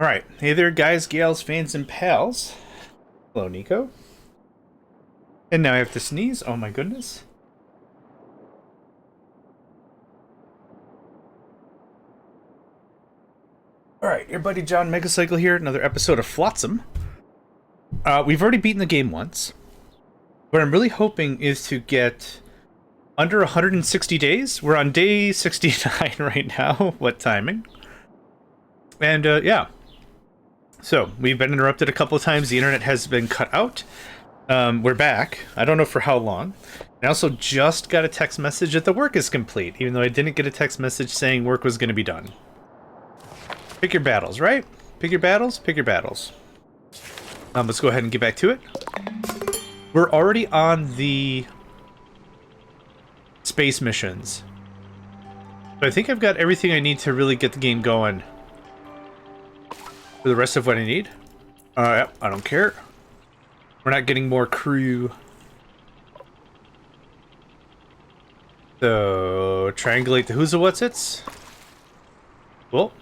Alright, hey there guys, gals, fans, and pals. Hello, Nico. And now I have to sneeze, oh my goodness. Alright, your buddy JohnMegacycle here, another episode of Flotsam. We've already beaten the game once. What I'm really hoping is to get under 160 days. We're on day 69 right now. What timing? And yeah. So, we've been interrupted a couple of times. The internet has been cut out. We're back. I don't know for how long. I also just got a text message that the work is complete, even though I didn't get a text message saying work was going to be done. Pick your battles, right? Pick your battles? Pick your battles. Let's go ahead and get back to it. We're already on the space missions. But I think I've got everything I need to really get the game going. For the rest of what I need. I don't care. We're not getting more crew. So, triangulate the who's and what's its. Cool.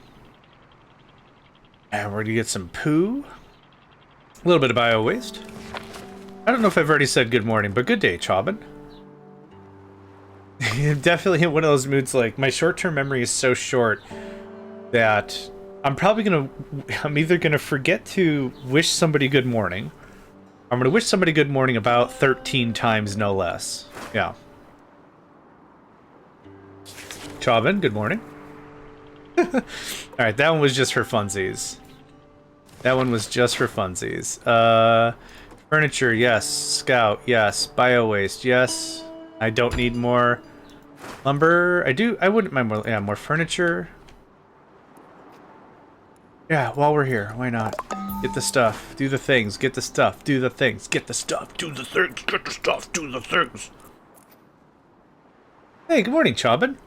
And we're gonna get some poo. A little bit of bio waste. I don't know if I've already said good morning, but good day, Chobin. Definitely in one of those moods, like, my short-term memory is so short that I'm either gonna forget to wish somebody good morning. I'm gonna wish somebody good morning about 13 times, no less. Yeah. Chobin, good morning. Alright, that one was just for funsies. That one was just for funsies. Furniture, yes. Scout, yes. Bio waste, yes. I don't need more lumber. I wouldn't mind more, yeah, more furniture. Yeah, while we're here, why not? Get the stuff, do the things, get the stuff, do the things, get the stuff, do the things, get the stuff, do the things. Hey, good morning, Chobin.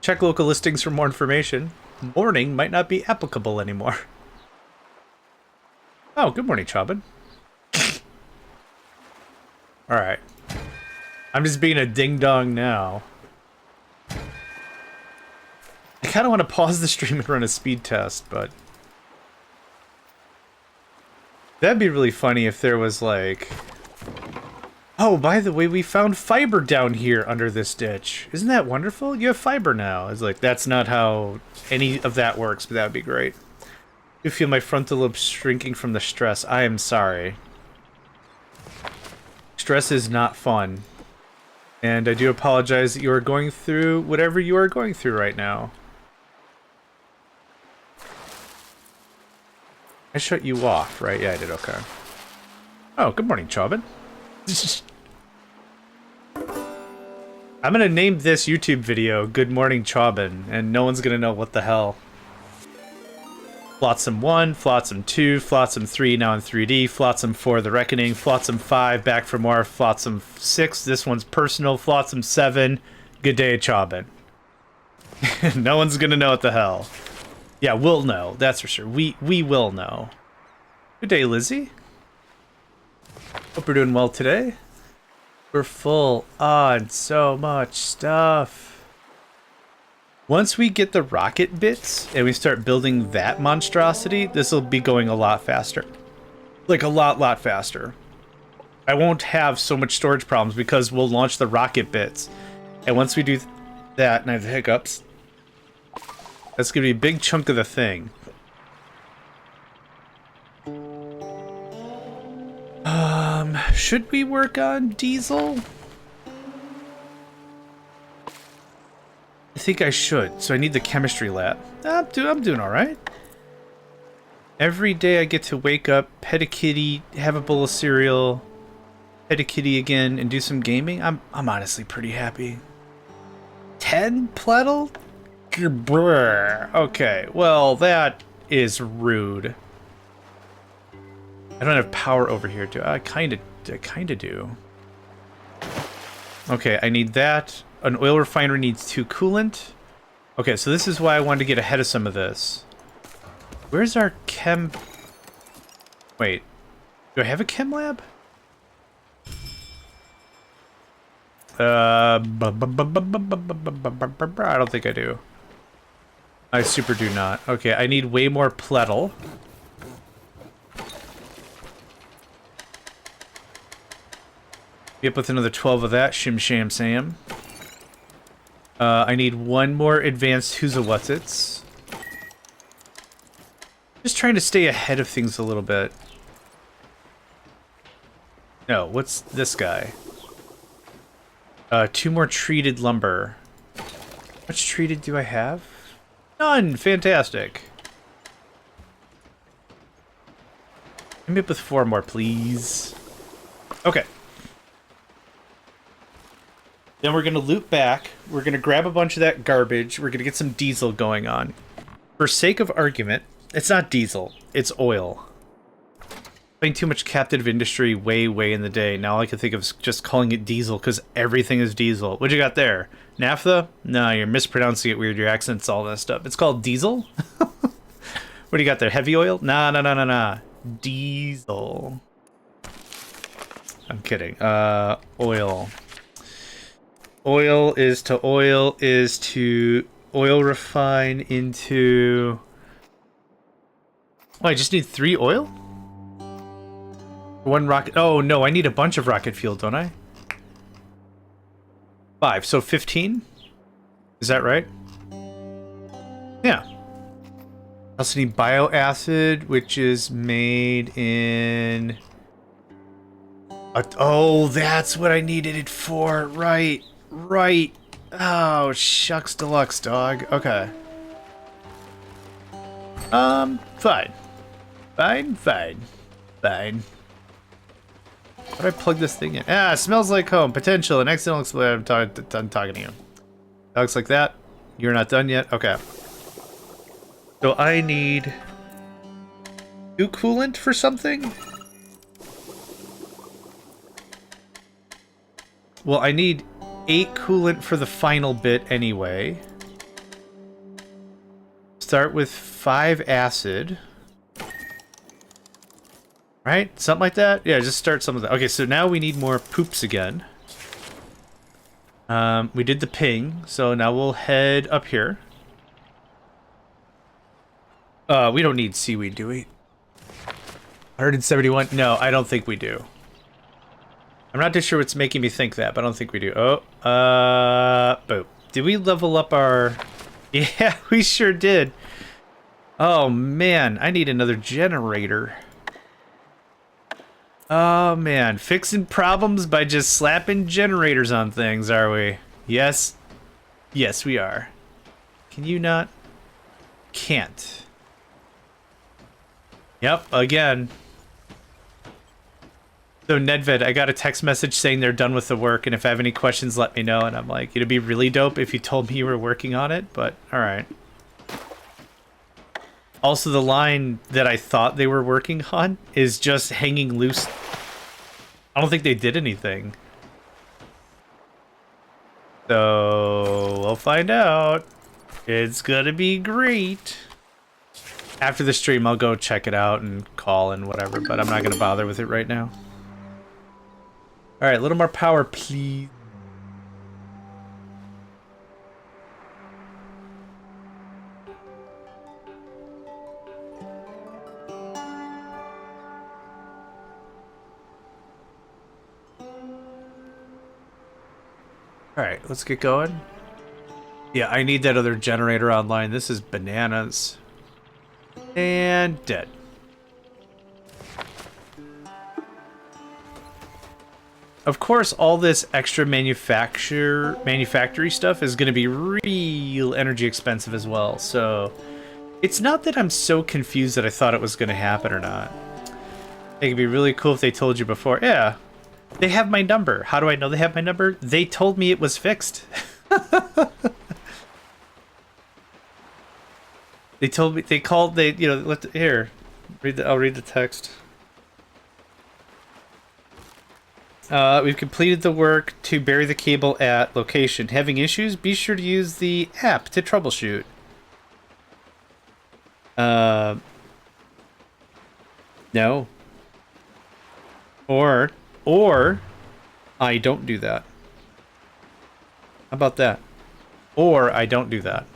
Check local listings for more information. Morning might not be applicable anymore. Oh, good morning, Chobin. Alright. I'm just being a ding-dong now. I kind of want to pause the stream and run a speed test, but that'd be really funny if there was like, oh, by the way, we found fiber down here under this ditch. Isn't that wonderful? You have fiber now. It's like, that's not how any of that works, but that would be great. I feel my frontal lobe shrinking from the stress. I am sorry. Stress is not fun. And I do apologize that you are going through whatever you are going through right now. I shut you off, right? Yeah, I did, okay. Oh, good morning, Chobin. I'm gonna name this YouTube video Good Morning Chobin, and no one's gonna know what the hell. Flotsam 1, Flotsam 2, Flotsam 3, now in 3D, Flotsam 4, The Reckoning, Flotsam 5, Back for More, Flotsam 6, this one's personal, Flotsam 7, Good Day, Chobin. No one's gonna know what the hell. Yeah, we'll know, that's for sure. We will know. Good day, Lizzie. Hope you're doing well today. We're full on so much stuff. Once we get the rocket bits and we start building that monstrosity, this will be going a lot faster. Like a lot faster. I won't have so much storage problems because we'll launch the rocket bits. And once we do that, and I have hiccups, that's going to be a big chunk of the thing. Should we work on diesel? I think I should, so I need the chemistry lab. I'm doing alright. Every day I get to wake up, pet a kitty, have a bowl of cereal, pet a kitty again, and do some gaming. I'm honestly pretty happy. 10 pledel? Okay, well, that is rude. I don't have power over here, do I? I kinda do. Okay, I need that. An oil refinery needs 2 coolant. Okay, so this is why I wanted to get ahead of some of this. Where's our chem... Wait. Do I have a chem lab? I don't think I do. I super do not. Okay, I need way more plettle. Be up with another 12 of that, shim sham sam. I need one more advanced Who's-a-What's-Its. Just trying to stay ahead of things a little bit. No, what's this guy? 2 more treated lumber. How much treated do I have? None! Fantastic. Give me up with 4 more, please. Okay. Then we're going to loop back. We're going to grab a bunch of that garbage. We're going to get some diesel going on. For sake of argument, it's not diesel. It's oil. Playing too much captive industry way in the day. Now all I can think of is just calling it diesel because everything is diesel. What you got there? Naphtha? No, you're mispronouncing it weird. Your accent's all messed up. It's called diesel? What do you got there? Heavy oil? Nah. Diesel. I'm kidding. Oil. Oil is to oil refine into... Oh, I just need 3 oil? 1 rocket... Oh, no, I need a bunch of rocket fuel, don't I? 5, so 15? Is that right? Yeah. I also need bioacid, which is made in... Oh, that's what I needed it for. Right. Oh, shucks deluxe, dog. Okay. Fine. How do I plug this thing in? Ah, smells like home. Potential. An accidental explosion. I'm talking to you. That looks like that. You're not done yet? Okay. So I need 2 coolant for something? Well, I need 8 coolant for the final bit anyway. Start with 5 acid. Right? Something like that? Yeah, just start some of that. Okay, so now we need more poops again. We did the ping, so now we'll head up here. We don't need seaweed, do we? 171? No, I don't think we do. I'm not too sure what's making me think that, but I don't think we do. Oh, boop. Did we level up our... Yeah, we sure did. Oh, man. I need another generator. Oh, man. Fixing problems by just slapping generators on things, are we? Yes. Yes, we are. Can you not? Can't. Yep, again. So Nedved, I got a text message saying they're done with the work, and if I have any questions, let me know. And I'm like, it'd be really dope if you told me you were working on it, but all right. Also, the line that I thought they were working on is just hanging loose. I don't think they did anything. So we'll find out. It's gonna be great. After the stream, I'll go check it out and call and whatever, but I'm not gonna bother with it right now. All right, a little more power, please. All right, let's get going. Yeah, I need that other generator online. This is bananas. And dead. Of course, all this extra manufactory stuff is going to be real energy expensive as well. So it's not that I'm so confused that I thought it was going to happen or not. It could be really cool if they told you before. Yeah, they have my number. How do I know they have my number? They told me it was fixed. They told me, they called, here, I'll read the text. We've completed the work to bury the cable at location. Having issues? Be sure to use the app to troubleshoot. No. Or I don't do that. How about that? Or I don't do that.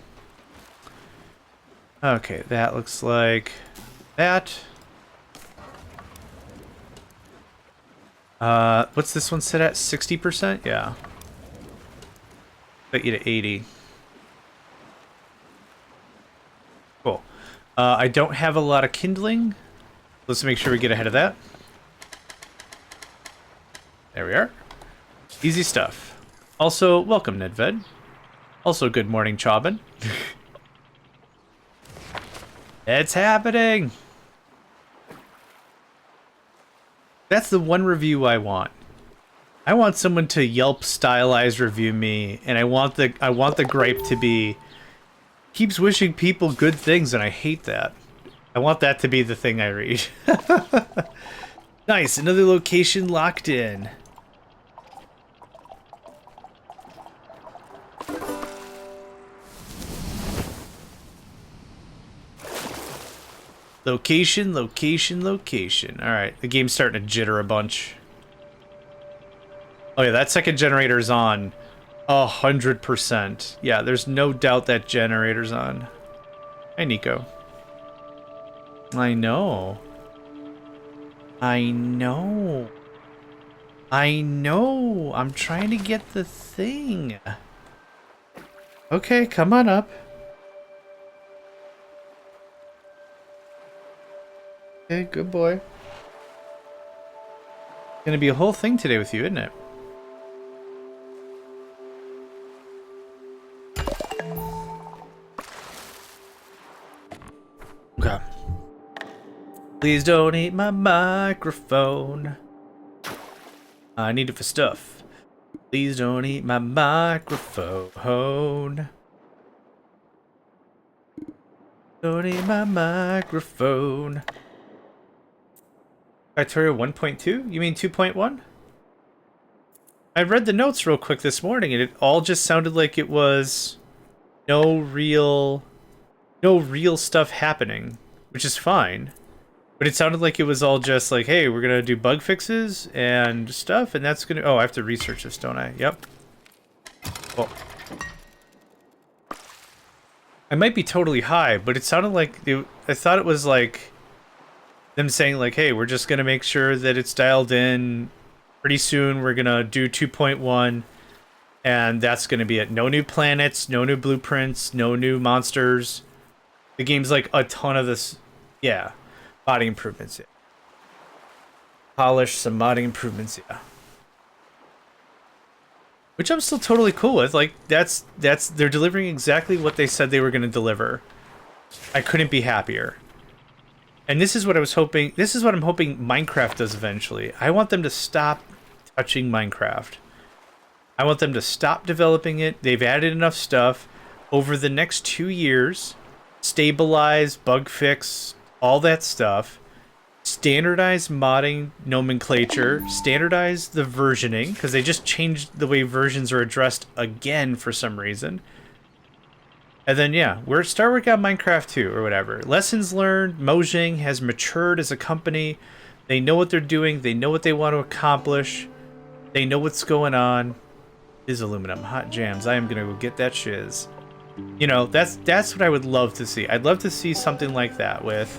Okay, that looks like that. What's this one set at? 60%? Yeah. Bet you to 80. Cool. I don't have a lot of kindling. Let's make sure we get ahead of that. There we are. Easy stuff. Also, welcome, Nedved. Also, good morning, Chobin. It's happening! That's the one review I want. I want someone to Yelp stylized review me, and I want the gripe to be keeps wishing people good things, and I hate that. I want that to be the thing I read. Nice, another location locked in. Location, location, location. Alright, the game's starting to jitter a bunch. Oh yeah, that second generator's on 100%. Yeah, there's no doubt that generator's on. Hi, Nico. I know. I know. I know. I'm trying to get the thing. Okay, come on up. Okay, good boy. Gonna be a whole thing today with you, isn't it? Okay. Please don't eat my microphone. I need it for stuff. Please don't eat my microphone. Don't eat my microphone. Criteria 1.2? You mean 2.1? I read the notes real quick this morning and it all just sounded like it was no real stuff happening, which is fine. But it sounded like it was all just like, hey, we're gonna do bug fixes and stuff, and that's gonna... Oh, I have to research this, don't I? Yep. Well, I might be totally high, but it sounded like... I thought it was like them saying like, hey, we're just gonna make sure that it's dialed in. Pretty soon we're gonna do 2.1, and that's gonna be it. No new planets, no new blueprints, no new monsters. The game's like a ton of this... Yeah. Modding improvements, yeah. Polish some modding improvements, yeah. Which I'm still totally cool with. Like, they're delivering exactly what they said they were going to deliver. I couldn't be happier. And this is what I was hoping, this is what I'm hoping Minecraft does eventually. I want them to stop touching Minecraft. I want them to stop developing it. They've added enough stuff. Over the next 2 years, stabilize, bug fix, all that stuff, standardize modding nomenclature, standardize the versioning, because they just changed the way versions are addressed again for some reason. And then, yeah, start working on Minecraft 2 or whatever. Lessons learned, Mojang has matured as a company. They know what they're doing. They know what they want to accomplish. They know what's going on. Is aluminum, hot jams. I am going to go get that shiz. You know, that's what I would love to see. I'd love to see something like that with,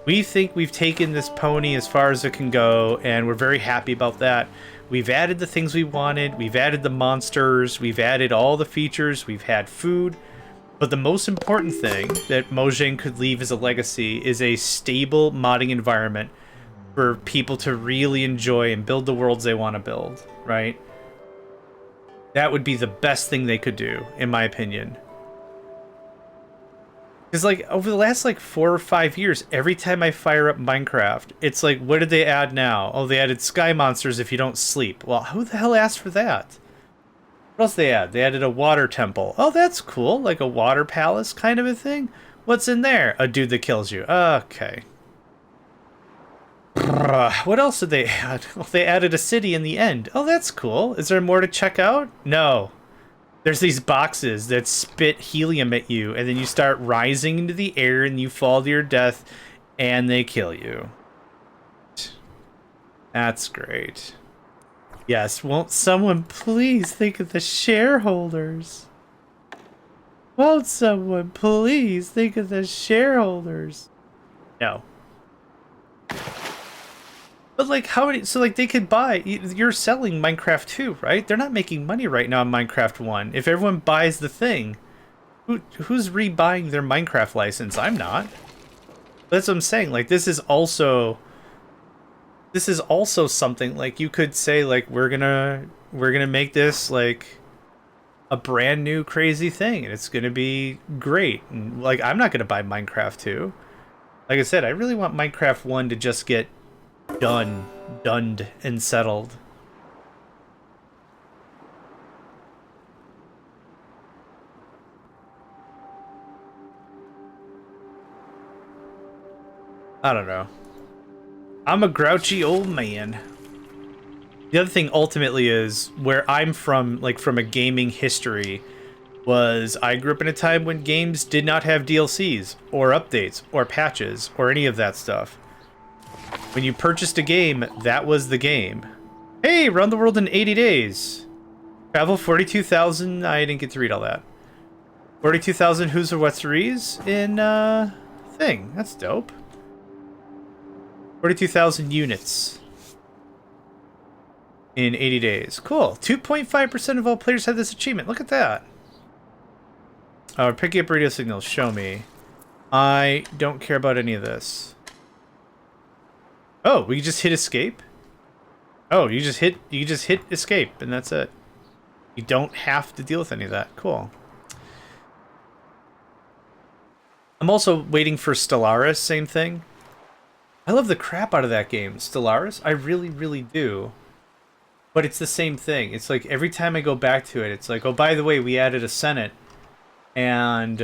we think we've taken this pony as far as it can go, and we're very happy about that. We've added the things we wanted. We've added the monsters. We've added all the features. We've had food. But the most important thing that Mojang could leave as a legacy is a stable modding environment for people to really enjoy and build the worlds they want to build, right? That would be the best thing they could do, in my opinion. Because, like, over the last, like, 4 or 5 years, every time I fire up Minecraft, it's like, what did they add now? Oh, they added sky monsters if you don't sleep. Well, who the hell asked for that? What else they add? They added a water temple. Oh, that's cool. Like a water palace kind of a thing. What's in there? A dude that kills you. Okay. What else did they add? Well, they added a city in the end. Oh, that's cool. Is there more to check out? No. There's these boxes that spit helium at you, and then you start rising into the air, and you fall to your death, and they kill you. That's great. Yes, won't someone please think of the shareholders? Won't someone please think of the shareholders? No. But like, how many? So like, they could buy. You're selling Minecraft 2, right? They're not making money right now on Minecraft 1. If everyone buys the thing, who's rebuying their Minecraft license? I'm not. That's what I'm saying. Like, this is also something like you could say like we're gonna make this like a brand new crazy thing, and it's gonna be great. And like, I'm not gonna buy Minecraft 2. Like I said, I really want Minecraft 1 to just get done and settled. I don't know. I'm a grouchy old man. The other thing ultimately is where I'm from, like from a gaming history, was I grew up in a time when games did not have DLCs or updates or patches or any of that stuff. When you purchased a game, that was the game. Hey, around the world in 80 days. Travel 42,000. I didn't get to read all that. 42,000 who's or what's rees in thing. That's dope. 42,000 units in 80 days. Cool. 2.5% of all players had this achievement. Look at that. Picking up radio signals. Show me. I don't care about any of this. Oh, we just hit escape? Oh, you just hit escape and that's it. You don't have to deal with any of that. Cool. I'm also waiting for Stellaris, same thing. I love the crap out of that game, Stellaris. I really, really do. But it's the same thing. It's like every time I go back to it, it's like, oh, by the way, we added a Senate. And,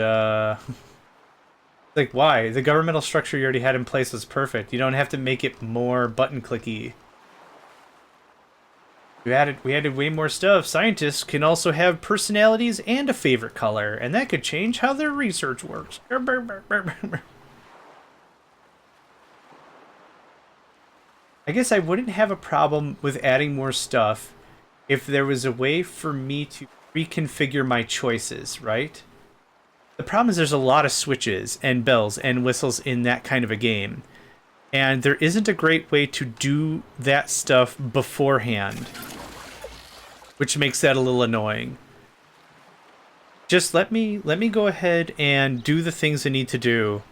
like, why? The governmental structure you already had in place was perfect. You don't have to make it more button-clicky. We added way more stuff. Scientists can also have personalities and a favorite color, and that could change how their research works. I guess I wouldn't have a problem with adding more stuff if there was a way for me to reconfigure my choices, right? The problem is there's a lot of switches and bells and whistles in that kind of a game. And there isn't a great way to do that stuff beforehand, which makes that a little annoying. Just let me go ahead and do the things I need to do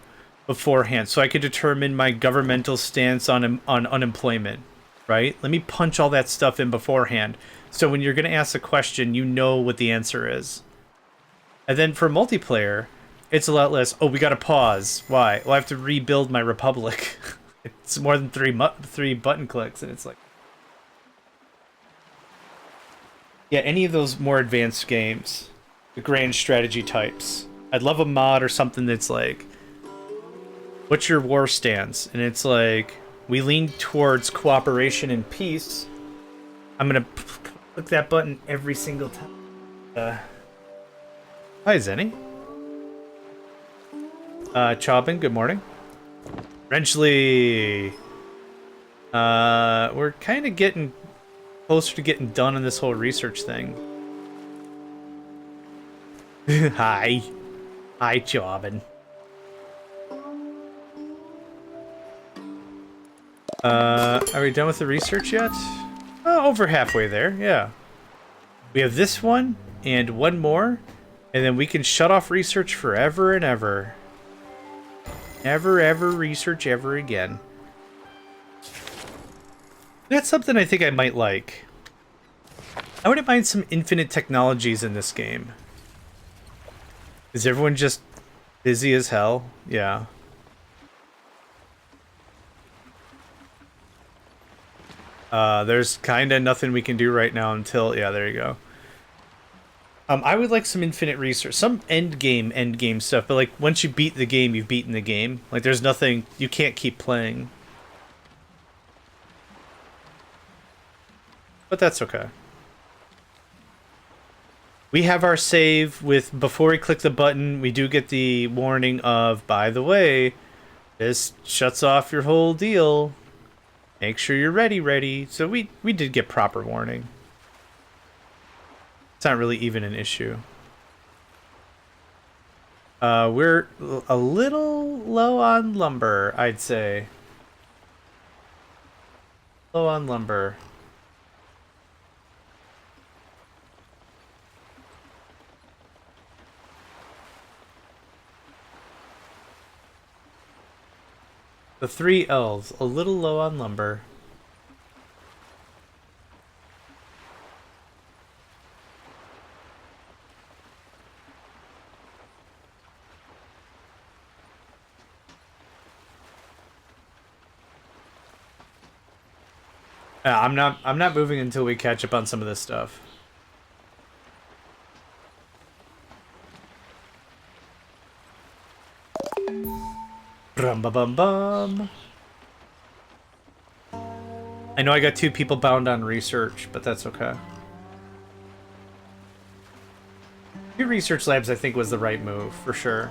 beforehand so I could determine my governmental stance on unemployment, right? Let me punch all that stuff in beforehand so when you're going to ask a question, you know what the answer is. And then for multiplayer, it's a lot less, oh, we got to pause. Why? Well, I have to rebuild my republic. It's more than three button clicks, and it's like... Yeah, any of those more advanced games, the grand strategy types. I'd love a mod or something that's like, what's your war stance? And it's like, we lean towards cooperation and peace. I'm going to click that button every single time. Hi, Zenny. Chobin, good morning. Wrenchley. We're kind of getting closer to getting done on this whole research thing. Hi. Hi, Chobin. Are we done with the research yet? Oh, over halfway there, yeah. We have this one, and one more, and then we can shut off research forever and ever. Never ever research ever again. That's something I think I might like. I wouldn't mind some infinite technologies in this game. Is everyone just busy as hell? Yeah. There's kind of nothing we can do right now until... Yeah, there you go. I would like some infinite research, some end game stuff, but like once you beat the game, you've beaten the game. Like there's nothing, you can't keep playing. But that's okay. We have our save with, before we click the button, we do get the warning of, by the way, this shuts off your whole deal. Make sure you're ready. So we did get proper warning. It's not really even an issue. We're a little low on lumber, I'd say. Low on lumber. The three elves, a little low on lumber. I'm not moving until we catch up on some of this stuff. Brum ba bum bum. I know I got 2 people bound on research, but that's okay. 2 research labs I think was the right move, for sure.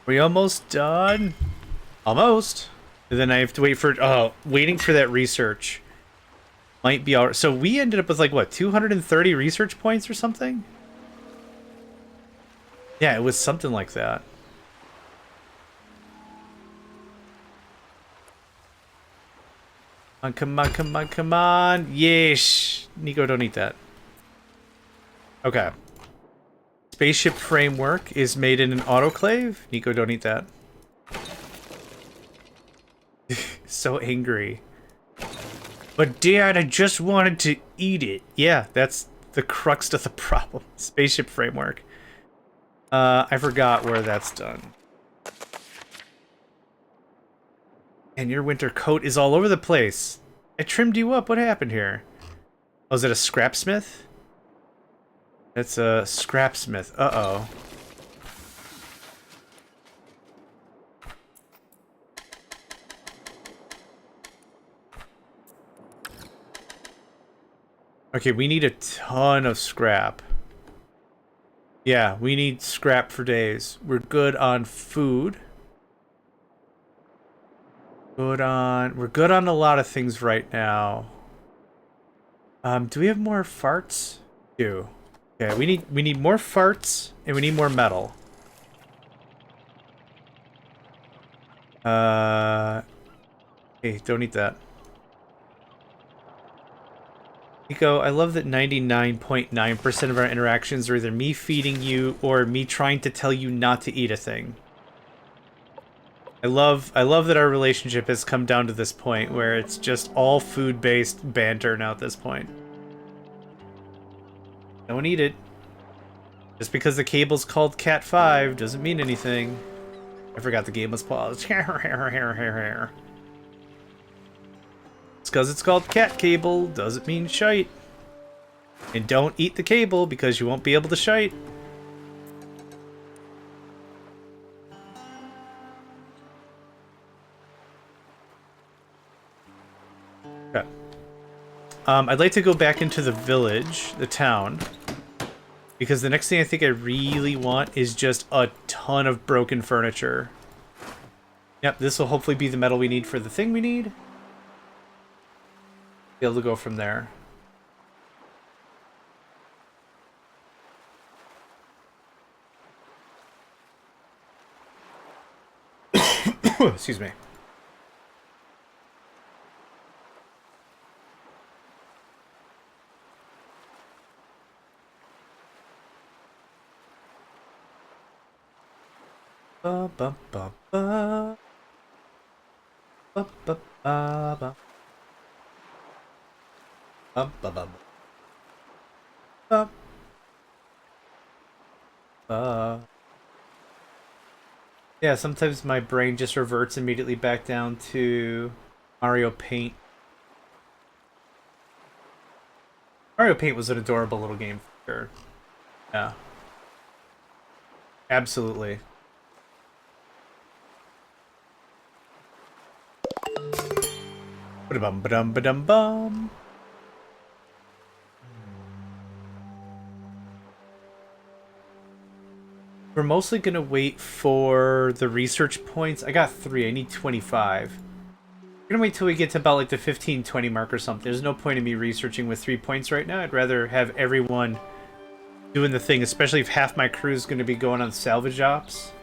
We almost done? Almost. And then I have to wait for... Oh, waiting for that research. Might be alright. So we ended up with like, what, 230 research points or something? Yeah, it was something like that. Come on, come on, come on. Yeesh. Nico, don't eat that. Okay. Spaceship framework is made in an autoclave. Nico, don't eat that. So angry. But Dad, I just wanted to eat it. Yeah, that's the crux of the problem. Spaceship framework. I forgot where that's done. And your winter coat is all over the place. I trimmed you up. What happened here? Oh, is it a scrapsmith? It's a scrapsmith. Uh-oh. Okay, we need a ton of scrap. Yeah, we need scrap for days. We're good on food. We're good on a lot of things right now. Do we have more farts? Do. Okay, we need more farts and we need more metal. Hey, don't eat that. Nico, I love that 99.9% of our interactions are either me feeding you or me trying to tell you not to eat a thing. I love that our relationship has come down to this point where it's just all food-based banter now at this point. Don't eat it. Just because the cable's called Cat 5 doesn't mean anything. I forgot the game was paused. It's because it's called cat cable doesn't mean shite. And don't eat the cable because you won't be able to shite. Okay. I'd like to go back into the village, the town. Because the next thing I think I really want is just a ton of broken furniture. Yep, this will hopefully be the metal we need for the thing we need. Be able to go from there. Excuse me. Ba ba ba ba. Ba ba ba ba. Ba ba ba ba. Ba. Yeah, sometimes my brain just reverts immediately back down to Mario Paint. Mario Paint was an adorable little game for sure. Yeah. Absolutely. Ba-dum, ba-dum, ba-dum, bum. We're mostly going to wait for the research points. I got 3. I need 25. We're going to wait till we get to about like the 15, 20 mark or something. There's no point in me researching with 3 points right now. I'd rather have everyone doing the thing, especially if half my crew is going to be going on salvage ops.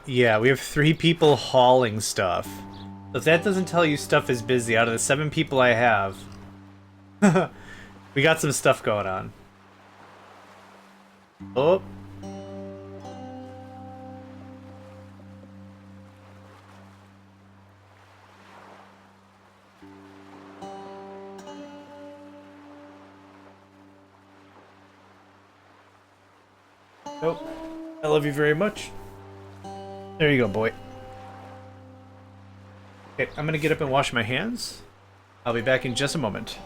Yeah, we have 3 people hauling stuff. So if that doesn't tell you stuff is busy, out of the 7 people I have, we got some stuff going on. Oh. Nope. I love you very much. There you go, boy. Okay, I'm gonna get up and wash my hands. I'll be back in just a moment.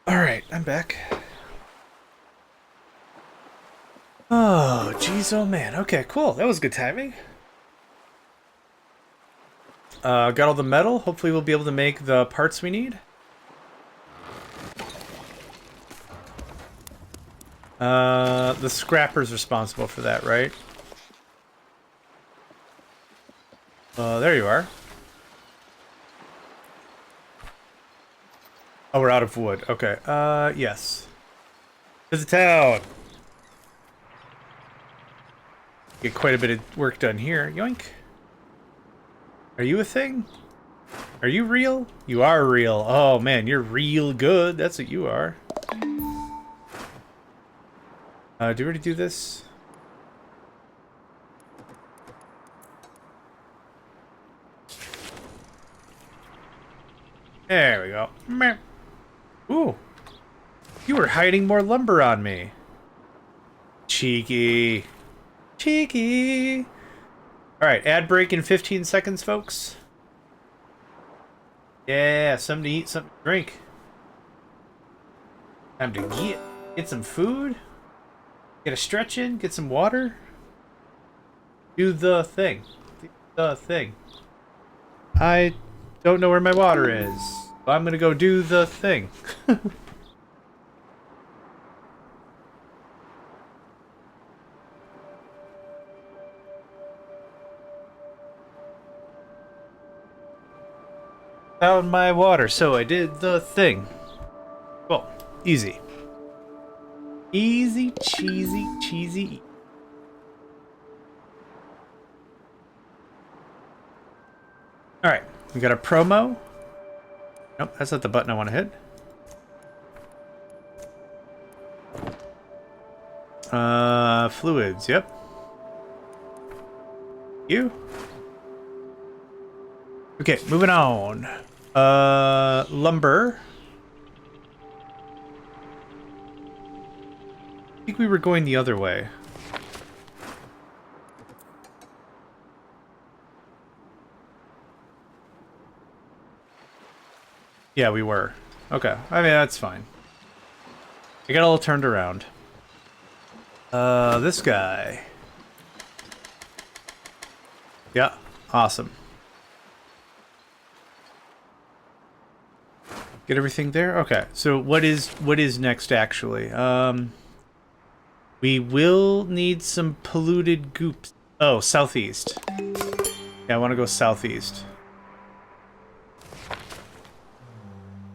Alright, I'm back. Oh, jeez, oh man. Okay, cool. That was good timing. Got all the metal. Hopefully we'll be able to make the parts we need. The scrapper's responsible for that, right? There you are. Oh, we're out of wood. Okay. Yes. To the town. Get quite a bit of work done here. Yoink. Are you a thing? Are you real? You are real. Oh, man, you're real good. That's what you are. Do we already do this? There we go. Meh. Ooh. You were hiding more lumber on me. Cheeky. Cheeky. Alright, ad break in 15 seconds, folks. Yeah, something to eat, something to drink. Time to get some food. Get a stretch in, get some water. Do the thing. Do the thing. I don't know where my water is. But I'm gonna go do the thing. Found my water, so I did the thing. Well, easy. Easy, cheesy, cheesy. Alright, we got a promo. Nope, that's not the button I want to hit. Fluids, yep. You. Okay, moving on. Lumber. I think we were going the other way. Yeah, we were. Okay, I mean, that's fine. I got all turned around. This guy. Yeah, awesome. Get everything there? Okay, so what is next, actually? We will need some polluted goops. Oh, southeast. Yeah, I want to go southeast.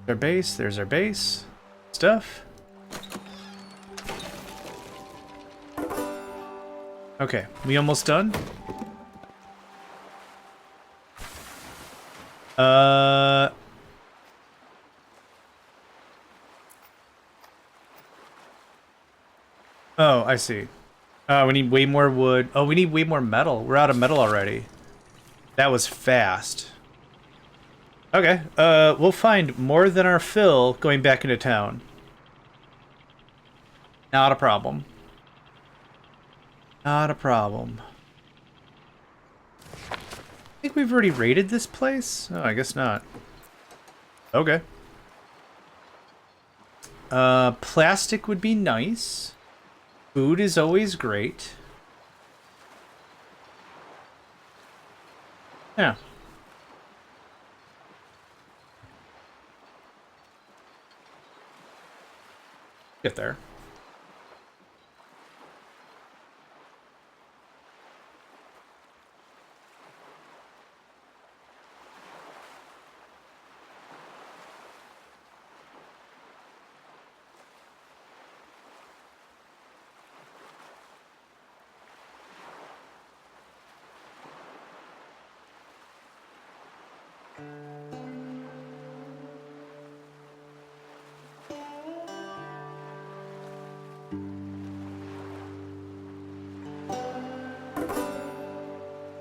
Our base, there's our base. Stuff. Okay, we almost done? Uh... Oh, I see. We need way more wood. Oh, we need way more metal. We're out of metal already. That was fast. Okay, we'll find more than our fill going back into town. Not a problem. Not a problem. I think we've already raided this place? Oh, I guess not. Okay. Plastic would be nice. Food is always great. Yeah. Get there.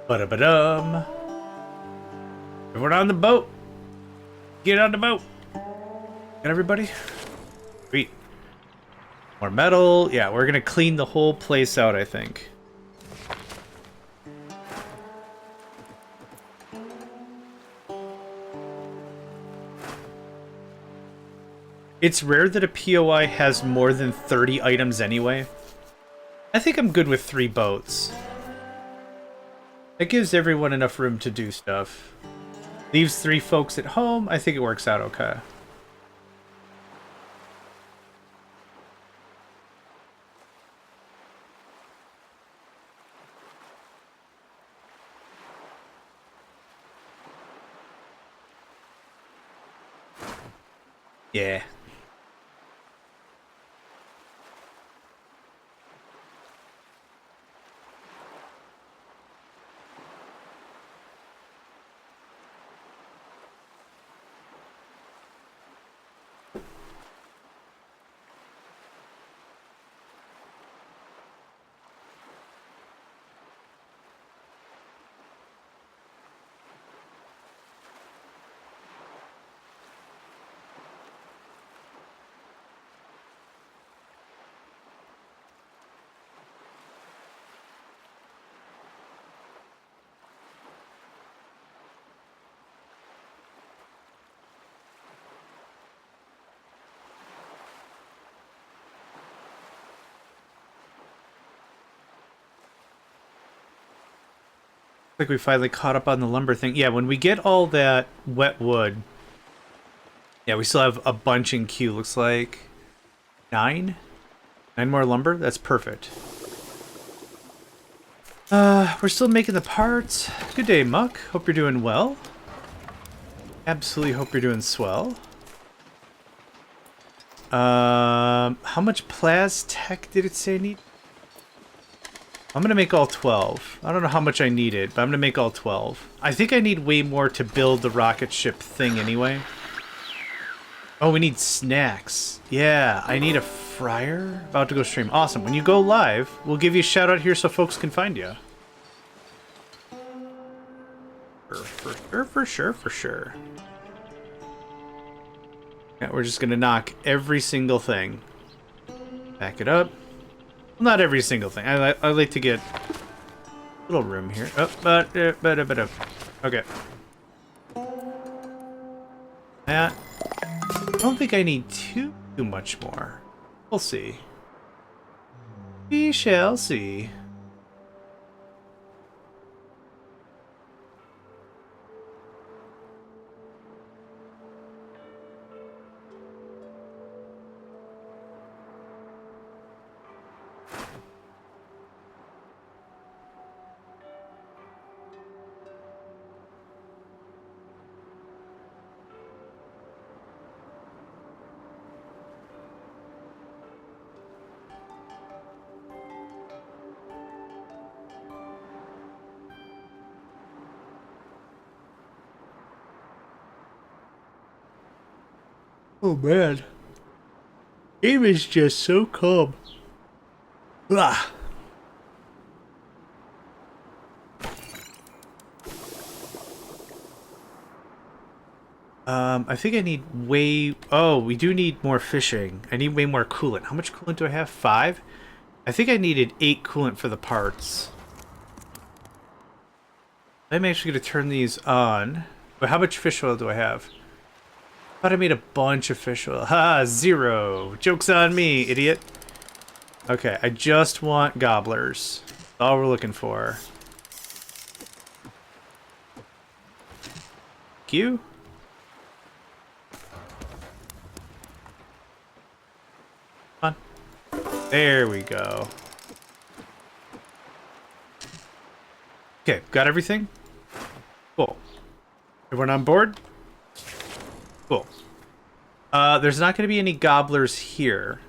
Ba-da-ba-dum. Everyone on the boat. Get on the boat. Got everybody? Sweet. More metal. Yeah, we're gonna clean the whole place out, I think. It's rare that a POI has more than 30 items anyway. I think I'm good with 3 boats. That gives everyone enough room to do stuff. Leaves 3 folks at home. I think it works out okay. Yeah. Like we finally caught up on the lumber thing. Yeah, when we get all that wet wood. Yeah, we still have a bunch in queue. Looks like 9? 9 more lumber? That's perfect. We're still making the parts. Good day, Muck. Hope you're doing well. Absolutely hope you're doing swell. How much Plastech did it say I need? I'm gonna make all 12. I don't know how much I needed, but I'm gonna make all 12. I think I need way more to build the rocket ship thing anyway. Oh, we need snacks. Yeah, I need a fryer. About to go stream. Awesome. When you go live, we'll give you a shout out here so folks can find you. For sure. Yeah, we're just gonna knock every single thing. Back it up. Well, not every single thing. I like to get a little room here. Oh, okay. That. I don't think I need too much more. We'll see. We shall see. Oh man. Game is just so calm. Ah. I think I need way... Oh, we do need more fishing. I need way more coolant. How much coolant do I have? 5? I think I needed 8 coolant for the parts. I'm actually going to turn these on. But how much fish oil do I have? I thought I made a bunch of fish oil. Ha! 0! Joke's on me, idiot. Okay, I just want gobblers. That's all we're looking for. Thank you. Come on. There we go. Okay, got everything? Cool. Everyone on board? Cool. There's not going to be any gobblers here.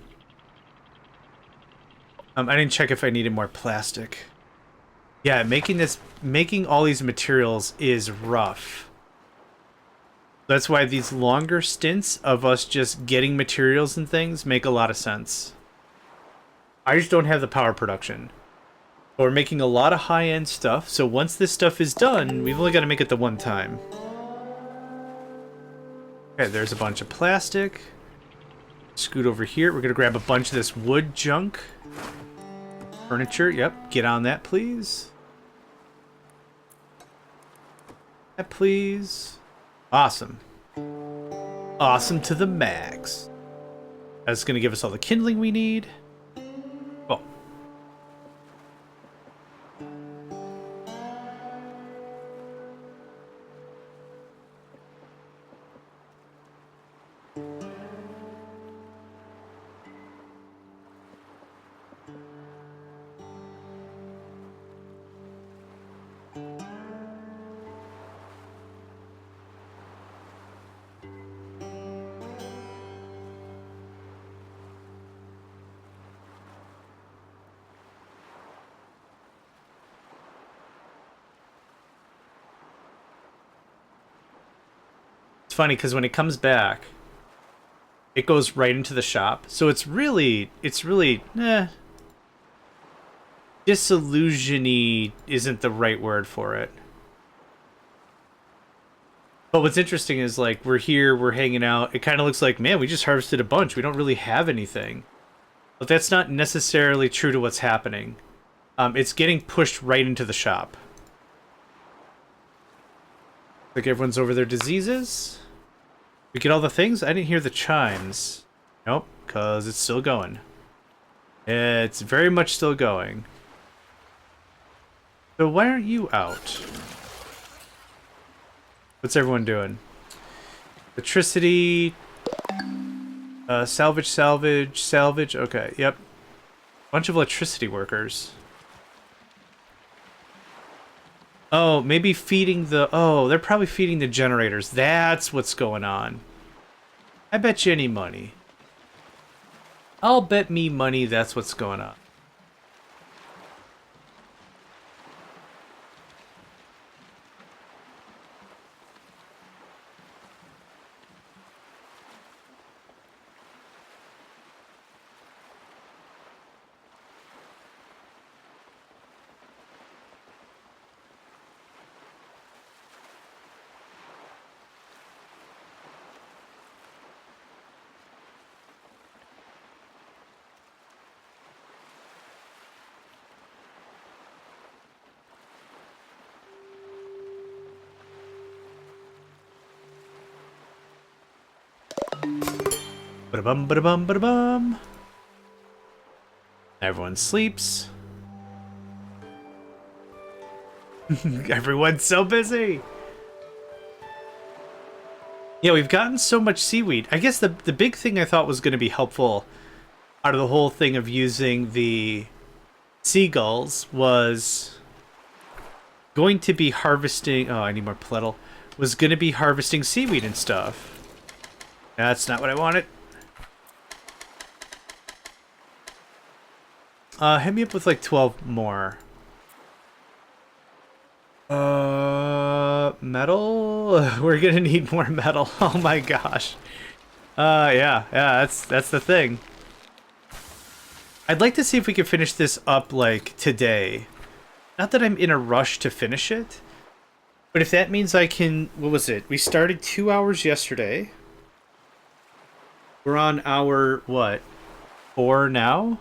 I didn't check if I needed more plastic. Yeah, making all these materials is rough. That's why these longer stints of us just getting materials and things make a lot of sense. I just don't have the power production. We're making a lot of high-end stuff, so once this stuff is done, we've only got to make it the one time. Okay, there's a bunch of plastic. Scoot over here. We're going to grab a bunch of this wood junk. Furniture, yep. Get on that, please. That, please. Awesome. Awesome to the max. That's going to give us all the kindling we need. Cool. Funny because when it comes back, it goes right into the shop. So it's really disillusion-y isn't the right word for it. But what's interesting is, like, we're here, we're hanging out. It kind of looks like, man, we just harvested a bunch. We don't really have anything. But that's not necessarily true to what's happening. It's getting pushed right into the shop. Like everyone's over their diseases. We get all the things? I didn't hear the chimes. Nope, because it's still going. It's very much still going. So why aren't you out? What's everyone doing? Electricity. Salvage, salvage, salvage. Okay, yep. Bunch of electricity workers. Oh, maybe feeding the... Oh, they're probably feeding the generators. That's what's going on. I bet you any money. I'll bet me money that's what's going on. Ba-da-bum, ba-da-bum, ba-da-bum. Everyone sleeps. Everyone's so busy. Yeah, we've gotten so much seaweed. I guess the big thing I thought was going to be helpful out of the whole thing of using the seagulls was going to be harvesting... Oh, I need more plettle. Was going to be harvesting seaweed and stuff. That's not what I wanted. Hit me up with like 12 more. Metal? We're gonna need more metal. Oh my gosh. Yeah, that's the thing. I'd like to see if we could finish this up, like, today. Not that I'm in a rush to finish it, but if that means I can... What was it? We started 2 hours yesterday. We're on hour, what, 4 now?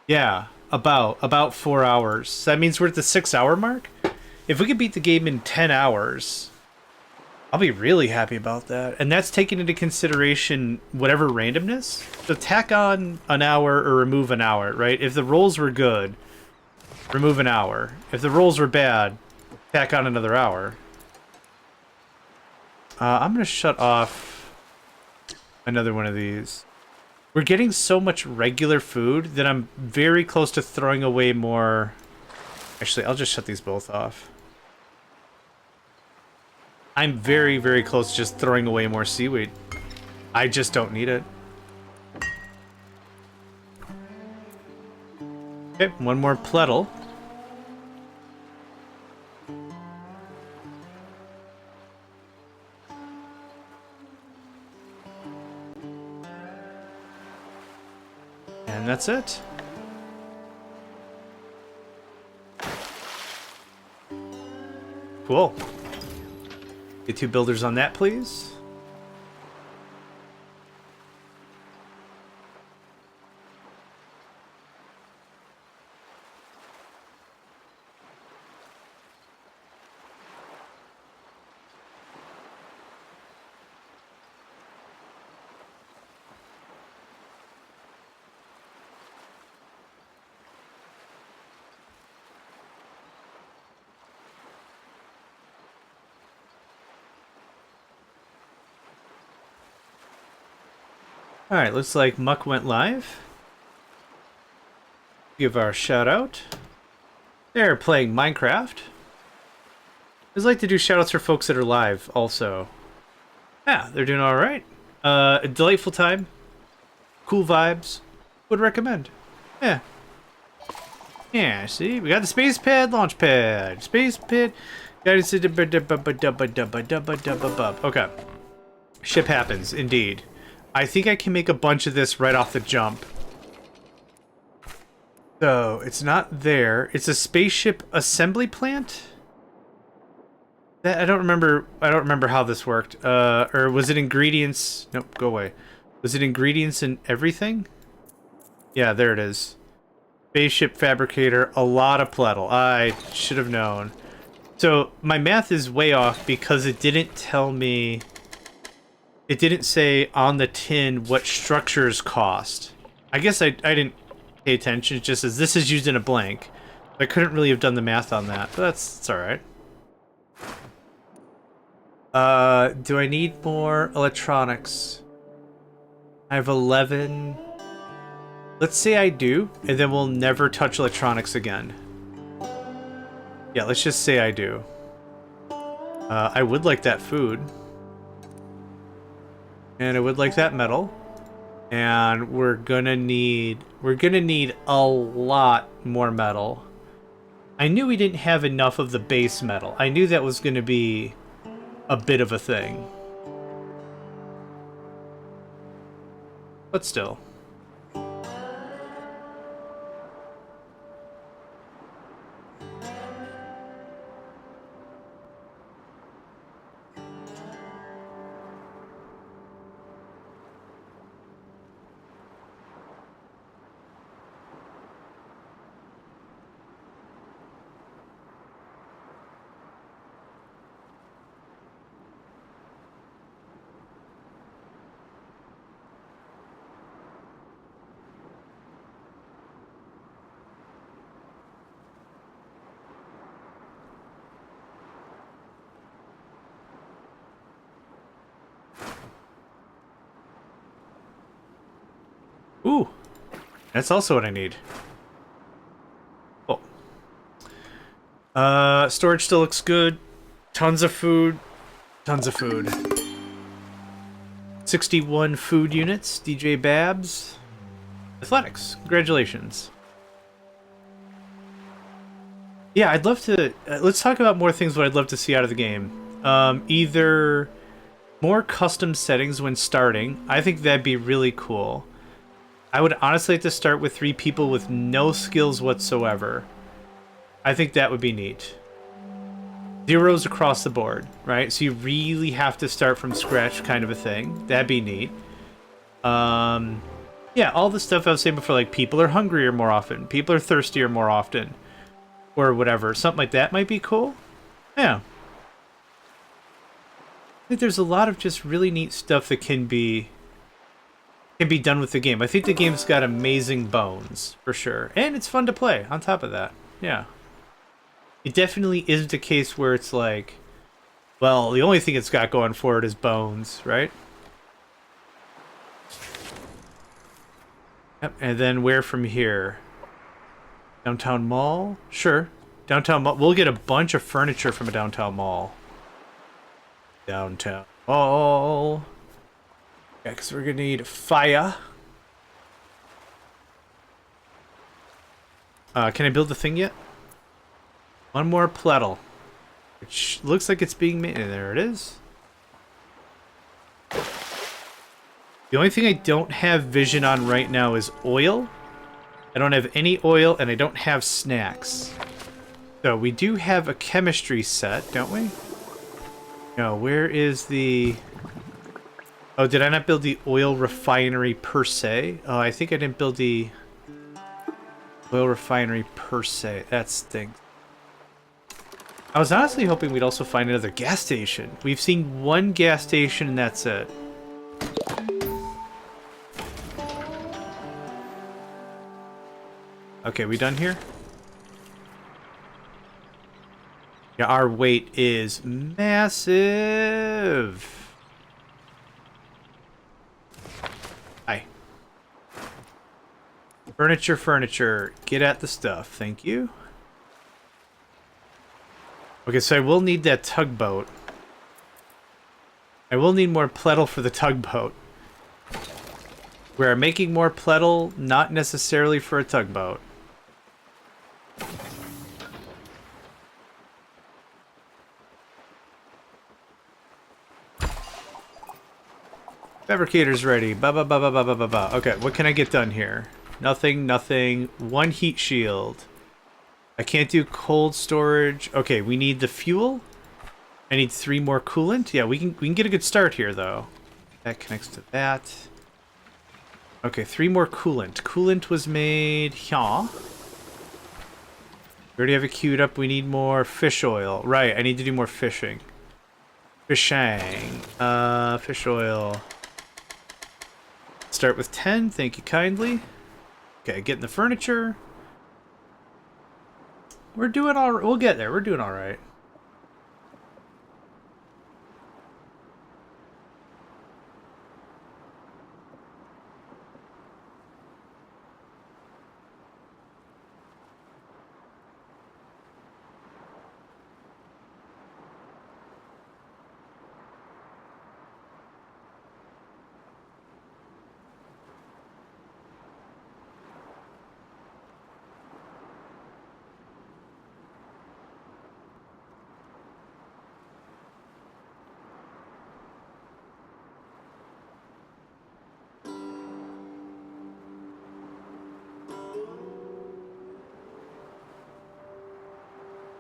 Yeah, about 4 hours. So that means we're at the 6-hour mark? If we could beat the game in 10 hours... I'll be really happy about that. And that's taking into consideration whatever randomness. So tack on an hour or remove an hour, right? If the rolls were good, remove an hour. If the rolls were bad, tack on another hour. I'm going to shut off another one of these. We're getting so much regular food that I'm very close to throwing away more. Actually, I'll just shut these both off. I'm very, very close to just throwing away more seaweed. I just don't need it. Okay, one more plettle. And that's it. Cool. Get 2 builders on that, please. Alright, looks like Muck went live. Give our shout out. They're playing Minecraft. I'd like to do shout outs for folks that are live also. Yeah, they're doing alright. A delightful time. Cool vibes. Would recommend. Yeah. Yeah, see? We got the space pad, launch pad. Space pad. Okay. Ship happens, indeed. I think I can make a bunch of this right off the jump. So, it's not there. It's a spaceship assembly plant? That I don't remember how this worked. Or was it ingredients? Nope, go away. Was it ingredients and everything? Yeah, there it is. Spaceship fabricator, a lot of plettle. I should have known. So, my math is way off because it didn't tell me... It didn't say on the tin what structures cost. I guess I didn't pay attention. It just says this is used in a blank. I couldn't really have done the math on that, but that's alright. Do I need more electronics? I have 11. Let's say I do, and then we'll never touch electronics again. Yeah, let's just say I do. I would like that food. And I would like that metal. And we're gonna need a lot more metal. I knew we didn't have enough of the base metal. I knew that was gonna be a bit of a thing. But still. Ooh, that's also what I need. Oh. Storage still looks good. Tons of food. Tons of food. 61 food units. DJ Babs. Athletics. Congratulations. Yeah, I'd love to... let's talk about more things what I'd love to see out of the game. Either More custom settings when starting. I think that'd be really cool. I would honestly like to start with 3 people with no skills whatsoever. I think that would be neat. Zeros across the board, right? So you really have to start from scratch kind of a thing. That'd be neat. Yeah, all the stuff I was saying before, like people are hungrier more often, people are thirstier more often, or whatever. Something like that might be cool. Yeah. I think there's a lot of just really neat stuff that can be done with the game. I think the game's got amazing bones, for sure. And it's fun to play, on top of that. Yeah. It definitely isn't a case where it's like, well, the only thing it's got going for it is bones, right? Yep, and then where from here? Downtown mall? Sure. Downtown mall. We'll get a bunch of furniture from a downtown mall. Downtown mall. Yeah, because we're going to need fire. Can I build the thing yet? One more plettle. Which looks like it's being made. There it is. The only thing I don't have vision on right now is oil. I don't have any oil, and I don't have snacks. So we do have a chemistry set, don't we? No, where is the... Oh, did I not build the oil refinery per se? Oh, I think I didn't build the oil refinery per se. That stinks. I was honestly hoping we'd also find another gas station. We've seen one gas station, and that's it. Okay, we done here? Yeah, our weight is massive. Hi. Furniture, furniture. Get at the stuff. Thank you. Okay, so I will need that tugboat. I will need more plettle for the tugboat. We're making more plettle, not necessarily for a tugboat. Fabricator's ready. Ba ba ba ba ba ba ba ba. Okay, what can I get done here? Nothing, nothing. 1 heat shield. I can't do cold storage. Okay, we need the fuel. I need 3 more coolant. Yeah, we can get a good start here though. That connects to that. Okay, 3 more coolant. Coolant was made here. We already have it queued up. We need more fish oil. Right, I need to do more fishing. Fishing. Fish oil. Start with 10, thank you kindly. Okay, getting the furniture. We're doing all right. We'll get there. We're doing all right.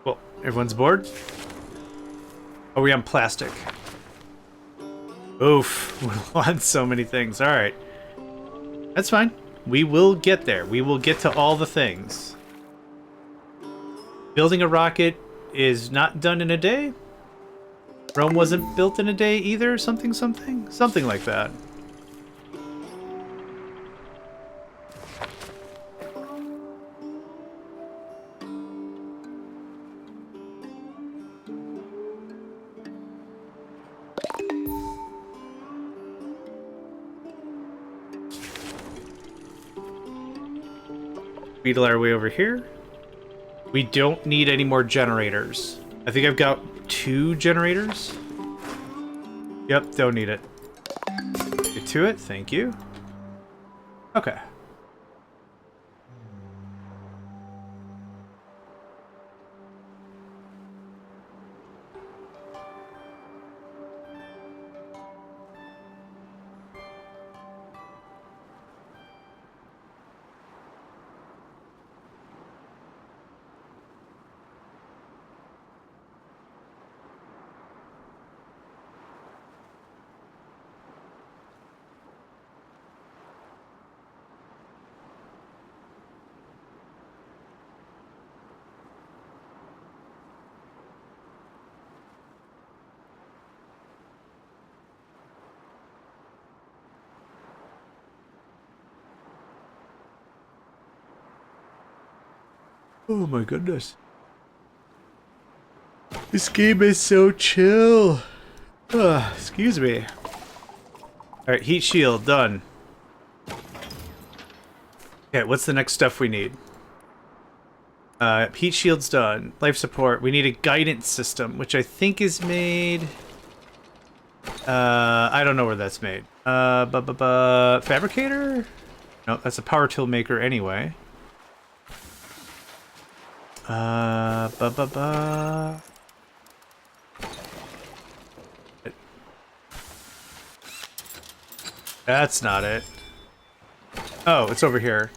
Well, everyone's bored? Are we on plastic? Oof, we're on so many things. All right. That's fine. We will get there. We will get to all the things. Building a rocket is not done in a day. Rome wasn't built in a day either. Something like that. Beetle our way over here. We don't need any more generators. I think I've got 2 generators. Yep, don't need it. Get to it, thank you. Okay. Oh my goodness. This game is so chill. Ugh, excuse me. Alright, heat shield, done. Okay, what's the next stuff we need? Heat shield's done. Life support. We need a guidance system, which I think is made... I don't know where that's made. Fabricator? No, that's a power tool maker anyway. That's not it. Oh, it's over here.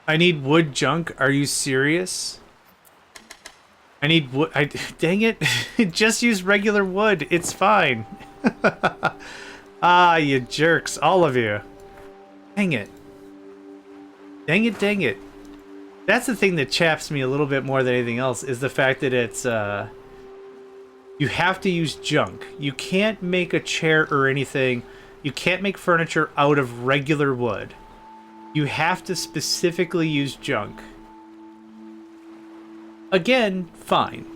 I need wood junk. Are you serious? I need wood. Dang it. Just use regular wood. It's fine. Ah, you jerks. All of you. Dang it. Dang it, dang it. That's the thing that chaps me a little bit more than anything else, is the fact that it's, you have to use junk. You can't make a chair or anything. You can't make furniture out of regular wood. You have to specifically use junk. Again, fine.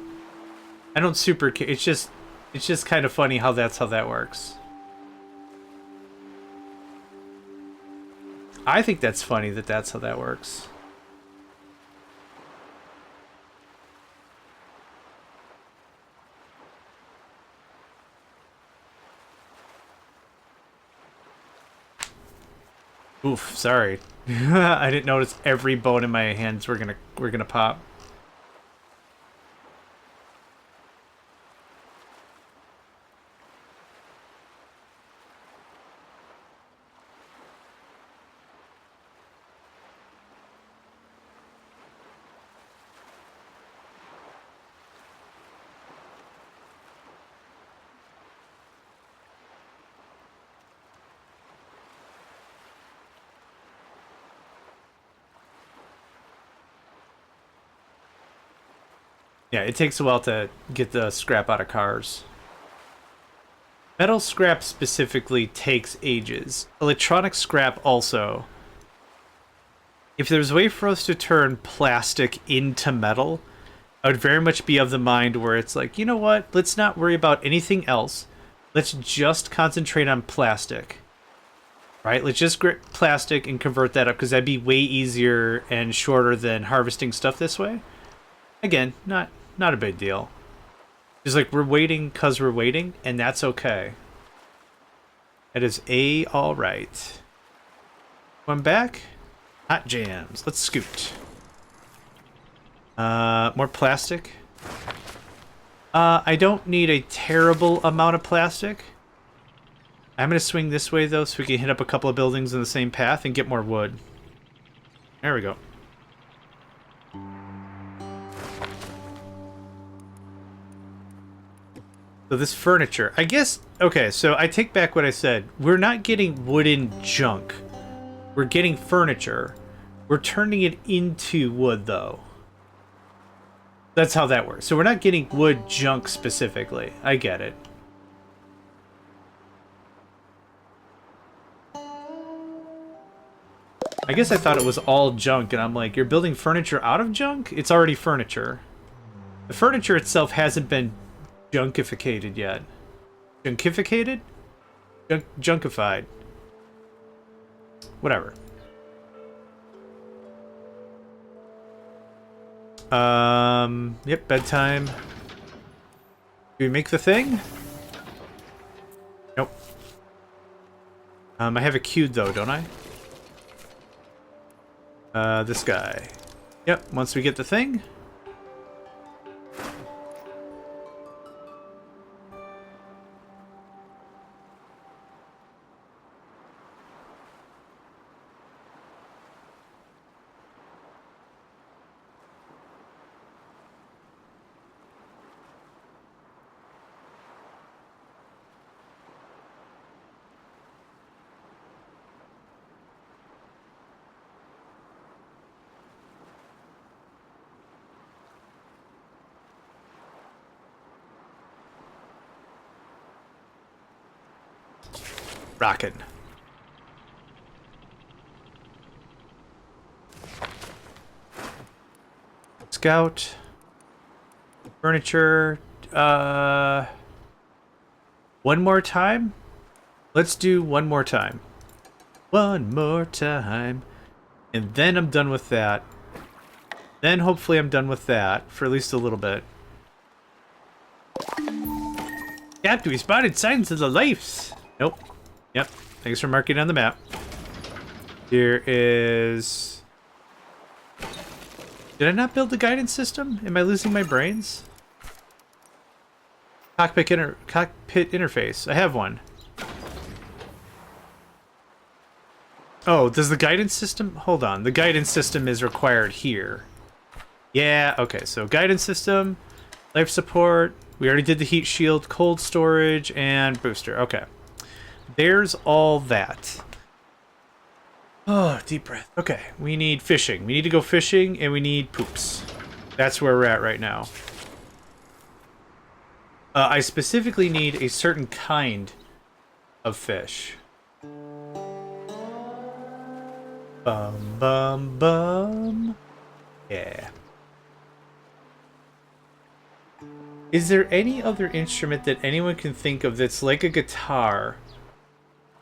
I don't super care. It's just kind of funny how that works. I think that's funny that that's how that works. Oof, sorry. I didn't notice every bone in my hands were gonna pop. Yeah, it takes a while to get the scrap out of cars. Metal scrap specifically takes ages. Electronic scrap also. If there's a way for us to turn plastic into metal, I would very much be of the mind where it's like, you know what? Let's not worry about anything else. Let's just concentrate on plastic. Right? Let's just grip plastic and convert that up, because that'd be way easier and shorter than harvesting stuff this way. Again, not a big deal. It's like we're waiting because we're waiting, and that's okay. That is all-right. One back. Hot jams. Let's scoot. More plastic. I don't need a terrible amount of plastic. I'm going to swing this way, though, so we can hit up a couple of buildings in the same path and get more wood. There we go. So this furniture, I guess, okay, so I take back what I said. We're not getting wooden junk. We're getting furniture. We're turning it into wood, though. That's how that works. So we're not getting wood junk specifically. I get it. I guess I thought it was all junk, and I'm like, you're building furniture out of junk? It's already furniture. The furniture itself hasn't been junkificated yet. Junkificated? Junkified. Whatever. Yep, bedtime. Do we make the thing? Nope. I have a queued though, don't I? This guy. Yep, once we get the thing. Rockin'. Scout. Furniture. One more time? Let's do one more time. One more time. And then I'm done with that. Then hopefully I'm done with that for at least a little bit. Captain, we spotted signs of the lives. Nope. Yep. Thanks for marking it on the map. Here is... Did I not build the guidance system? Am I losing my brains? Cockpit interface. I have one. Oh, does the guidance system... Hold on. The guidance system is required here. Yeah, okay. So guidance system, life support. We already did the heat shield, cold storage, and booster. Okay. There's all that. Oh, deep breath. Okay. We need fishing. We need to go fishing, and we need poops. That's where we're at right now. I specifically need a certain kind of fish. Bum, bum, bum. Yeah. Is there any other instrument that anyone can think of that's like a guitar,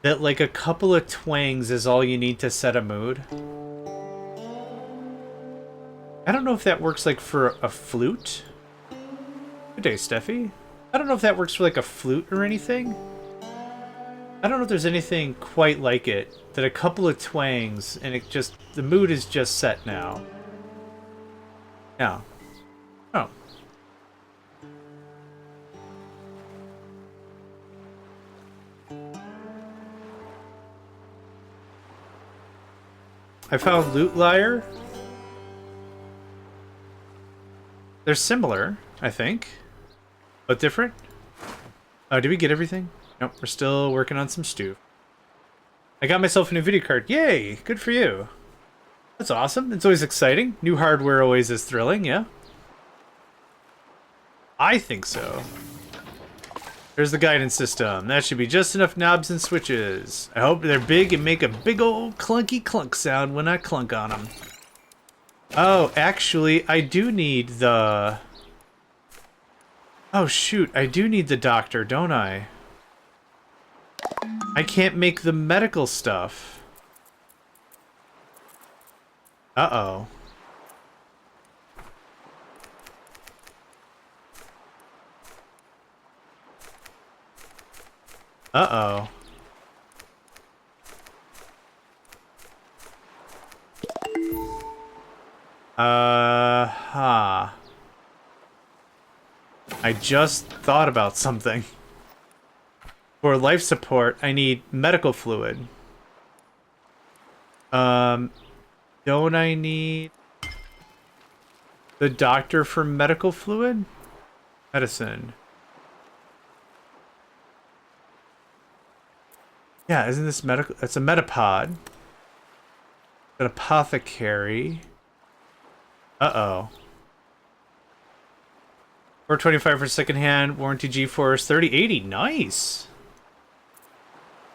that like a couple of twangs is all you need to set a mood? I don't know if that works like for a flute. Good day, Steffi. I don't know if that works for like a flute or anything. I don't know if there's anything quite like it, that a couple of twangs and it just, the mood is just set now. Yeah. Oh. I found Loot Lyre. They're similar, I think, but different. Did we get everything? Nope, we're still working on some stew. I got myself a new video card. Yay! Good for you. That's awesome. It's always exciting. New hardware always is thrilling, yeah? I think so. There's the guidance system. That should be just enough knobs and switches. I hope they're big and make a big old clunky clunk sound when I clunk on them. Oh, actually, I do need the... Oh, shoot. I do need the doctor, don't I? I can't make the medical stuff. Uh-oh. Uh-oh. Huh. I just thought about something. For life support, I need medical fluid. Don't I need the doctor for medical fluid? Medicine. Yeah, isn't this medical? It's a metapod. An apothecary. Uh-oh. 425 for secondhand, warranty G-Force, 3080. Nice!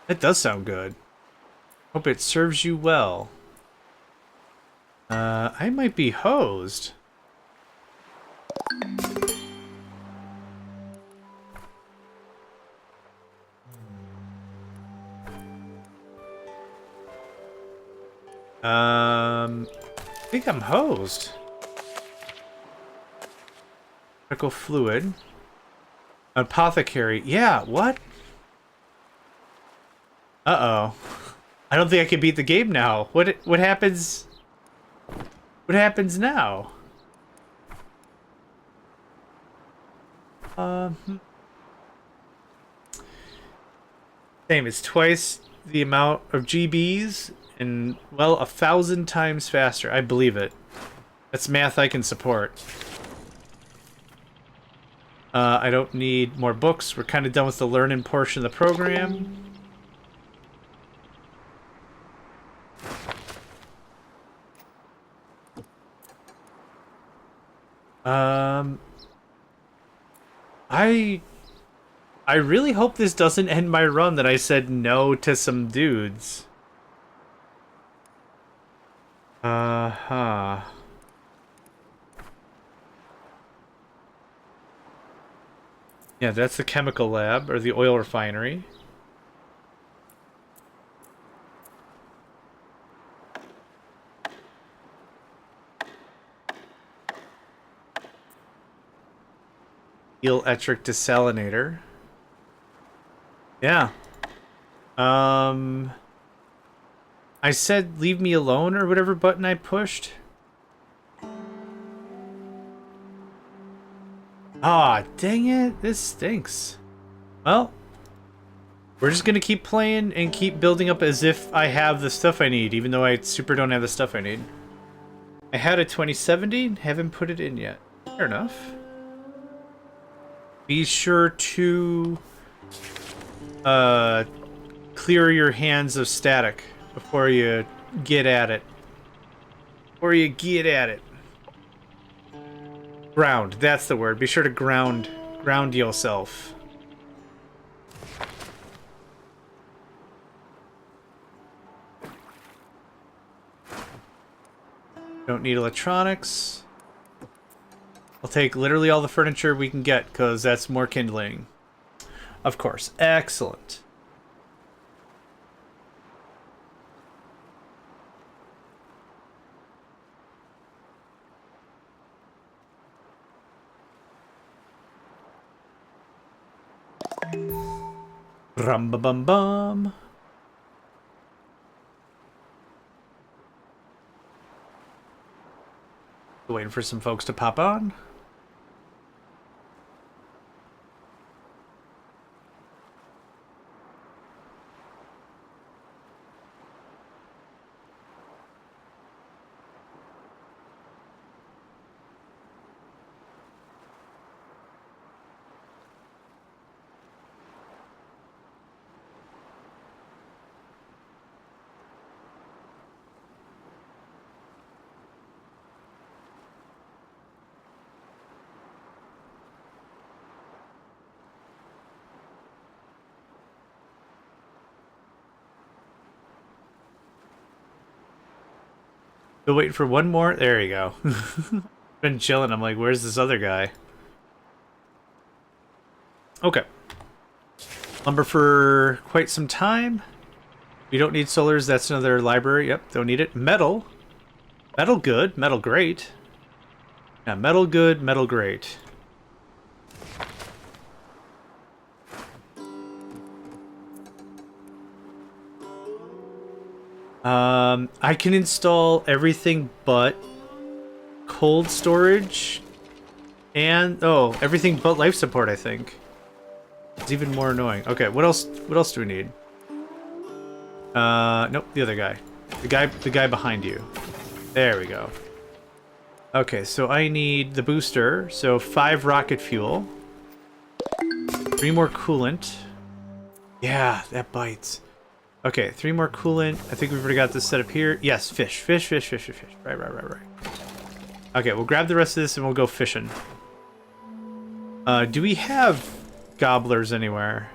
That does sound good. Hope it serves you well. I might be hosed. I think I'm hosed. Medical fluid. Apothecary. Yeah, what? Uh-oh. I don't think I can beat the game now. What happens? What happens now? Same, it's twice the amount of GBs and, well, 1,000 times faster. I believe it. That's math I can support. I don't need more books. We're kind of done with the learning portion of the program. I really hope this doesn't end my run that I said no to some dudes. Uh-huh. Yeah, that's the chemical lab, or the oil refinery. Electric desalinator. Yeah. I said leave me alone or whatever button I pushed. Ah, dang it. This stinks. Well, we're just gonna keep playing and keep building up as if I have the stuff I need, even though I super don't have the stuff I need. I had a 2070, haven't put it in yet. Fair enough. Be sure to clear your hands of static before you get at it. Before you get at it. Ground, that's the word. Be sure to ground yourself. Don't need electronics. I'll take literally all the furniture we can get, because that's more kindling. Of course. Excellent. Rum-ba-bum-bum. Waiting for some folks to pop on. Still waiting for one more. There you go. Been chilling. I'm like, where's this other guy? Okay. Lumber for quite some time. We don't need solars. That's another library. Yep, don't need it. Metal. Metal good. Metal great. Yeah, metal good. Metal great. I can install everything but cold storage and everything but life support, I think. It's even more annoying. Okay, what else do we need? Nope, the other guy. The guy behind you. There we go. Okay, so I need the booster, so 5 rocket fuel. 3 more coolant. Yeah, that bites. Okay, 3 more coolant. I think we've already got this set up here. Yes, fish. Right. Okay, we'll grab the rest of this and we'll go fishing. Do we have gobblers anywhere?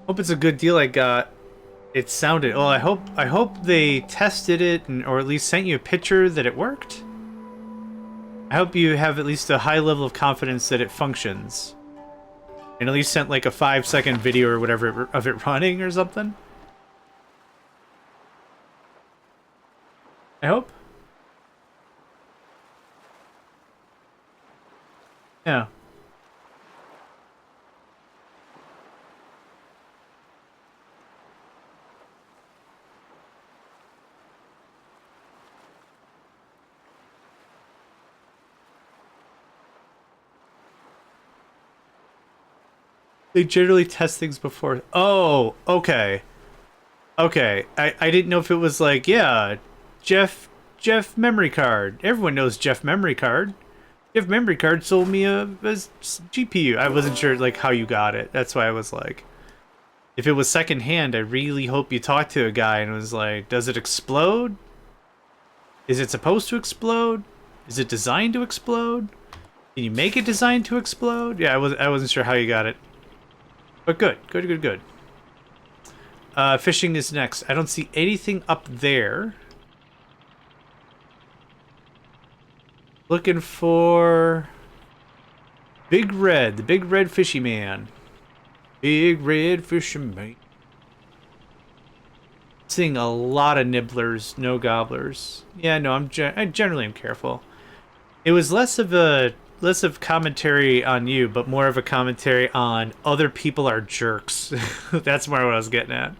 Hope it's a good deal I got. It sounded... Well, I hope they tested it or at least sent you a picture that it worked. I hope you have at least a high level of confidence that it functions. And at least sent like a 5-second video or whatever of it running or something. I hope. Yeah. They generally test things before. Oh, okay. Okay. I didn't know if it was like, yeah, Jeff memory card. Everyone knows Jeff memory card. Jeff memory card sold me a GPU. I wasn't sure like how you got it. That's why I was like, if it was secondhand, I really hope you talked to a guy and was like, does it explode? Is it supposed to explode? Is it designed to explode? Can you make it designed to explode? Yeah, I wasn't sure how you got it. But good. Fishing is next. I don't see anything up there. Looking for Big Red, the big red fishy man. Big red fishy man. Seeing a lot of nibblers, no gobblers. Yeah, no, I generally am careful. It was less of commentary on you, but more of a commentary on other people are jerks. That's more what I was getting at.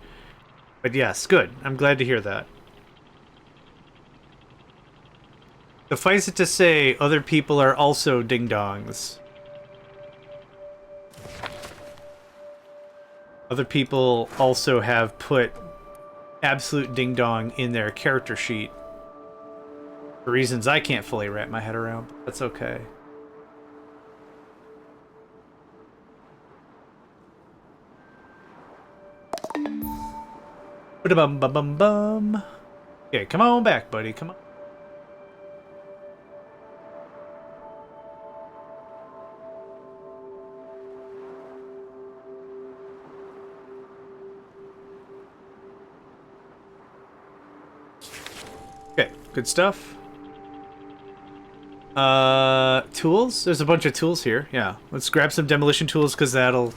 But yes, good. I'm glad to hear that. Suffice it to say, other people are also ding-dongs. Other people also have put absolute ding-dong in their character sheet. For reasons I can't fully wrap my head around, but that's okay. Ba-da-bum-bum-bum-bum. Okay, come on back, buddy. Come on. Okay, good stuff. Tools? There's a bunch of tools here. Yeah, let's grab some demolition tools because that'll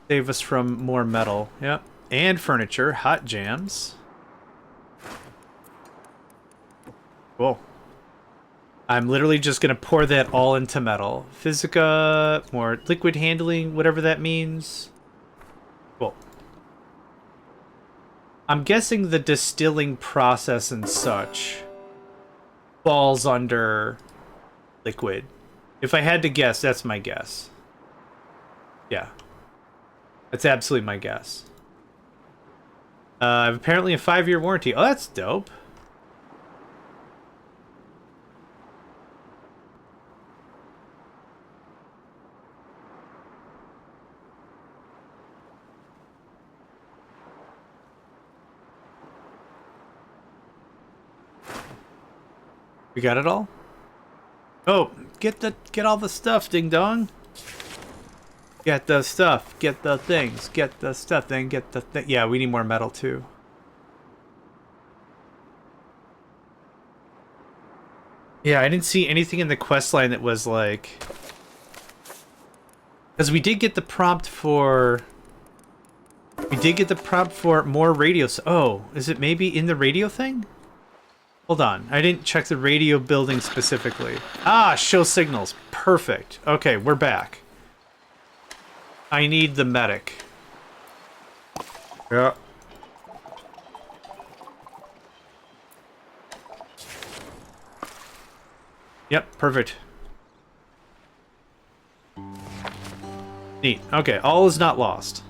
save us from more metal. Yep. And furniture. Hot jams. Cool. I'm literally just going to pour that all into metal. Physica, more liquid handling, whatever that means. Cool. I'm guessing the distilling process and such falls under liquid. If I had to guess, that's my guess. Yeah. That's absolutely my guess. Apparently a 5-year warranty. Oh, that's dope. We got it all? Oh, get all the stuff, ding dong. Get the stuff, get the things, get the stuff, then get the thing. Yeah, we need more metal too. Yeah, I didn't see anything in the quest line that was like... Because we did get the prompt for... We did get the prompt for more radio... Oh, is it maybe in the radio thing? Hold on, I didn't check the radio building specifically. Ah, show signals. Perfect. Okay, we're back. I need the medic. Yeah. Yep, perfect. Neat. Okay, all is not lost.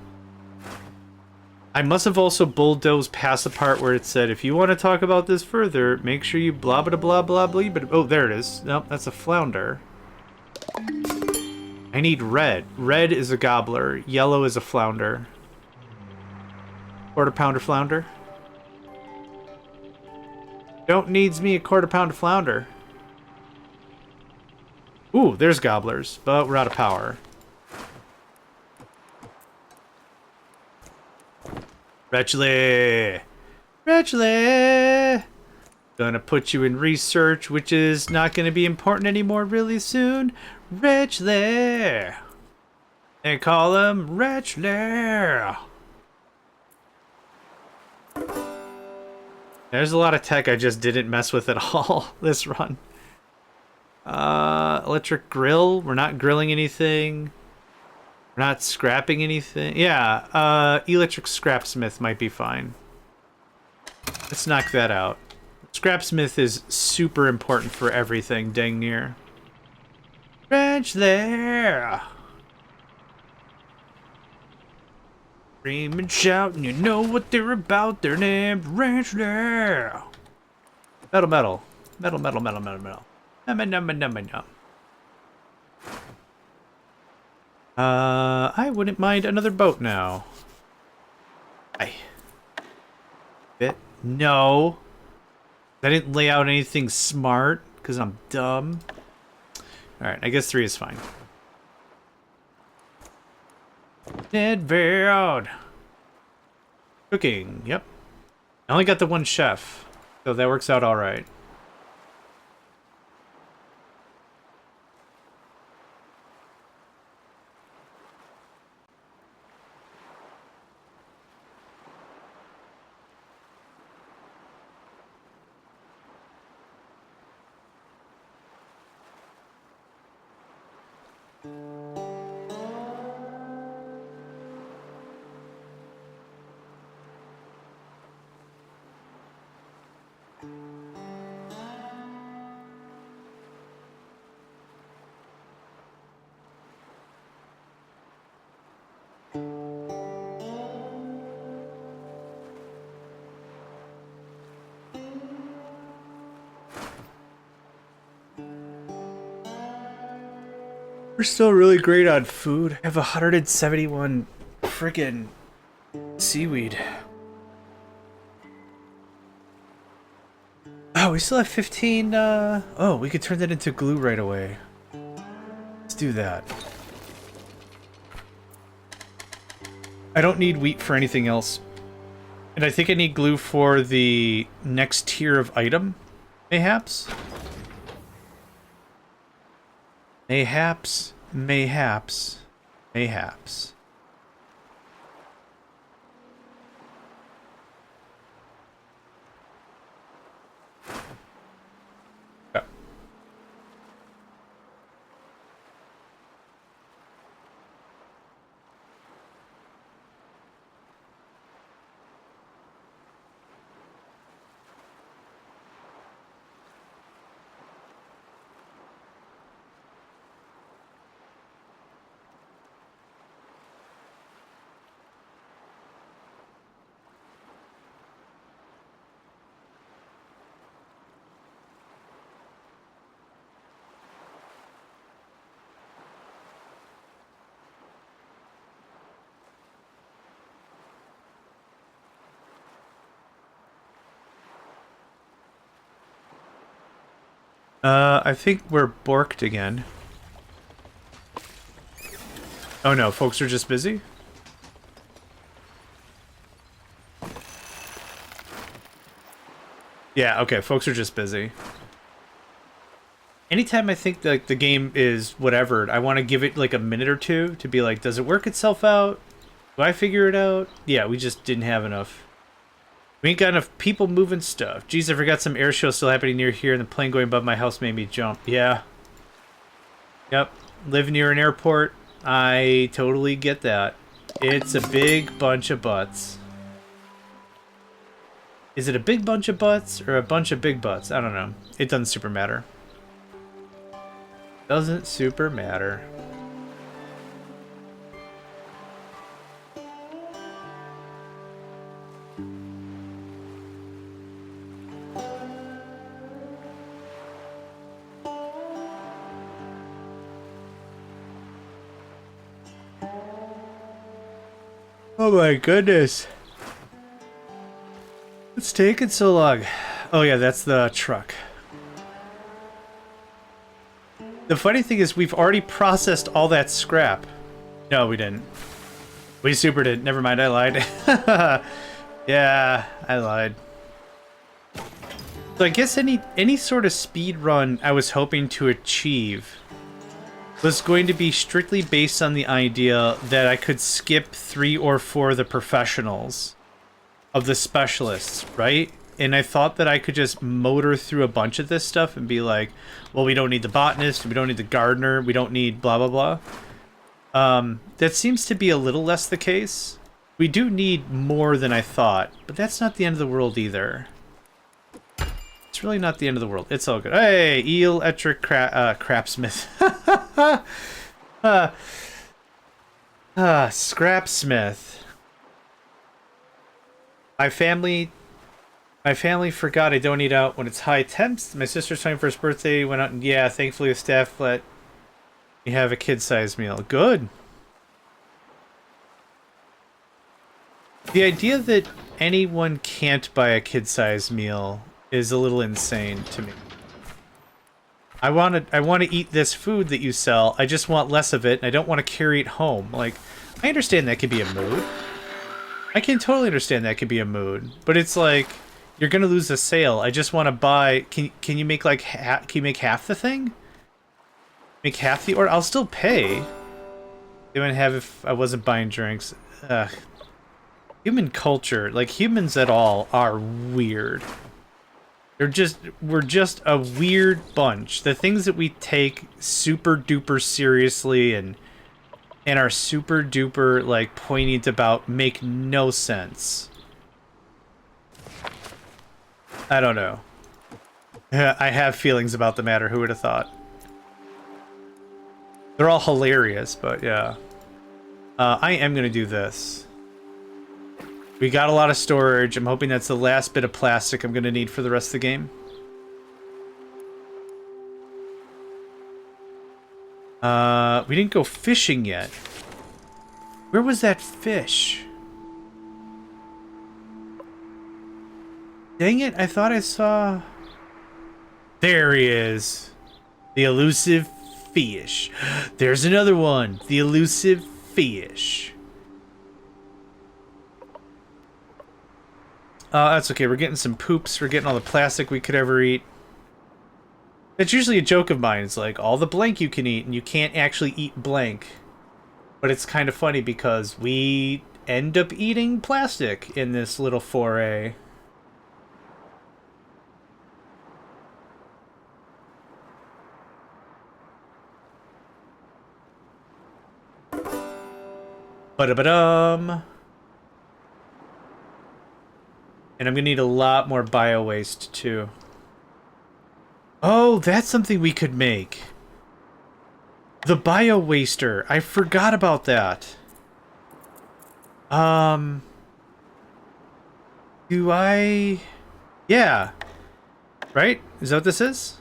I must have also bulldozed past the part where it said, if you want to talk about this further, make sure you blah blah blah blah blah blah. Oh, there it is. Nope, that's a flounder. I need red. Red is a gobbler. Yellow is a flounder. Quarter-pounder flounder. Don't needs me a quarter-pounder flounder. Ooh, there's gobblers, but we're out of power. Retchley! Retchley! Gonna put you in research, which is not gonna be important anymore really soon. Retchley! They call him Retchley! There's a lot of tech I just didn't mess with at all this run. Electric grill. We're not grilling anything. We're not scrapping anything. Yeah, electric scrapsmith might be fine. Let's knock that out. Scrapsmith is super important for everything, dang near. Wrench there! Scream and shout, and you know what they're about. They're named Wrench there! Metal, metal. Metal, metal, metal, metal, metal. I wouldn't mind another boat now. Bit? No. I didn't lay out anything smart, because I'm dumb. Alright, I guess 3 is fine. Nedveld. Cooking, yep. I only got the one chef, so that works out alright. We're still really great on food. I have 171 friggin' seaweed. Oh, we still have 15, oh, we could turn that into glue right away. Let's do that. I don't need wheat for anything else. And I think I need glue for the next tier of item, mayhaps? Mayhaps, mayhaps, mayhaps. Yeah. I think we're borked again. Oh no, folks are just busy? Yeah, okay, folks are just busy. Anytime I think like the game is whatever, I want to give it like a minute or two to be like, does it work itself out? Do I figure it out? Yeah, we just didn't have enough. We ain't got enough people moving stuff. Jeez, I forgot some air show still happening near here and the plane going above my house made me jump. Yeah. Yep. Live near an airport. I totally get that. It's a big bunch of butts. Is it a big bunch of butts or a bunch of big butts? I don't know. It doesn't super matter. Doesn't super matter. Oh my goodness. What's taking so long? Oh yeah, that's the truck. The funny thing is we've already processed all that scrap. No, we didn't. We super did. Never mind, I lied. Yeah, I lied. So I guess any sort of speed run I was hoping to achieve was going to be strictly based on the idea that I could skip 3 or 4 of the professionals of the specialists, right? And I thought that I could just motor through a bunch of this stuff and be like, well, we don't need the botanist, we don't need the gardener, we don't need blah, blah, blah. That seems to be a little less the case. We do need more than I thought, but that's not the end of the world either. It's really not the end of the world. It's all good. Hey, eel, etric, crapsmith. Scrapsmith. My family forgot I don't eat out when it's high temps. My sister's 21st birthday went out, and yeah, thankfully the staff let me have a kid-sized meal. Good. The idea that anyone can't buy a kid-sized meal is a little insane to me. I want to eat this food that you sell. I just want less of it, and I don't want to carry it home. Like, I understand that could be a mood. I can totally understand that could be a mood, but it's like you're gonna lose a sale. I just want to buy. Can you make like can you make half the thing? Make half the order. I'll still pay. They wouldn't have if I wasn't buying drinks. Human culture, like humans at all, are weird. We're just a weird bunch. The things that we take super duper seriously and are super duper like poignant about make no sense. I don't know. I have feelings about the matter. Who would have thought? They're all hilarious, but yeah. I am gonna do this. We got a lot of storage. I'm hoping that's the last bit of plastic I'm gonna need for the rest of the game. We didn't go fishing yet. Where was that fish? Dang it, I thought I saw... There he is. The elusive fish. There's another one. The elusive fish. That's okay. We're getting some poops. We're getting all the plastic we could ever eat. That's usually a joke of mine. It's like, all the blank you can eat, and you can't actually eat blank. But it's kind of funny because we end up eating plastic in this little foray. Ba-da-ba-dum. And I'm gonna need a lot more bio waste too. Oh, that's something we could make. The bio waster. I forgot about that. Do I... Yeah. Right? Is that what this is?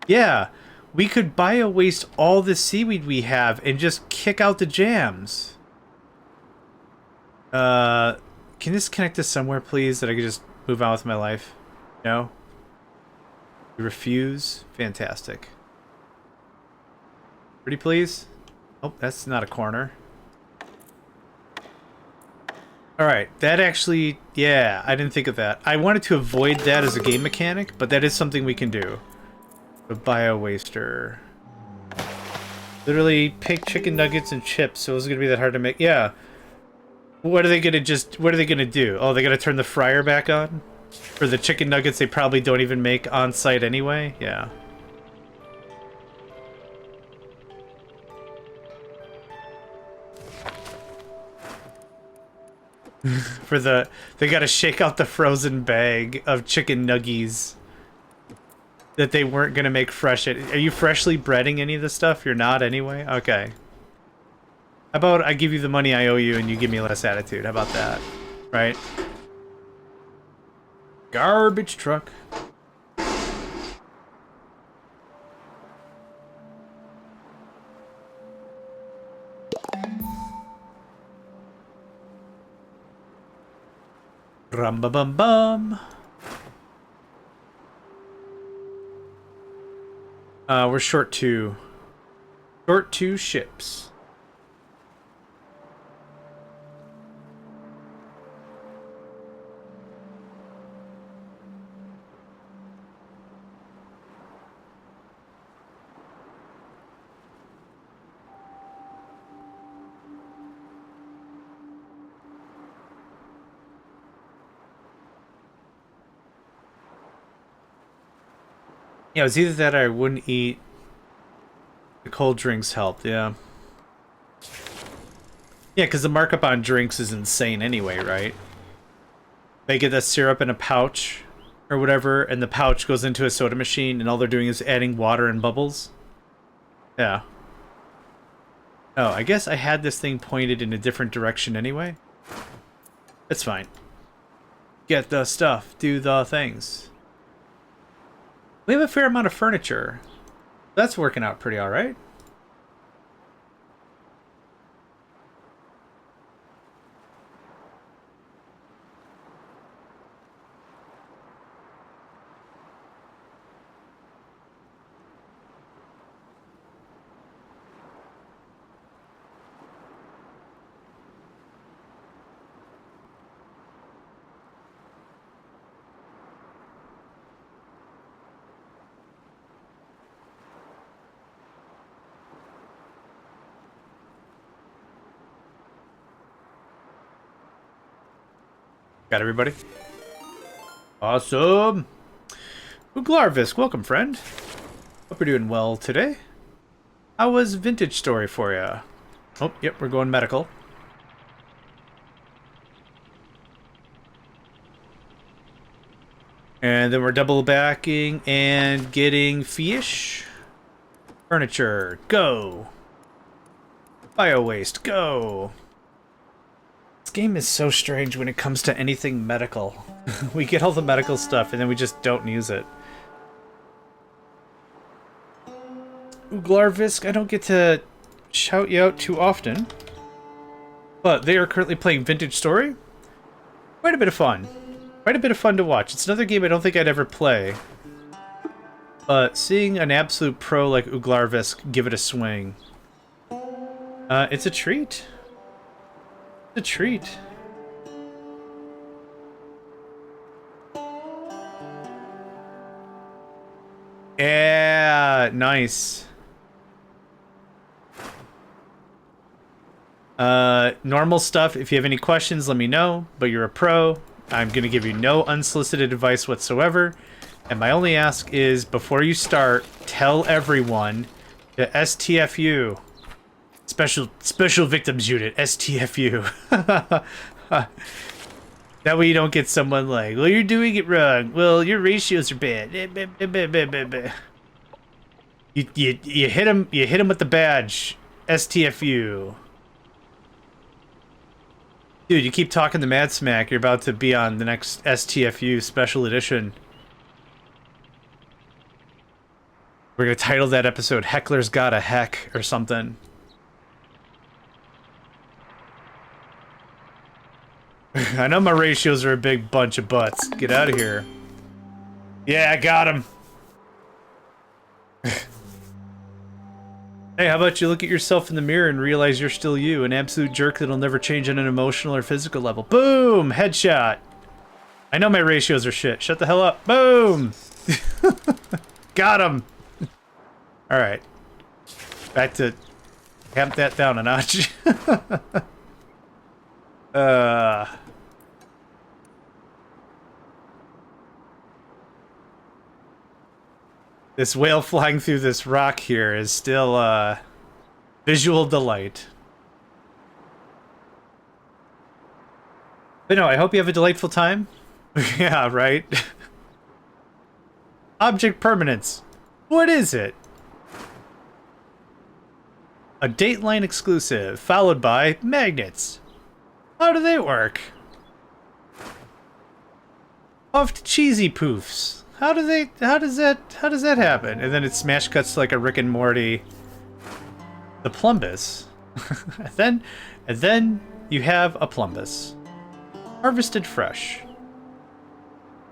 Yeah. We could bio waste all the seaweed we have and just kick out the jams. Can this connect to somewhere, please, that I could just move on with my life? No? You refuse? Fantastic. Pretty please? Oh, that's not a corner. Alright, that actually... Yeah, I didn't think of that. I wanted to avoid that as a game mechanic, but that is something we can do. The bio-waster. Literally, pick chicken nuggets and chips, so it's gonna be that hard to make. Yeah. What are they gonna do? Oh, they're gonna turn the fryer back on? For the chicken nuggets they probably don't even make on site anyway? Yeah. They gotta shake out the frozen bag of chicken nuggies that they weren't gonna make fresh. Are you freshly breading any of the stuff? You're not anyway? Okay. How about I give you the money I owe you and you give me less attitude? How about that? Right? Garbage truck. Rum-ba-bum-bum. We're short two. Short two ships. Yeah, it was either that or I wouldn't eat. The cold drinks helped, yeah. Yeah, because the markup on drinks is insane anyway, right? They get the syrup in a pouch or whatever, and the pouch goes into a soda machine, and all they're doing is adding water and bubbles. Yeah. Oh, I guess I had this thing pointed in a different direction anyway. It's fine. Get the stuff, do the things. We have a fair amount of furniture. That's working out pretty alright. Got everybody? Awesome! Uglarvisk, welcome, friend. Hope you're doing well today. How was Vintage Story for you? Oh, yep, we're going medical. And then we're double backing and getting fish. Furniture, go. Bio waste, go. This game is so strange when it comes to anything medical. We get all the medical stuff and then we just don't use it. Uglarvisk, I don't get to shout you out too often, but they are currently playing Vintage Story. Quite a bit of fun. Quite a bit of fun to watch. It's another game I don't think I'd ever play, but seeing an absolute pro like Uglarvisk give it a swing, it's a treat. It's a treat. Yeah, nice. Normal stuff, if you have any questions, let me know, but you're a pro. I'm going to give you no unsolicited advice whatsoever, and my only ask is, before you start, tell everyone the STFU. Special Victims Unit, STFU. That way you don't get someone like, well, you're doing it wrong. Well, your ratios are bad. You hit him with the badge. STFU. Dude, you keep talking the mad smack, you're about to be on the next STFU special edition. We're gonna title that episode Heckler's Got a Heck or something. I know my ratios are a big bunch of butts. Get out of here. Yeah, I got him. Hey, how about you look at yourself in the mirror and realize you're still you, an absolute jerk that'll never change on an emotional or physical level. Boom! Headshot! I know my ratios are shit. Shut the hell up. Boom! Got him! Alright. Back to... Tamp that down a notch. This whale flying through this rock here is still, visual delight. But no, I hope you have a delightful time. Yeah, right? Object permanence. What is it? A Dateline exclusive, followed by magnets. How do they work? Puffed cheesy poofs. How does that happen? And then it smash cuts to like a Rick and Morty. The plumbus. and then you have a plumbus. Harvested fresh.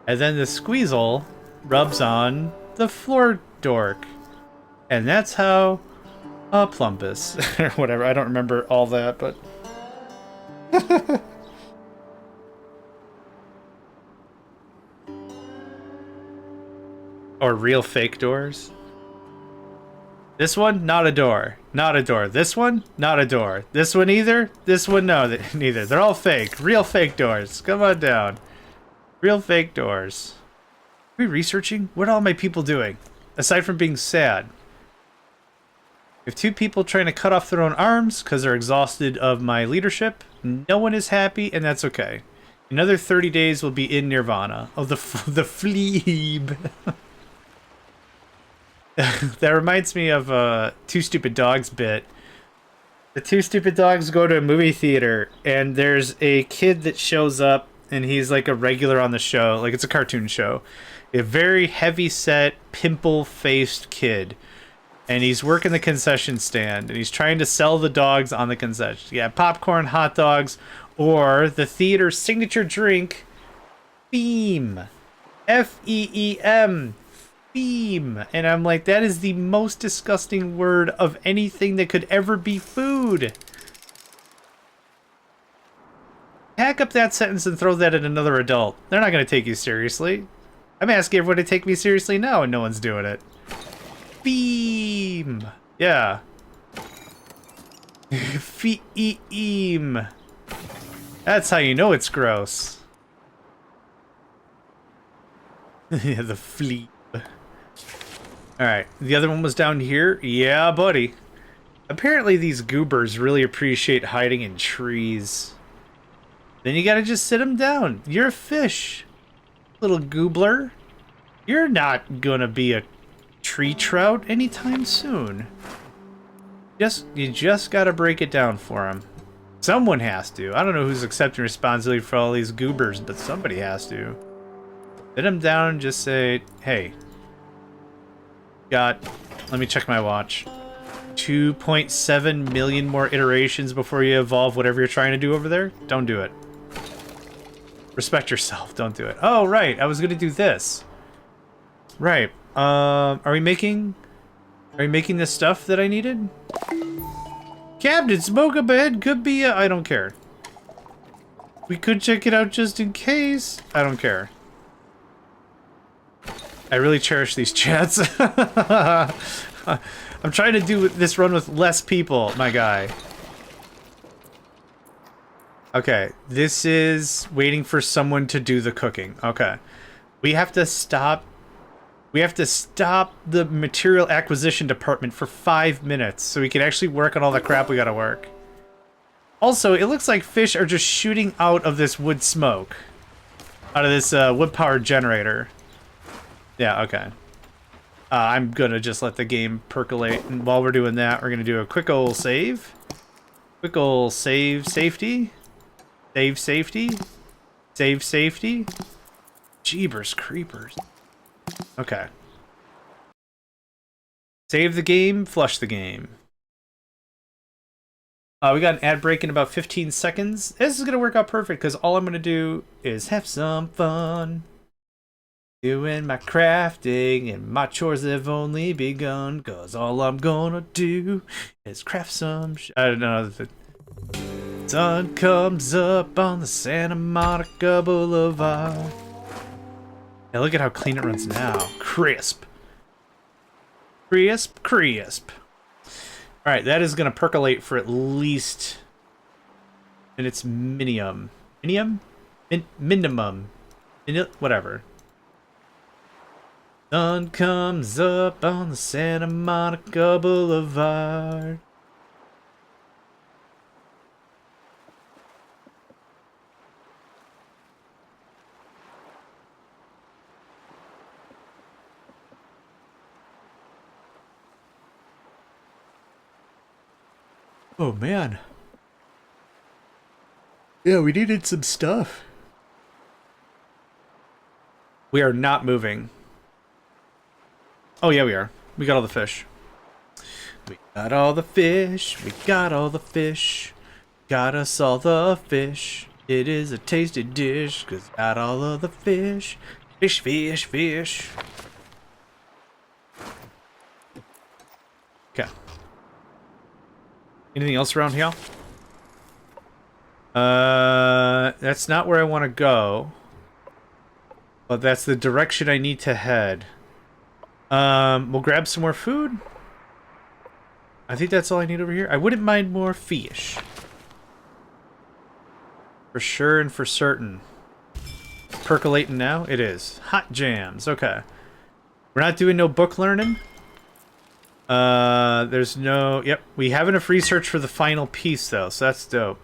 And then the squeezle rubs on the floor dork. And that's how a plumbus or whatever. I don't remember all that, but or real fake doors. This one, not a door. Not a door. This one, not a door. This one either. This one, no, neither. They're all fake. Real fake doors. Come on down. Real fake doors. Are we researching? What are all my people doing? Aside from being sad. We have two people trying to cut off their own arms because they're exhausted of my leadership. No one is happy, and that's okay. Another 30 days will be in Nirvana. Oh, the fleeb. That reminds me of Two Stupid Dogs bit. The Two Stupid Dogs go to a movie theater, and there's a kid that shows up, and he's like a regular on the show. Like, it's a cartoon show. A very heavy-set, pimple-faced kid. And he's working the concession stand, and he's trying to sell the dogs on the concession. Yeah, popcorn, hot dogs, or the theater's signature drink, Feem. F-E-E-M. Feem. And I'm like, that is the most disgusting word of anything that could ever be food. Pack up that sentence and throw that at another adult. They're not going to take you seriously. I'm asking everyone to take me seriously now, and no one's doing it. Feem. Yeah. Feem. That's how you know it's gross. Yeah, the fleep. Alright, the other one was down here? Yeah, buddy. Apparently these goobers really appreciate hiding in trees. Then you gotta just sit them down. You're a fish, little goobler. You're not gonna be a tree trout anytime soon. You just gotta break it down for them. Someone has to. I don't know who's accepting responsibility for all these goobers, but somebody has to. Sit them down and just say, hey, let me check my watch. 2.7 million more iterations before you evolve whatever you're trying to do over there? Don't do it. Respect yourself. Don't do it. Oh, right. I was going to do this. Right. Are we making this stuff that I needed? Captain, smoke up ahead. Could be I don't care. We could check it out just in case. I don't care. I really cherish these chats. I'm trying to do this run with less people, my guy. Okay, this is waiting for someone to do the cooking. Okay. We have to stop the material acquisition department for 5 minutes so we can actually work on all the crap we gotta work. Also, it looks like fish are just shooting out of this wood smoke. Out of this wood-powered generator. Yeah, okay. I'm gonna just let the game percolate, and while we're doing that, we're gonna do a quick ol' save. Quick ol' save safety. Save safety. Save safety. Jeebers creepers. Okay. Save the game, flush the game. We got an ad break in about 15 seconds. This is gonna work out perfect, because all I'm gonna do is have some fun. Doing my crafting, and my chores have only begun, cause all I'm gonna do is craft some I don't know. The sun comes up on the Santa Monica Boulevard. Yeah, look at how clean it runs now. Crisp. Crisp, crisp. Alright, that is gonna percolate for at least... and it's minimum. Minimum? Minimum. Whatever. Sun comes up on the Santa Monica Boulevard. Oh man. Yeah, we needed some stuff. We are not moving. Oh yeah, we are. We got all the fish. We got all the fish. We got all the fish. Got us all the fish. It is a tasty dish, cause got all of the fish. Fish, fish, fish. Okay. Anything else around here? That's not where I want to go. But that's the direction I need to head. We'll grab some more food. I think that's all I need over here. I wouldn't mind more fish. For sure and for certain. Percolating now? It is. Hot jams. Okay. We're not doing no book learning. There's no... Yep. We have enough research for the final piece, though, so that's dope.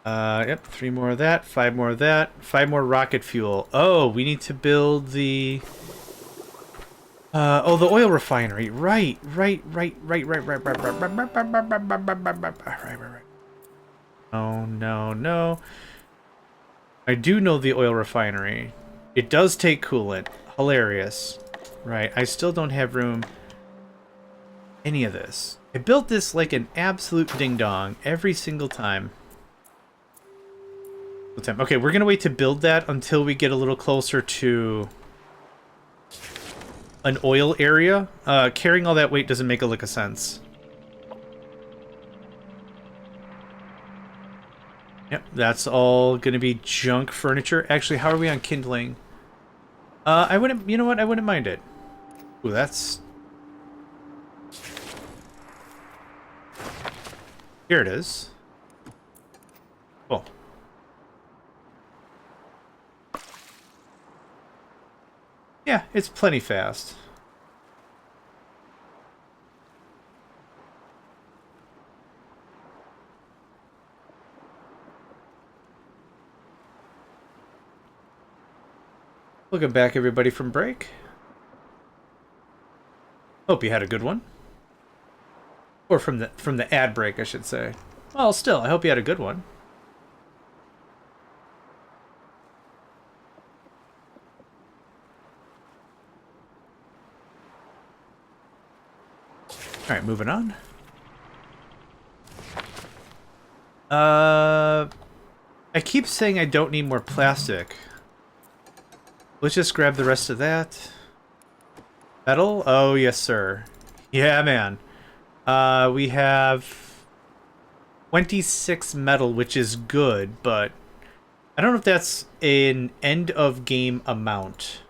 Yep, 3 more of that, 5 more of that, 5 more rocket fuel. Oh, we need to build the... oh, the oil refinery. Right. Oh, no. I do know the oil refinery. It does take coolant. Hilarious. Right, I still don't have room... any of this. I built this like an absolute ding-dong every single time. Okay, we're gonna wait to build that until we get a little closer to an oil area. Carrying all that weight doesn't make a lick of sense. Yep, that's all gonna be junk furniture. Actually, how are we on kindling? I wouldn't, you know what? I wouldn't mind it. Ooh, that's... Here it is. Cool. Yeah, it's plenty fast. Welcome back, everybody, from break. Hope you had a good one. Or from the ad break, I should say. Well, still, I hope you had a good one. All right, moving on. I keep saying I don't need more plastic. Let's just grab the rest of that. Metal? Oh, yes, sir. Yeah, man. We have 26 metal, which is good, but I don't know if that's an end-of-game amount.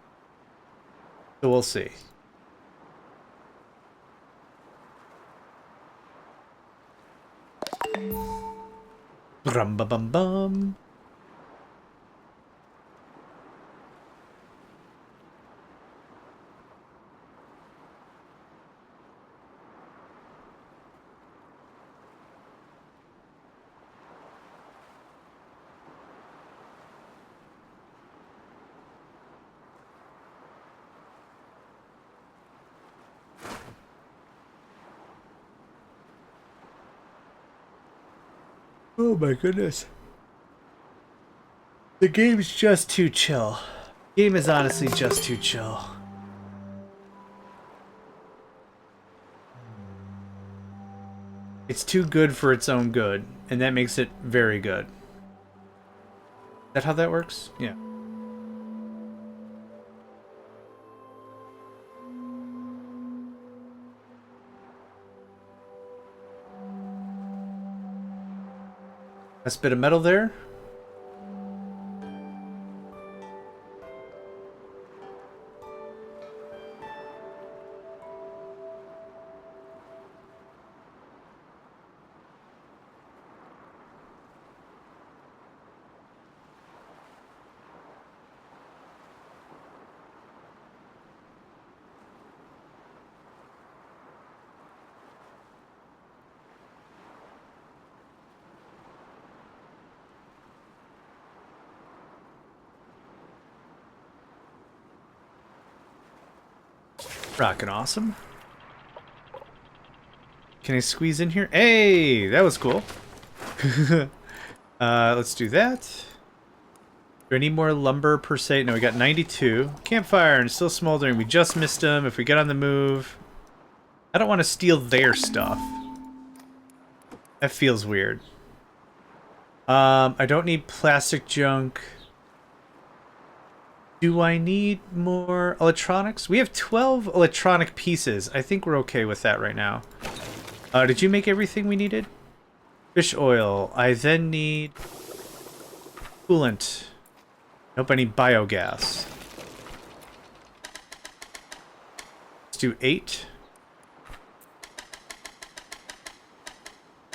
So we'll see. Brum-ba-bum-bum. Oh my goodness. The game's just too chill. The game is honestly just too chill. It's too good for its own good, and that makes it very good. Is that how that works? Yeah. That's a bit of metal there. Rockin' awesome. Can I squeeze in here? Hey, that was cool. Let's do that. Do I need more lumber per se? No, we got 92. Campfire and still smoldering. We just missed them. If we get on the move, I don't want to steal their stuff. That feels weird. I don't need plastic junk. Do I need more electronics? We have 12 electronic pieces. I think we're okay with that right now. Did you make everything we needed? Fish oil. I then need coolant. Nope, I need biogas. Let's do 8.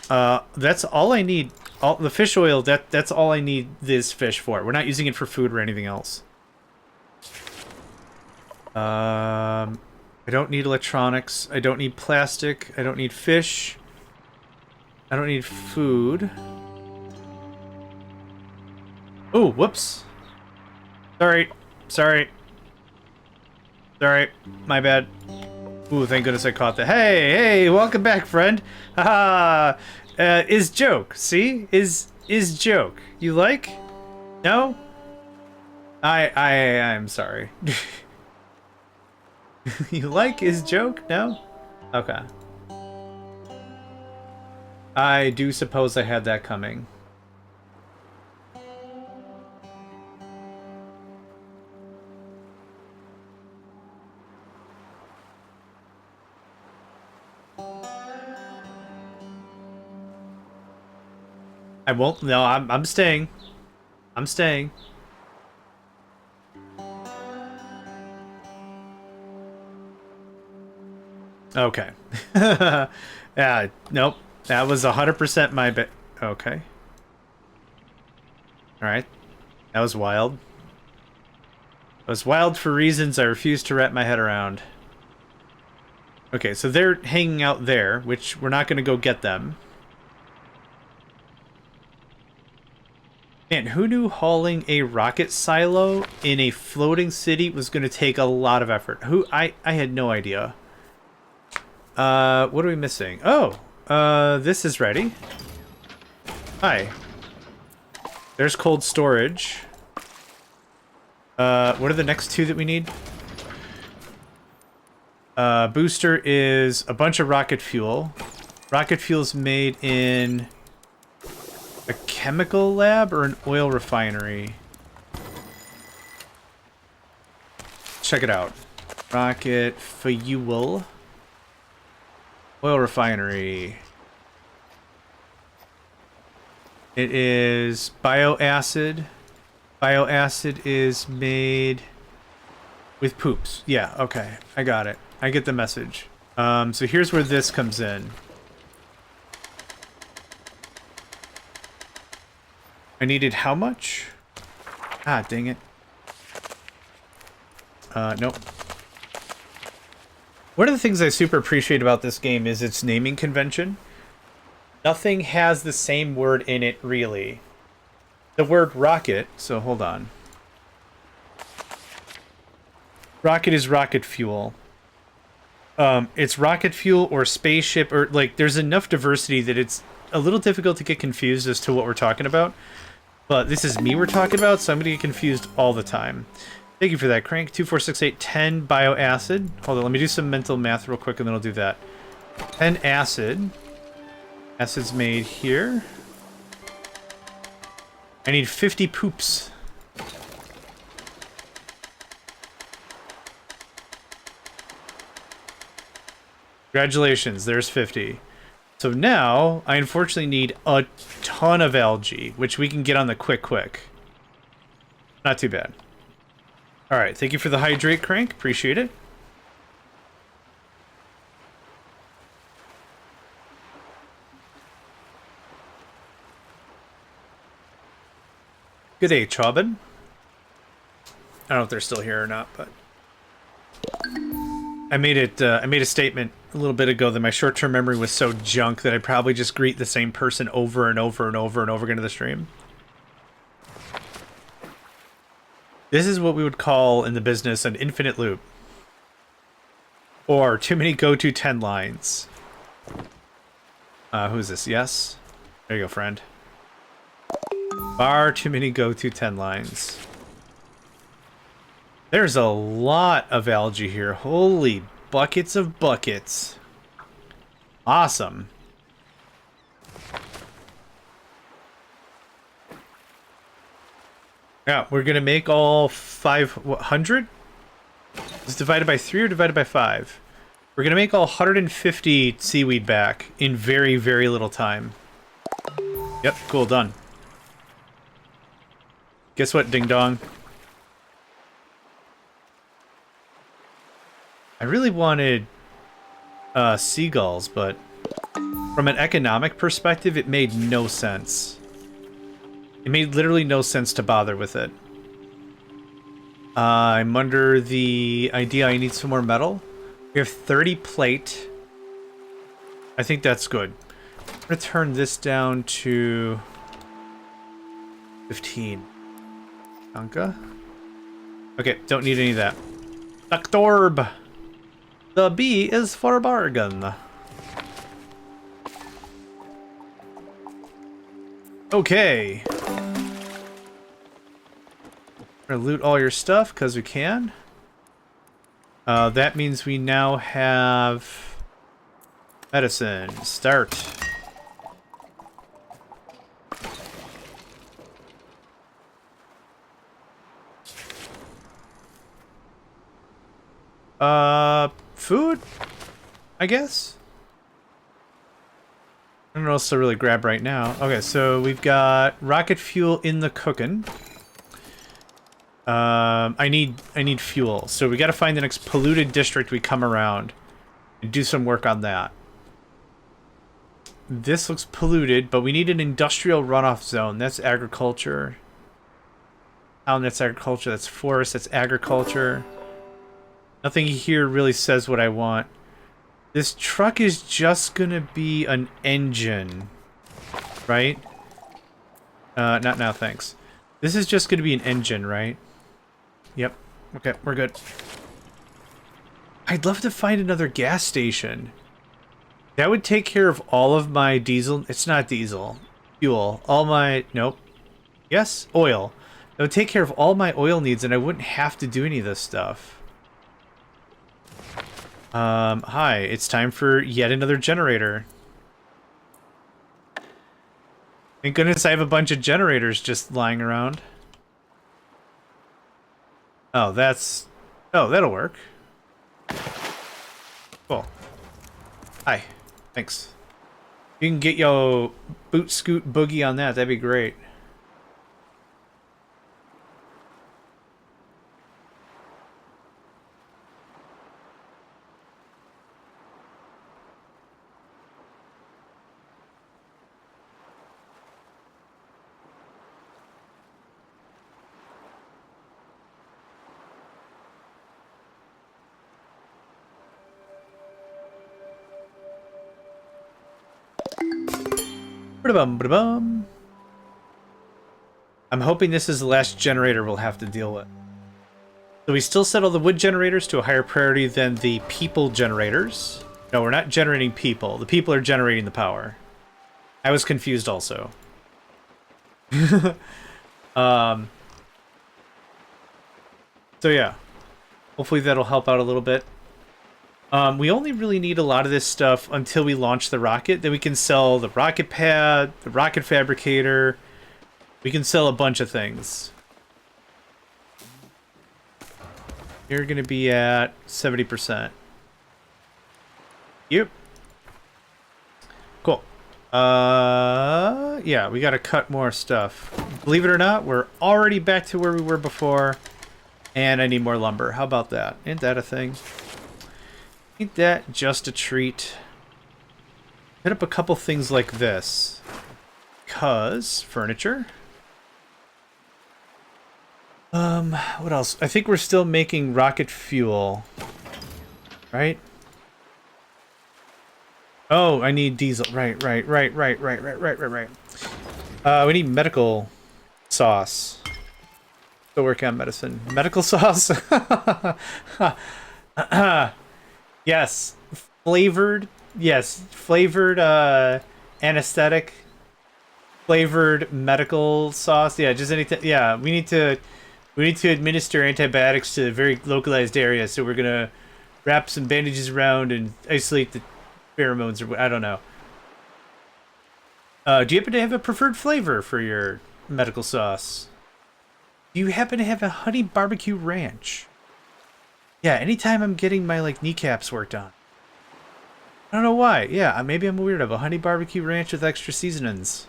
That's all I need. The fish oil, that's all I need this fish for. We're not using it for food or anything else. I don't need electronics. I don't need plastic. I don't need fish. I don't need food. Oh, whoops. Sorry. Sorry. Sorry. My bad. Ooh, thank goodness I caught that. Hey, welcome back, friend. Haha. Is joke. See? Is joke. You like? No? I'm sorry. You like his joke? No? Okay. I do suppose I had that coming. I won't. No, I'm staying. I'm staying. Okay. Yeah, nope. That was 100% my bit. Okay. Alright. That was wild. was wild for reasons I refuse to wrap my head around. Okay, so they're hanging out there, which we're not going to go get them. Man, who knew hauling a rocket silo in a floating city was going to take a lot of effort? I had no idea. What are we missing? Oh, this is ready. Hi. There's cold storage. What are the next two that we need? Booster is a bunch of rocket fuel. Rocket fuel is made in a chemical lab or an oil refinery. Check it out. Rocket fuel. Oil refinery. It is bioacid. Bioacid is made with poops. Yeah, okay. I got it. I get the message. So here's where this comes in. I needed how much? Ah, dang it. Nope. One of the things I super appreciate about this game is its naming convention. Nothing has the same word in it, really. The word rocket, so hold on. Rocket is rocket fuel. It's rocket fuel or spaceship, or like there's enough diversity that it's a little difficult to get confused as to what we're talking about. But this is me we're talking about, so I'm going to get confused all the time. Thank you for that, Crank. 246810 bioacid. Hold on, let me do some mental math real quick and then I'll do that. 10 acid. Acid's made here. I need 50 poops. Congratulations, there's 50. So now, I unfortunately need a ton of algae, which we can get on the quick. Not too bad. Alright, thank you for the hydrate, Crank. Appreciate it. Good day, Chaubin. I don't know if they're still here or not, but I made a statement a little bit ago that my short-term memory was so junk that I'd probably just greet the same person over and over and over and over again to the stream. This is what we would call in the business an infinite loop. Or too many go-to 10 lines. Who's this? Yes? There you go, friend. Far too many go-to 10 lines. There's a lot of algae here. Holy buckets of buckets. Awesome. Yeah, we're going to make all 500? Is it divided by 3 or divided by 5? We're going to make all 150 seaweed back in very, very little time. Yep, cool, done. Guess what, ding dong? I really wanted seagulls, but from an economic perspective, it made no sense. It made literally no sense to bother with it. I'm under the idea I need some more metal. We have 30 plate. I think that's good. I'm going to turn this down to 15. Anka? Okay, don't need any of that. Ductorb! The B is for bargain. Okay. We're gonna loot all your stuff because we can. That means we now have medicine. Start. Food? I guess? I don't know what else to really grab right now. Okay, so we've got rocket fuel in the cooking. I need fuel. So we gotta find the next polluted district we come around and do some work on that. This looks polluted, but we need an industrial runoff zone. That's agriculture. Town, that's agriculture. That's forest. That's agriculture. Nothing here really says what I want. This truck is just gonna be an engine, right? Not now, thanks. This is just gonna be an engine, right? Yep. Okay, we're good. I'd love to find another gas station. That would take care of all of my diesel. It's not diesel. Fuel. All my... Nope. Yes? Oil. That would take care of all my oil needs, and I wouldn't have to do any of this stuff. Hi. It's time for yet another generator. Thank goodness I have a bunch of generators just lying around. Oh, that's... Oh, that'll work. Cool. Hi. Thanks. You can get your boot scoot boogie on that. That'd be great. Ba-da-bum. I'm hoping this is the last generator we'll have to deal with. So we still set all the wood generators to a higher priority than the people generators. No, we're not generating people. The people are generating the power. I was confused also. So yeah. Hopefully that'll help out a little bit. We only really need a lot of this stuff until we launch the rocket. Then we can sell the rocket pad, the rocket fabricator. We can sell a bunch of things. You're going to be at 70%. Yep. Cool. Yeah, we got to cut more stuff. Believe it or not, we're already back to where we were before. And I need more lumber. How about that? Ain't that a thing? Ain't that just a treat? Hit up a couple things like this. Because furniture. What else? I think we're still making rocket fuel. Right? Oh, I need diesel. Right. We need medical sauce. Still working on medicine. Medical sauce? Yes. Flavored. Yes. Flavored anesthetic. Flavored medical sauce. Yeah, just anything. Yeah, we need to administer antibiotics to a very localized area, so we're gonna wrap some bandages around and isolate the pheromones, or I don't know. Do you happen to have a preferred flavor for your medical sauce? Do you happen to have a honey barbecue ranch? Yeah, anytime I'm getting my like kneecaps worked on. I don't know why. Yeah, maybe I'm a weirdo. A honey barbecue ranch with extra seasonings.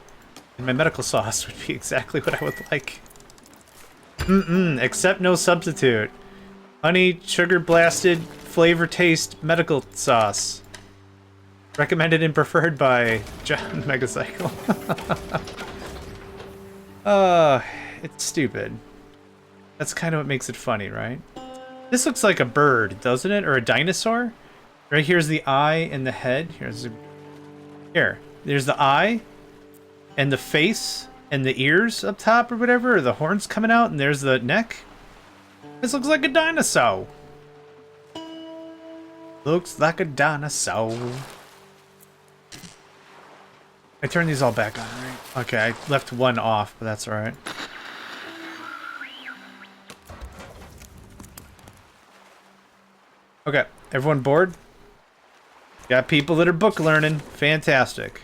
And my medical sauce would be exactly what I would like. Except no substitute. Honey, sugar blasted, flavor taste, medical sauce. Recommended and preferred by JohnMegacycle. It's stupid. That's kind of what makes it funny, right? This looks like a bird, doesn't it? Or a dinosaur? Right here's the eye and the head. There's the eye and the face and the ears up top or whatever, or the horns coming out, and there's the neck. This looks like a dinosaur. Looks like a dinosaur. I turned these all back on, right? Okay, I left one off, but that's alright. Okay, everyone bored? Got people that are book learning. Fantastic.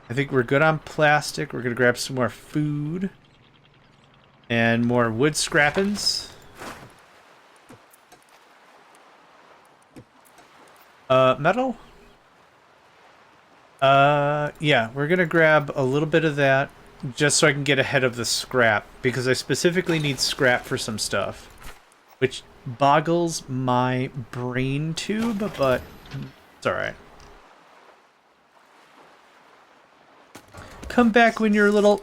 I think we're good on plastic. We're going to grab some more food. And more wood scrappings. Metal? Yeah, we're going to grab a little bit of that just so I can get ahead of the scrap. Because I specifically need scrap for some stuff. Which boggles my brain tube, but it's alright. Come back when you're a little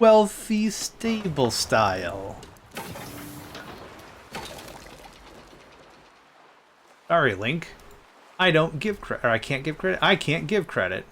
wealthy, stable style. Sorry, Link. I don't give credit. Or I can't give credit. I can't give credit.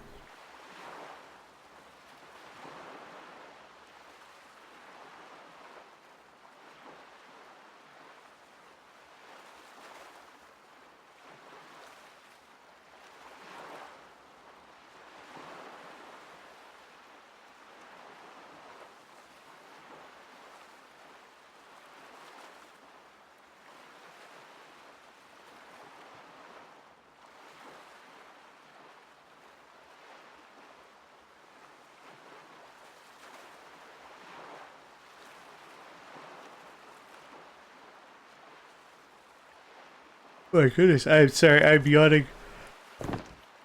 Oh my goodness, I'm sorry, I'm yawning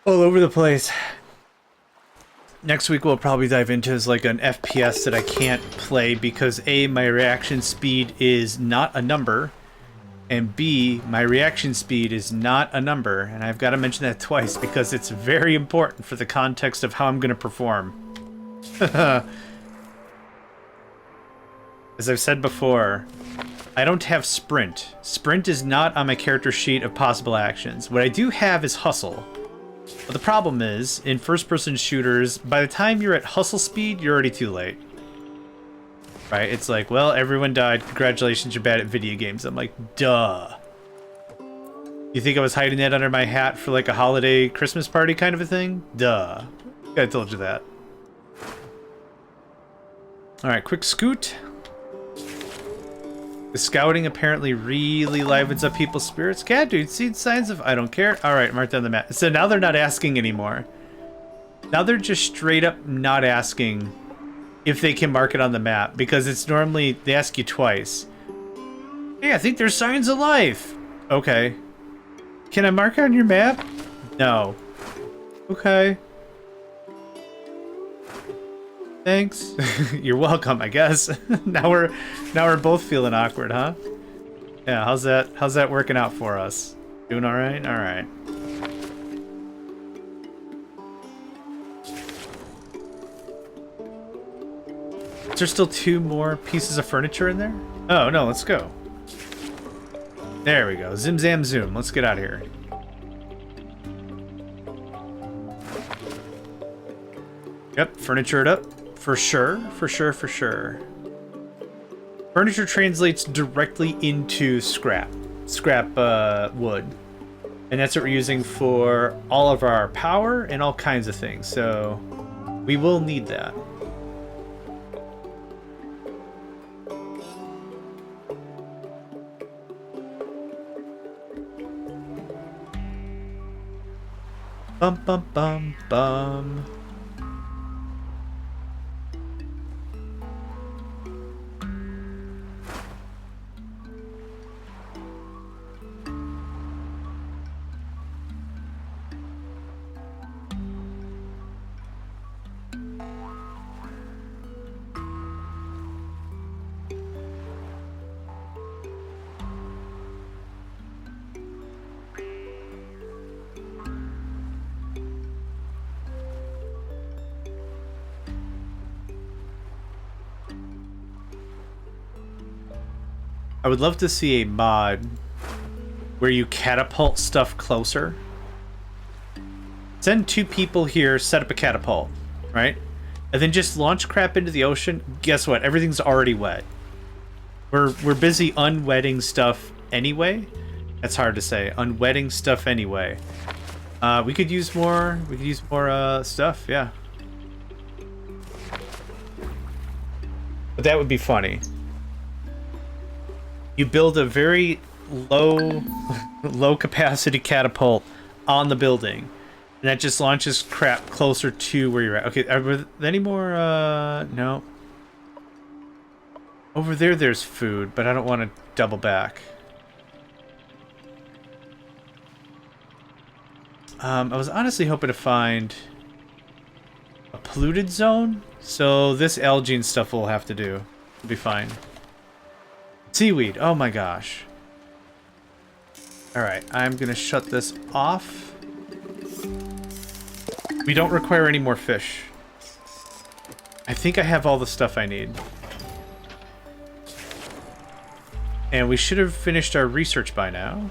all over the place. Next week we'll probably dive into is like an FPS that I can't play because A, my reaction speed is not a number, and B, my reaction speed is not a number, and I've got to mention that twice because it's very important for the context of how I'm going to perform. As I've said before, I don't have sprint. Sprint is not on my character sheet of possible actions. What I do have is hustle. But the problem is, in first-person shooters, by the time you're at hustle speed, you're already too late. Right? It's like, well, everyone died. Congratulations, you're bad at video games. I'm like, duh. You think I was hiding that under my hat for like a holiday Christmas party kind of a thing? Duh. I told you that. Alright, quick scoot. The scouting apparently really livens up people's spirits. Cat dude, seen signs of... I don't care. Alright, mark down the map. So now they're not asking anymore. Now they're just straight up not asking if they can mark it on the map. Because it's normally... They ask you twice. Hey, I think there's signs of life. Okay. Can I mark on your map? No. Okay. Thanks. You're welcome, I guess. now we're both feeling awkward, huh? Yeah, how's that working out for us? Doing all right? All right. Is there still 2 more pieces of furniture in there? Oh, no, let's go. There we go. Zim, zam, zoom. Let's get out of here. Yep, furniture it up. For sure, for sure, for sure. Furniture translates directly into scrap wood. And that's what we're using for all of our power and all kinds of things. So we will need that. Bum, bum, bum, bum. I would love to see a mod where you catapult stuff closer. Send 2 people here, set up a catapult, right? And then just launch crap into the ocean. Guess what? Everything's already wet. We're busy unwetting stuff anyway. That's hard to say. Unwetting stuff anyway. We could use more. We could use more stuff. Yeah. But that would be funny. You build a very low capacity catapult on the building, and that just launches crap closer to where you're at. Okay, are there any more? No. Over there, there's food, but I don't want to double back. I was honestly hoping to find a polluted zone, so this algae and stuff will have to do. It'll be fine. Seaweed. Oh my gosh. Alright, I'm gonna shut this off. We don't require any more fish. I think I have all the stuff I need. And we should have finished our research by now.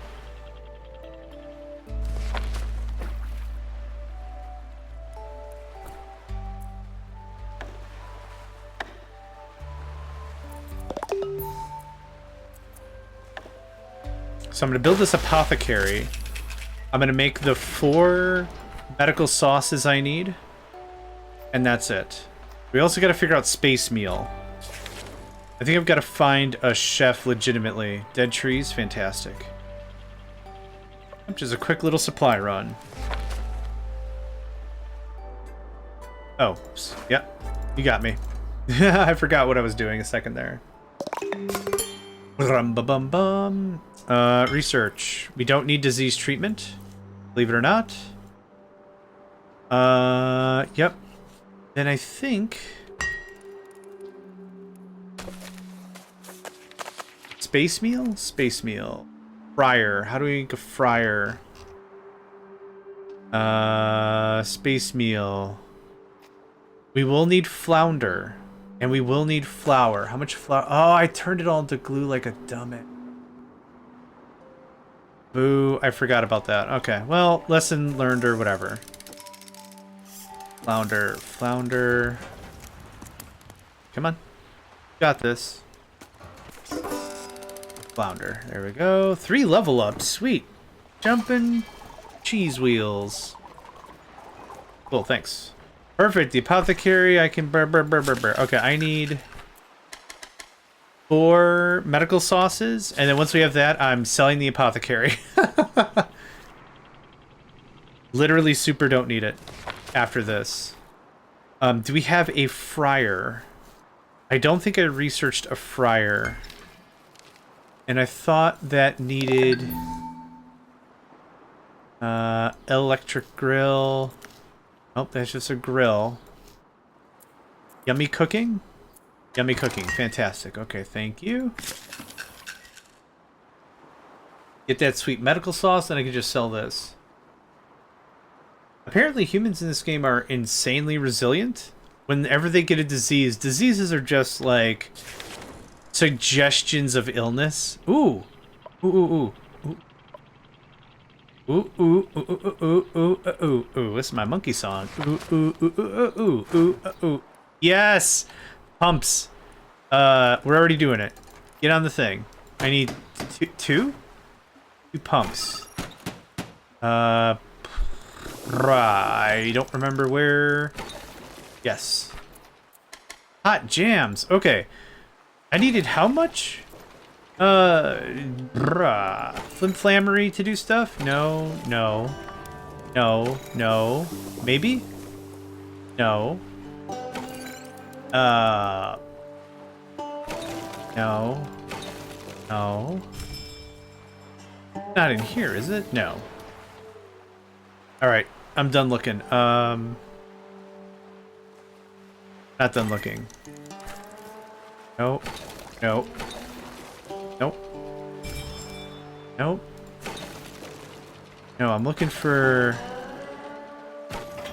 So I'm going to build this apothecary. I'm going to make the 4 medical sauces I need. And that's it. We also got to figure out space meal. I think I've got to find a chef legitimately. Dead trees, fantastic. Which is a quick little supply run. Oh, yep. You got me. I forgot what I was doing a second there. Bum-bum-bum. Research. We don't need disease treatment. Believe it or not. Yep. Then I think... Space meal? Space meal. Fryer. How do we make a fryer? Space meal. We will need flounder. And we will need flour. How much flour? Oh, I turned it all into glue like a dumbass. Boo, I forgot about that. Okay, well, lesson learned or whatever. Flounder, flounder. Come on. Got this. Flounder. There we go. 3 level ups. Sweet. Jumping cheese wheels. Cool, thanks. Perfect. The apothecary, I can burr. Okay, I need 4 medical sauces, and then once we have that, I'm selling the apothecary. Literally super don't need it after this. Do we have a fryer? I don't think I researched a fryer. And I thought that needed electric grill. Oh, that's just a grill. Yummy cooking? Yummy cooking. Fantastic. Okay, thank you. Get that sweet medical sauce, and I can just sell this. Apparently, humans in this game are insanely resilient. Whenever they get a disease, diseases are just like suggestions of illness. Ooh. Ooh, ooh, ooh. Ooh, ooh, ooh, ooh, ooh, ooh, ooh, ooh. This is my monkey song. Ooh, ooh, ooh, ooh, ooh, ooh, ooh. Yes! Pumps. We're already doing it. Get on the thing. I need two pumps. I don't remember where. Yes. Hot jams. Okay. I needed how much? Flimflammery to do stuff? No. Maybe? No. No. Not in here, is it? No. Alright, I'm done looking. Not done looking. Nope. No, I'm looking for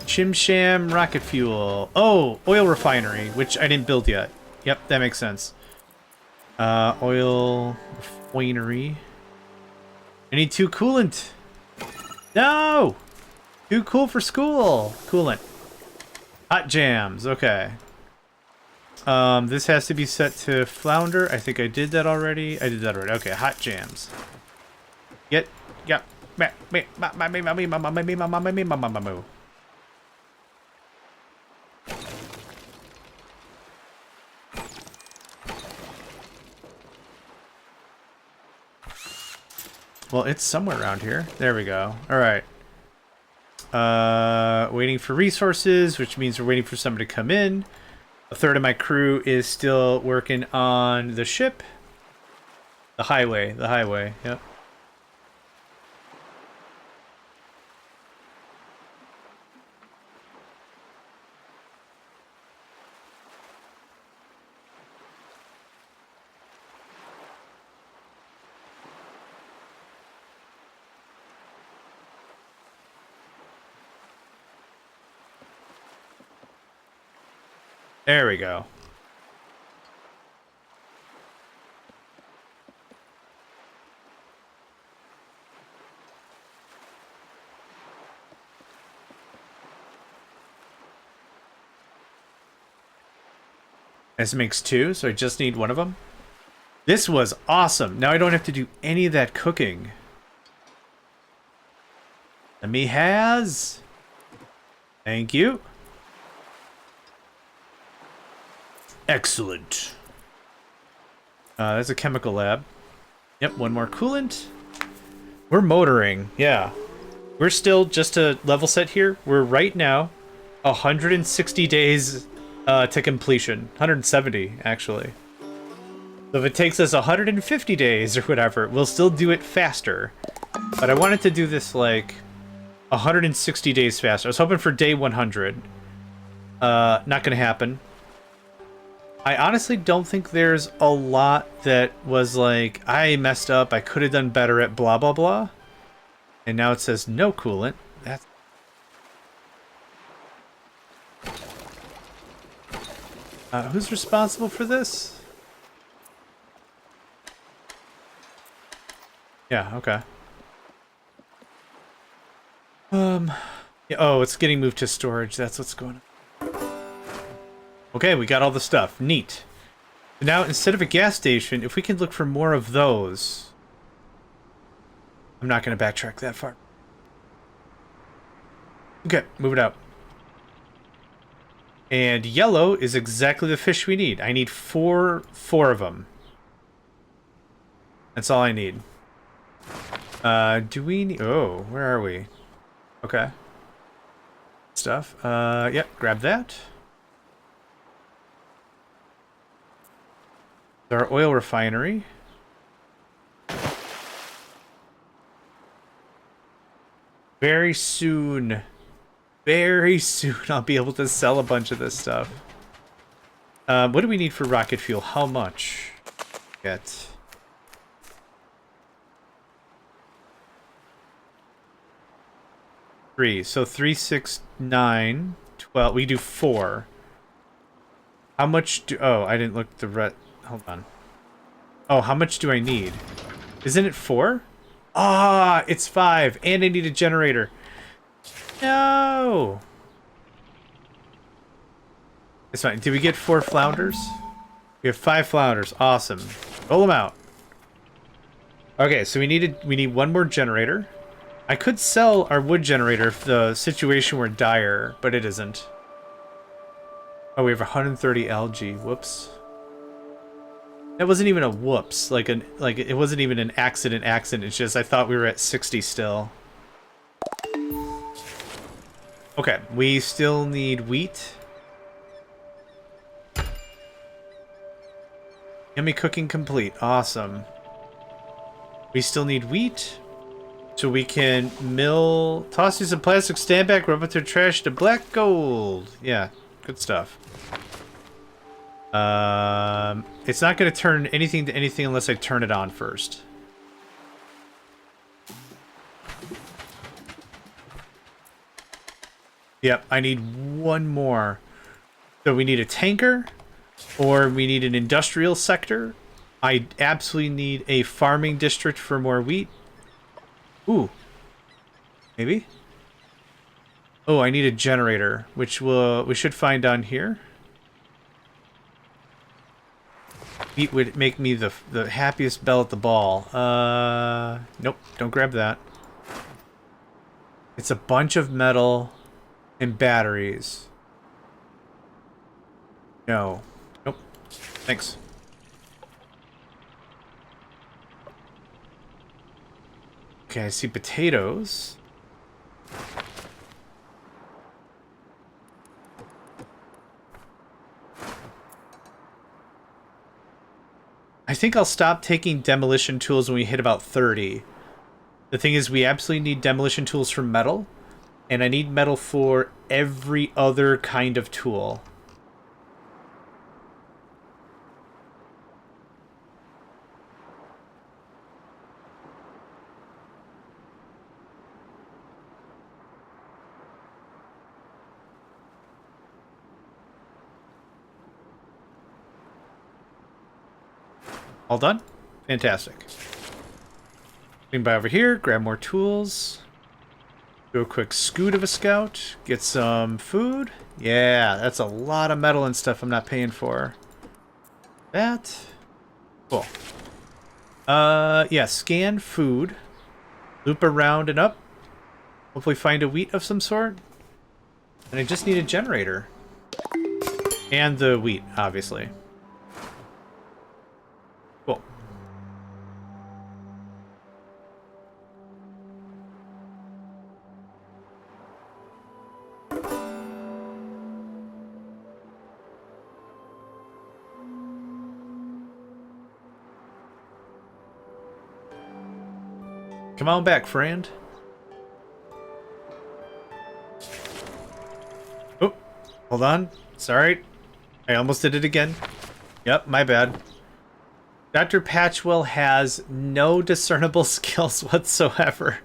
Chim Sham rocket fuel. Oh, oil refinery, which I didn't build yet. Yep, that makes sense. Oil refinery. I need 2 coolant. No! Too cool for school. Coolant. Hot jams. Okay. This has to be set to flounder. I think I did that already. Okay, hot jams. Well, it's somewhere around here. There we go. All right. Waiting for resources, which means we're waiting for somebody to come in. A third of my crew is still working on the ship. The highway, yep. There we go. This makes 2, so I just need one of them. This was awesome. Now I don't have to do any of that cooking. Let me has. Thank you. Excellent. There's a chemical lab. Yep, one more coolant. We're motoring, yeah. We're still, just to level set here, we're right now 160 days to completion. 170, actually. So if it takes us 150 days or whatever, we'll still do it faster. But I wanted to do this, like, 160 days faster. I was hoping for day 100. Not gonna happen. I honestly don't think there's a lot that was like, I messed up, I could have done better at blah blah blah. And now it says no coolant. That's... who's responsible for this? Yeah, okay. Yeah, oh, it's getting moved to storage. That's what's going on. Okay, we got all the stuff. Neat. Now, instead of a gas station, if we can look for more of those... I'm not going to backtrack that far. Okay, move it out. And yellow is exactly the fish we need. I need four of them. That's all I need. Do we need... Oh, where are we? Okay. Stuff. Yep, grab that. Our oil refinery. Very soon, I'll be able to sell a bunch of this stuff. What do we need for rocket fuel? How much? Get 3. So 3, 6, 9, 12. We do 4. How much do... Oh, I didn't look at the red... Hold on. Oh, how much do I need? Isn't it 4? Ah, it's 5. And I need a generator. No! It's fine. Did we get 4 flounders? We have 5 flounders. Awesome. Roll them out. Okay, so we need one more generator. I could sell our wood generator if the situation were dire, but it isn't. Oh, we have 130 algae. Whoops. That wasn't even a whoops. Like it wasn't even an accident. It's just I thought we were at 60 still. Okay, we still need wheat. Yummy cooking complete. Awesome. We still need wheat. So we can mill... Toss you some plastic, stand back, rub it through trash to black gold. Yeah, good stuff. It's not going to turn anything to anything unless I turn it on first. Yep, I need one more. So we need a tanker, or we need an industrial sector. I absolutely need a farming district for more wheat. Ooh. Maybe? Oh, I need a generator, which we should find down here. Wheat would make me the happiest bell at the ball. Nope, don't grab that. It's a bunch of metal and batteries. No. Nope. Thanks. Okay, I see potatoes. I think I'll stop taking demolition tools when we hit about 30. The thing is, we absolutely need demolition tools for metal, and I need metal for every other kind of tool. All done? Fantastic. Swing by over here, grab more tools. Do a quick scoot of a scout. Get some food. Yeah, that's a lot of metal and stuff I'm not paying for. That. Cool. Yeah, scan food. Loop around and up. Hopefully find a wheat of some sort. And I just need a generator. And the wheat, obviously. Cool. Come on back, friend. Oh, hold on. Sorry. I almost did it again. Yep, my bad. Dr. Patchwell has no discernible skills whatsoever.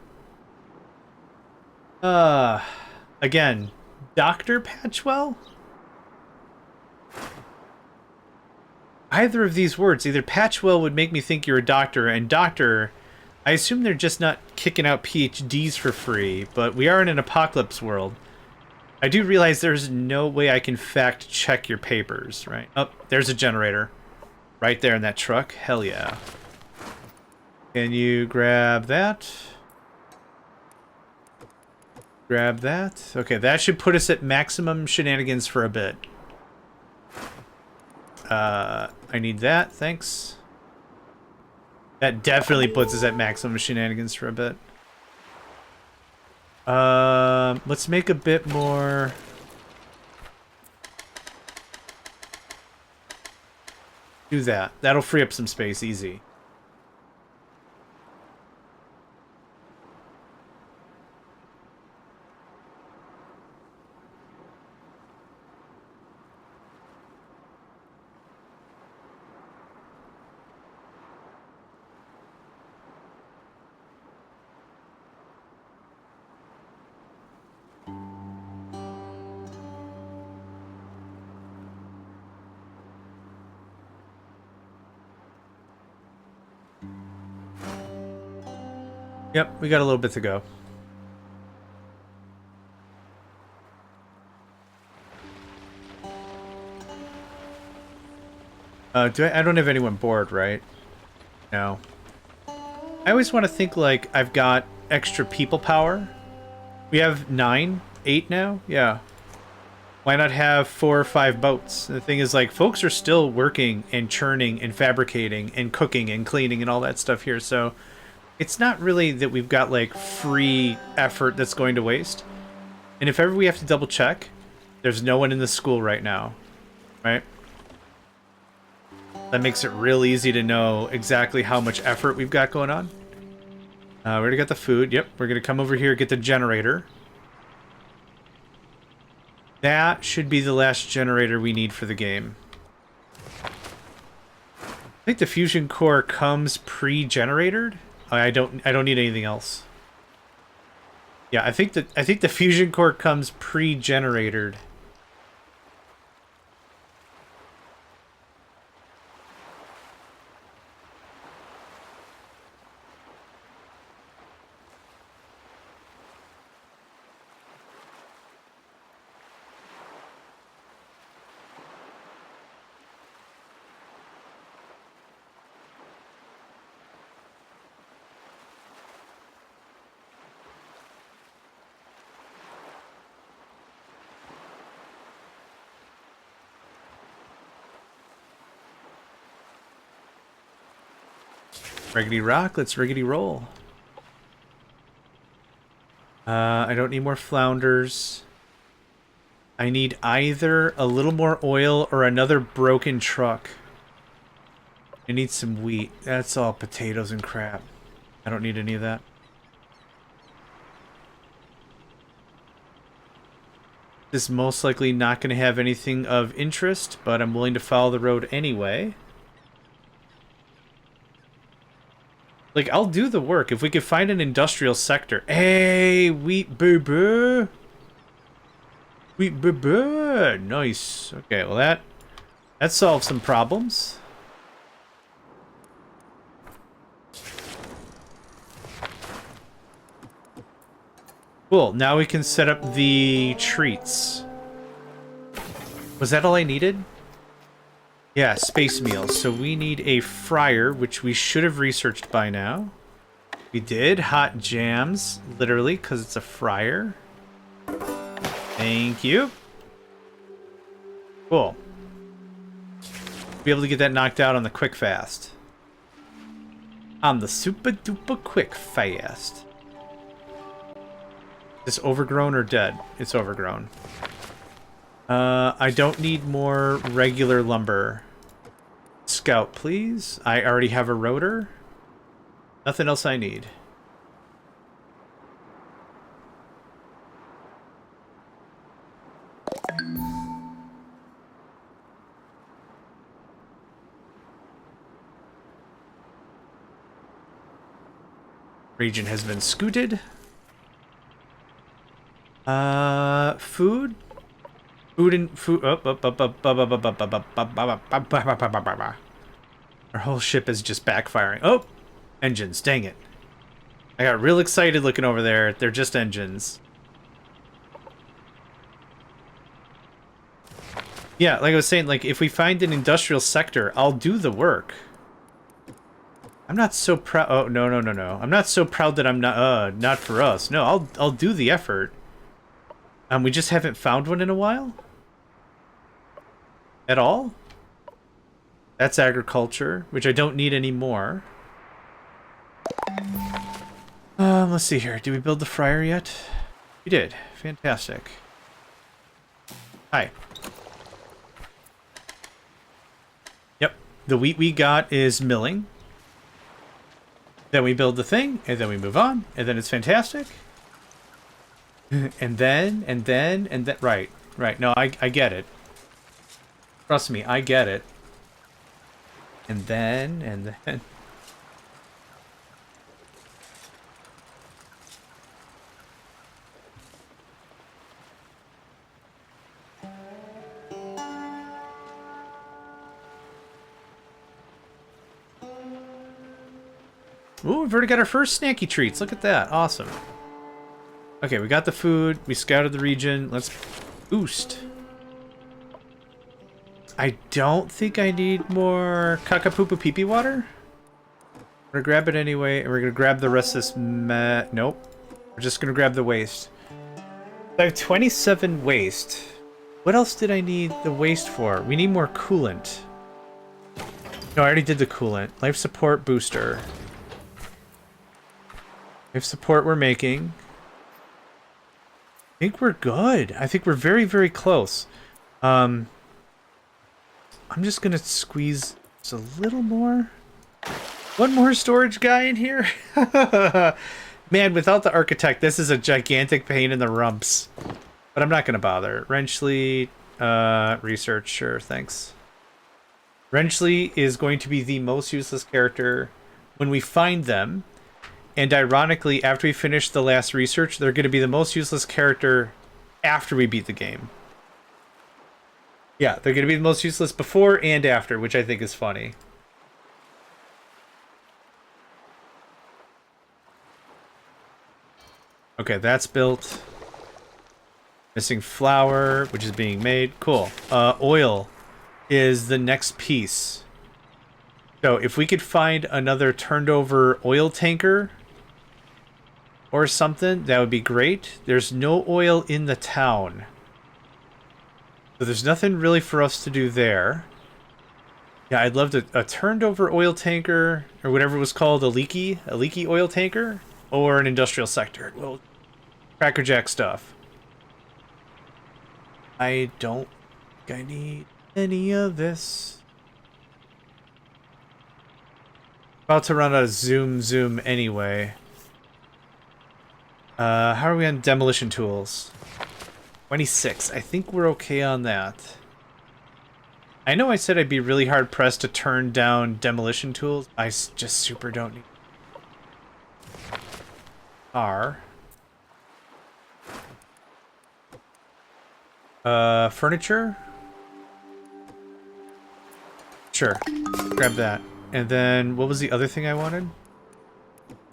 Again, Dr. Patchwell? Either of these words, either Patchwell would make me think you're a doctor, and doctor, I assume they're just not kicking out PhDs for free, but we are in an apocalypse world. I do realize there's no way I can fact check your papers, right? Oh, there's a generator. Right there in that truck. Hell yeah. Can you grab that? Grab that. Okay, that should put us at maximum shenanigans for a bit. I need that, thanks. That definitely puts us at maximum shenanigans for a bit. Let's make a bit more... Do that. That'll free up some space, easy. Yep, we got a little bit to go. I don't have anyone bored, right? No. I always want to think like I've got extra people power. We have 9, 8 now? Yeah. Why not have 4 or 5 boats? The thing is, like, folks are still working and churning and fabricating and cooking and cleaning and all that stuff here, so... It's not really that we've got, like, free effort that's going to waste. And if ever we have to double check, there's no one in the school right now. Right? That makes it real easy to know exactly how much effort we've got going on. We already got the food. Yep, we're going to come over here, get the generator. That should be the last generator we need for the game. I think the fusion core comes pre-generated. I don't need anything else. Yeah, I think the fusion core comes pre-generated. Riggedy rock, let's riggedy roll. I don't need more flounders. I need either a little more oil or another broken truck. I need some wheat. That's all potatoes and crap. I don't need any of that. This is most likely not going to have anything of interest, but I'm willing to follow the road anyway. Like, I'll do the work if we could find an industrial sector. Hey, wheat boo-boo. Wheat boo-boo. Nice. Okay, well that solves some problems. Cool, now we can set up the treats. Was that all I needed? Yeah, space meals. So we need a fryer, which we should have researched by now. We did. Hot jams, literally, because it's a fryer. Thank you. Cool. Be able to get that knocked out on the quick fast. On the super duper quick fast. Is this overgrown or dead? It's overgrown. I don't need more regular lumber. Scout, please. I already have a rotor. Nothing else I need. Region has been scooted. Food? Food and food. Our whole ship is just backfiring. Oh! Engines, dang it. I got real excited looking over there. They're just engines. Yeah, like I was saying, like, if we find an industrial sector, I'll do the work. I'm not so proud. Oh, no. I'm not so proud that I'm not for us. No, I'll do the effort. We just haven't found one in a while? At all? That's agriculture, which I don't need anymore. Let's see here. Did we build the fryer yet? We did. Fantastic. Hi. Yep. The wheat we got is milling. Then we build the thing, and then we move on, and then it's fantastic. and then, right. No, I get it. Trust me, I get it. And then. Ooh, we've already got our first snacky treats. Look at that. Awesome. Okay, we got the food. We scouted the region. Let's boost. I don't think I need more caca-poo-poo-pee-pee water. We're gonna grab it anyway, and we're gonna grab the rest of this nope. We're just gonna grab the waste. I have 27 waste. What else did I need the waste for? We need more coolant. No, I already did the coolant. Life support booster. Life support we're making. I think we're good. I think we're very, very close. I'm just gonna squeeze just a little more. One more storage guy in here. Man, without the architect, this is a gigantic pain in the rumps. But I'm not gonna bother. Wrenchley, research, sure, thanks. Wrenchley is going to be the most useless character when we find them. And ironically, after we finish the last research, they're going to be the most useless character after we beat the game. Yeah, they're going to be the most useless before and after, which I think is funny. Okay, that's built. Missing flour, which is being made. Cool. Oil is the next piece. So if we could find another turned over oil tanker or something, that would be great. There's no oil in the town. So there's nothing really for us to do there. Yeah, I'd love a turned over oil tanker, or whatever it was called, a leaky oil tanker, or an industrial sector. Well, crackerjack stuff. I don't think I need any of this. About to run out of zoom anyway. How are we on demolition tools? 26. I think we're okay on that. I know I said I'd be really hard pressed to turn down demolition tools. I just super don't need. Furniture? Sure. Grab that. And then, what was the other thing I wanted?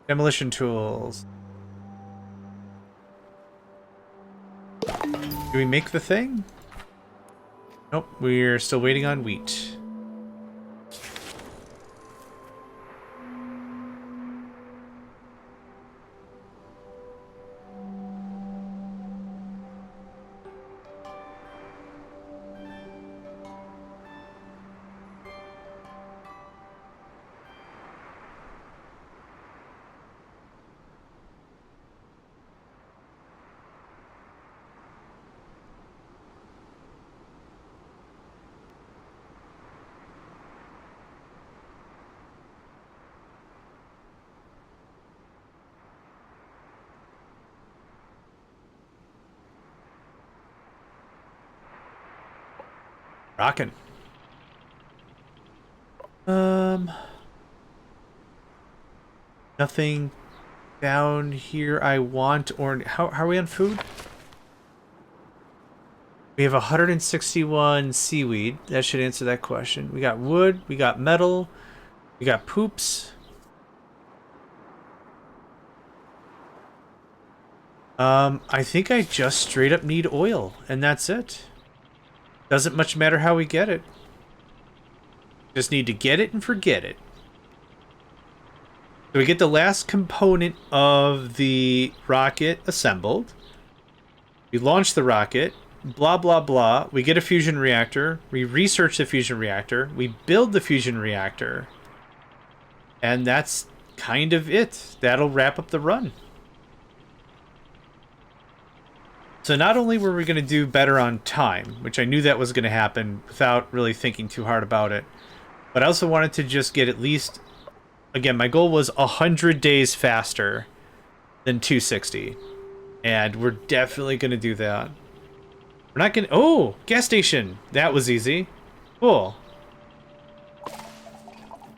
Demolition tools. Do we make the thing? Nope, we're still waiting on wheat. Rockin'. Nothing down here I want, or how are we on food? We have 161 seaweed. That should answer that question. We got wood, we got metal, we got poops. I think I just straight up need oil, and that's it. Doesn't much matter how we get it. Just need to get it and forget it. So we get the last component of the rocket assembled. We launch the rocket. Blah, blah, blah. We get a fusion reactor. We research the fusion reactor. We build the fusion reactor. And that's kind of it. That'll wrap up the run. So not only were we going to do better on time, which I knew that was going to happen without really thinking too hard about it, but I also wanted to just get at least, again, my goal was 100 days faster than 260. And we're definitely going to do that. We're not going to... Oh! Gas station! That was easy. Cool.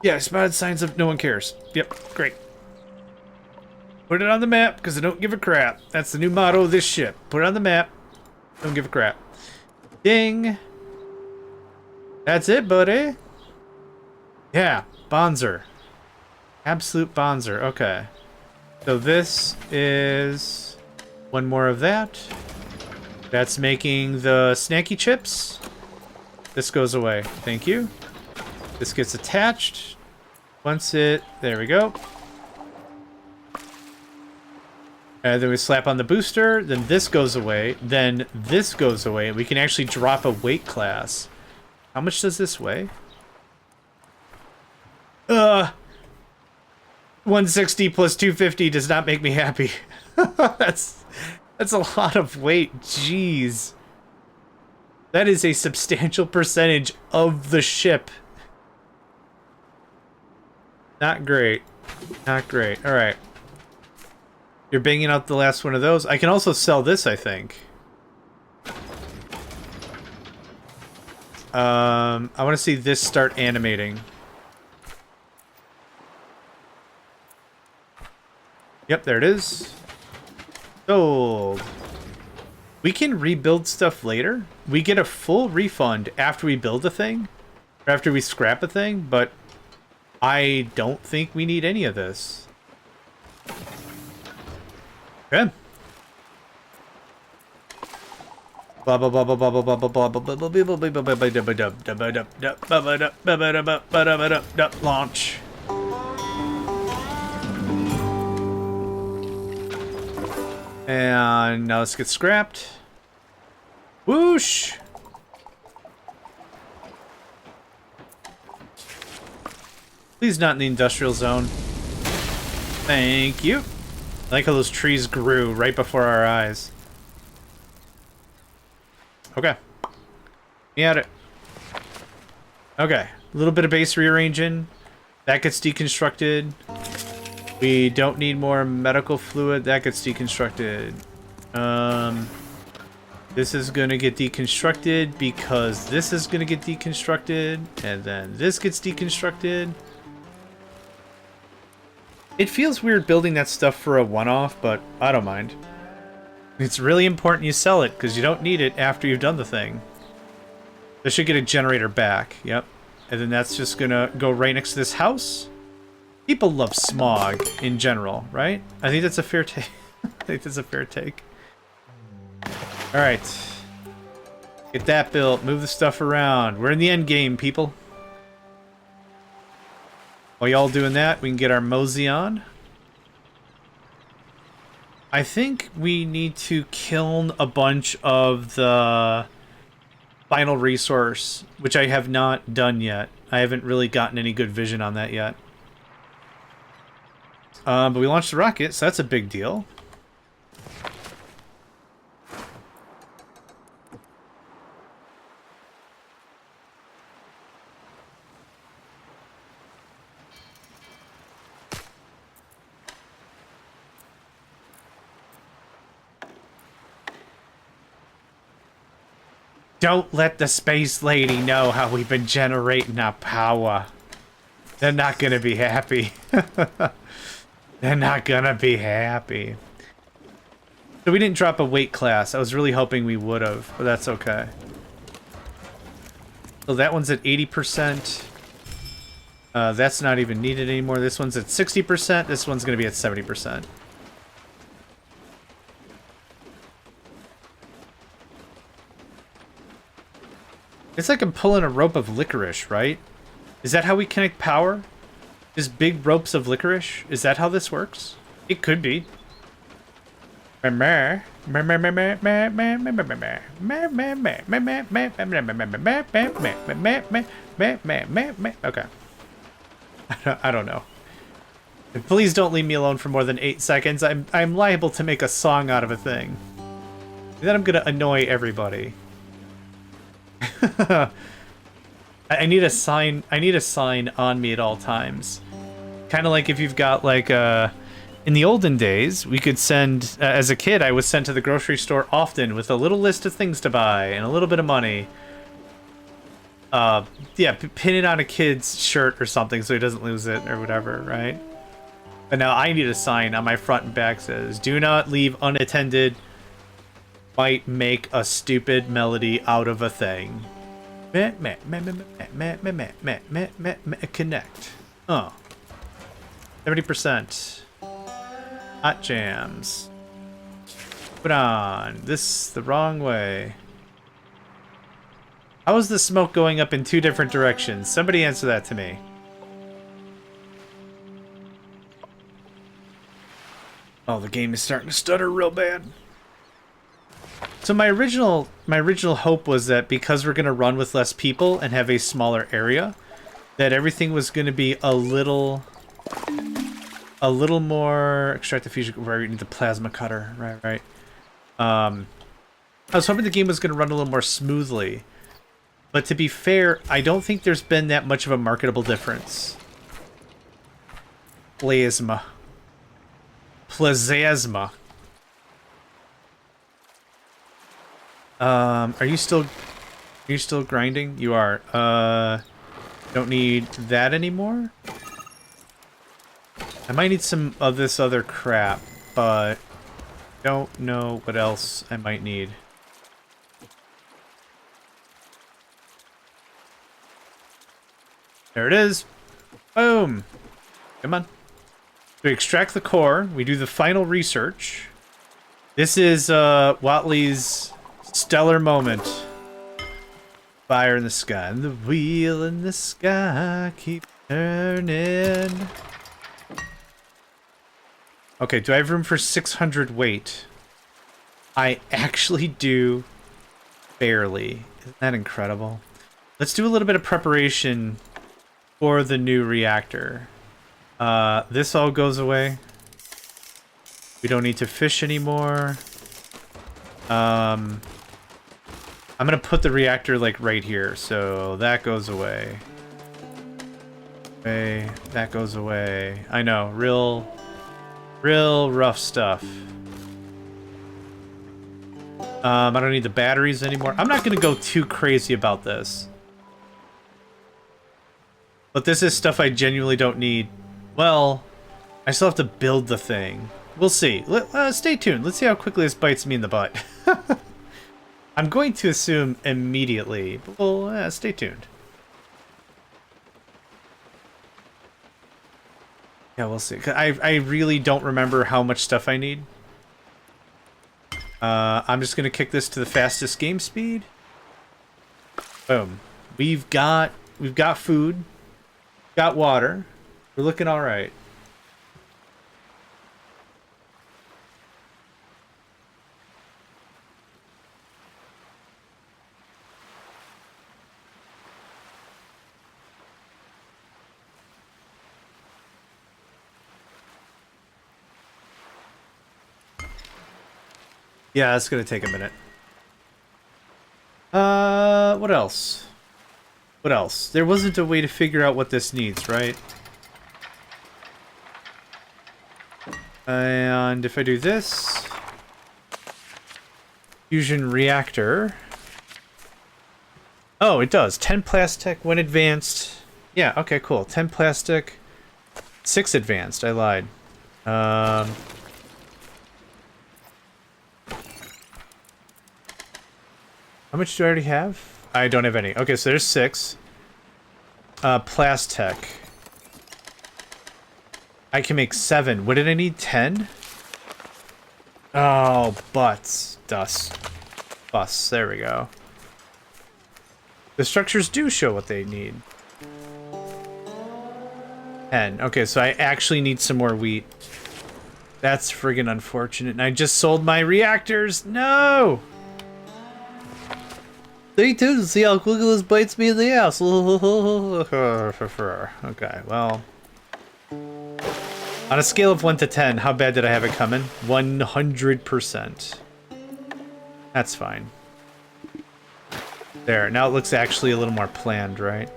Yeah, I spotted signs of no one cares. Yep, great. Put it on the map, because I don't give a crap. That's the new motto of this ship. Put it on the map. Don't give a crap. Ding! That's it, buddy. Yeah, Bonzer. Absolute Bonzer. Okay. So this is... one more of that. That's making the snacky chips. This goes away. Thank you. This gets attached. Once it... There we go. And then we slap on the booster. Then this goes away. Then this goes away. We can actually drop a weight class. How much does this weigh? 160 plus 250 does not make me happy. That's a lot of weight. Jeez. That is a substantial percentage of the ship. Not great. Not great. All right. You're banging out the last one of those. I can also sell this, I think. I want to see this start animating. Yep, there it is. Sold. We can rebuild stuff later. We get a full refund after we build a thing, or after we scrap a thing, but I don't think we need any of this. Okay. Blah blah blah blah blah blah blah blah blah blah blah blah blah blah blah launch. And now let's get scrapped. Whoosh! Please not in the industrial zone. Thank you. I like how those trees grew right before our eyes. Okay. We had it. Okay. A little bit of base rearranging. That gets deconstructed. We don't need more medical fluid. That gets deconstructed. This is going to get deconstructed because this is going to get deconstructed. And then this gets deconstructed. It feels weird building that stuff for a one-off, but I don't mind. It's really important you sell it because you don't need it after you've done the thing. This should get a generator back. Yep. And then that's just going to go right next to this house. People love smog in general, right? I think that's a fair take. I think that's a fair take. All right. Get that built. Move the stuff around. We're in the end game, people. While y'all doing that, we can get our mosey on. I think we need to kiln a bunch of the final resource, which I have not done yet. I haven't really gotten any good vision on that yet. But we launched the rocket, so that's a big deal. Don't let the space lady know how we've been generating our power. They're not gonna be happy. They're not gonna be happy. So we didn't drop a weight class. I was really hoping we would have, but that's okay. So that one's at 80%. That's not even needed anymore. This one's at 60%. This one's gonna be at 70%. It's like I'm pulling a rope of licorice, right? Is that how we connect power? Just big ropes of licorice? Is that how this works? It could be. Okay. I don't know. Please don't leave me alone for more than 8 seconds. I'm liable to make a song out of a thing. Then I'm gonna annoy everybody. I need a sign. I need a sign on me at all times. Kind of like if you've got like in the olden days, we could send. As a kid, I was sent to the grocery store often with a little list of things to buy and a little bit of money. Yeah, pin it on a kid's shirt or something so he doesn't lose it or whatever, right? But now I need a sign on my front and back says, "Do not leave unattended. Might make a stupid melody out of a thing." Connect. Oh. 70%. Hot jams. Put on. This the wrong way. How is the smoke going up in 2 different directions? Somebody answer that to me. Oh, the game is starting to stutter real bad. So my original hope was that because we're going to run with less people and have a smaller area, that everything was going to be a little more extract the fusion where we need the plasma cutter, right. I was hoping the game was going to run a little more smoothly, but to be fair, I don't think there's been that much of a marketable difference. Plasma. Are you still grinding? You are. Don't need that anymore. I might need some of this other crap, but don't know what else I might need. There it is. Boom. Come on. We extract the core. We do the final research. This is Watley's stellar moment. Fire in the sky. And the wheel in the sky keep turning. Okay, do I have room for 600 weight? I actually do. Barely. Isn't that incredible? Let's do a little bit of preparation for the new reactor. This all goes away. We don't need to fish anymore. I'm gonna put the reactor like right here, so that goes away. Okay, that goes away. I know, real rough stuff. I don't need the batteries anymore. I'm not gonna go too crazy about this. But this is stuff I genuinely don't need. Well, I still have to build the thing. We'll see. Stay tuned. Let's see how quickly this bites me in the butt. I'm going to assume immediately, but we'll stay tuned. Yeah, we'll see. I really don't remember how much stuff I need. I'm just going to kick this to the fastest game speed. Boom. We've got food, got water. We're looking all right. Yeah, it's gonna take a minute. What else? What else? There wasn't a way to figure out what this needs, right? And if I do this... Fusion reactor... Oh, it does. 10 plastic, 1 advanced. Yeah, okay, cool. 10 plastic, 6 advanced. I lied. How much do I already have? I don't have any. Okay, so there's 6. Plastic. I can make 7. What did I need? 10? Oh, butts. Dust. Bus. There we go. The structures do show what they need. 10. Okay, so I actually need some more wheat. That's friggin' unfortunate. And I just sold my reactors. No! Stay tuned to see how Quigless bites me in the ass. Okay, well. On a scale of 1 to 10, how bad did I have it coming? 100%. That's fine. There, now it looks actually a little more planned, right?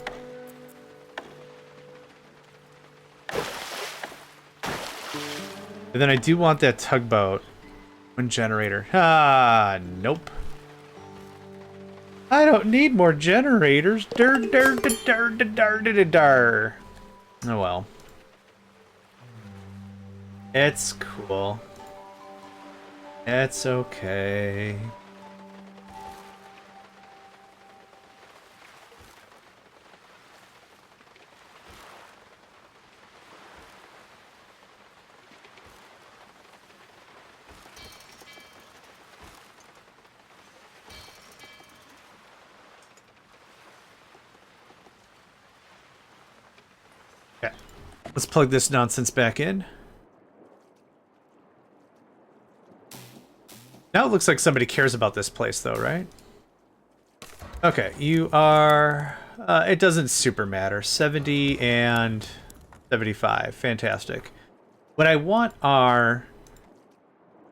And then I do want that tugboat. 1 generator. Ah, nope. I don't need more generators. Oh well. It's cool. It's okay. Okay. Let's plug this nonsense back in. Now it looks like somebody cares about this place, though, right? Okay, you are... it doesn't super matter. 70 and 75. Fantastic. What I want are...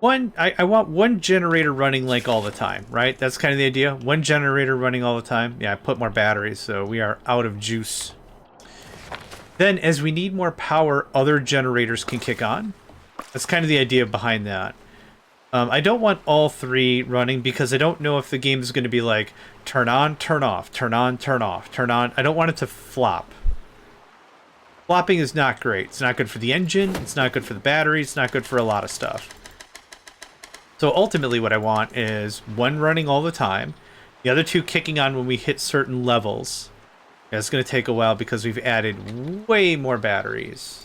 I want 1 generator running, like, all the time, right? That's kind of the idea. 1 generator running all the time. Yeah, I put more batteries, so we are out of juice. Then, as we need more power, other generators can kick on. That's kind of the idea behind that. I don't want all 3 running because I don't know if the game is going to be like, turn on, turn off, turn on, turn off, turn on. I don't want it to flop. Flopping is not great. It's not good for the engine. It's not good for the battery. It's not good for a lot of stuff. So ultimately what I want is 1 running all the time. The other 2 kicking on when we hit certain levels. Yeah, it's going to take a while because we've added way more batteries.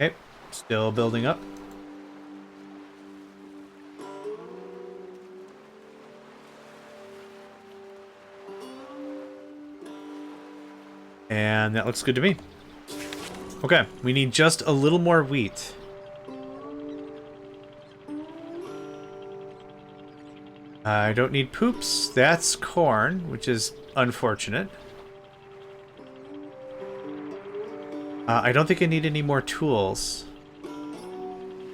Okay, still building up. And that looks good to me. Okay, we need just a little more wheat. I don't need poops. That's corn, which is unfortunate. I don't think I need any more tools.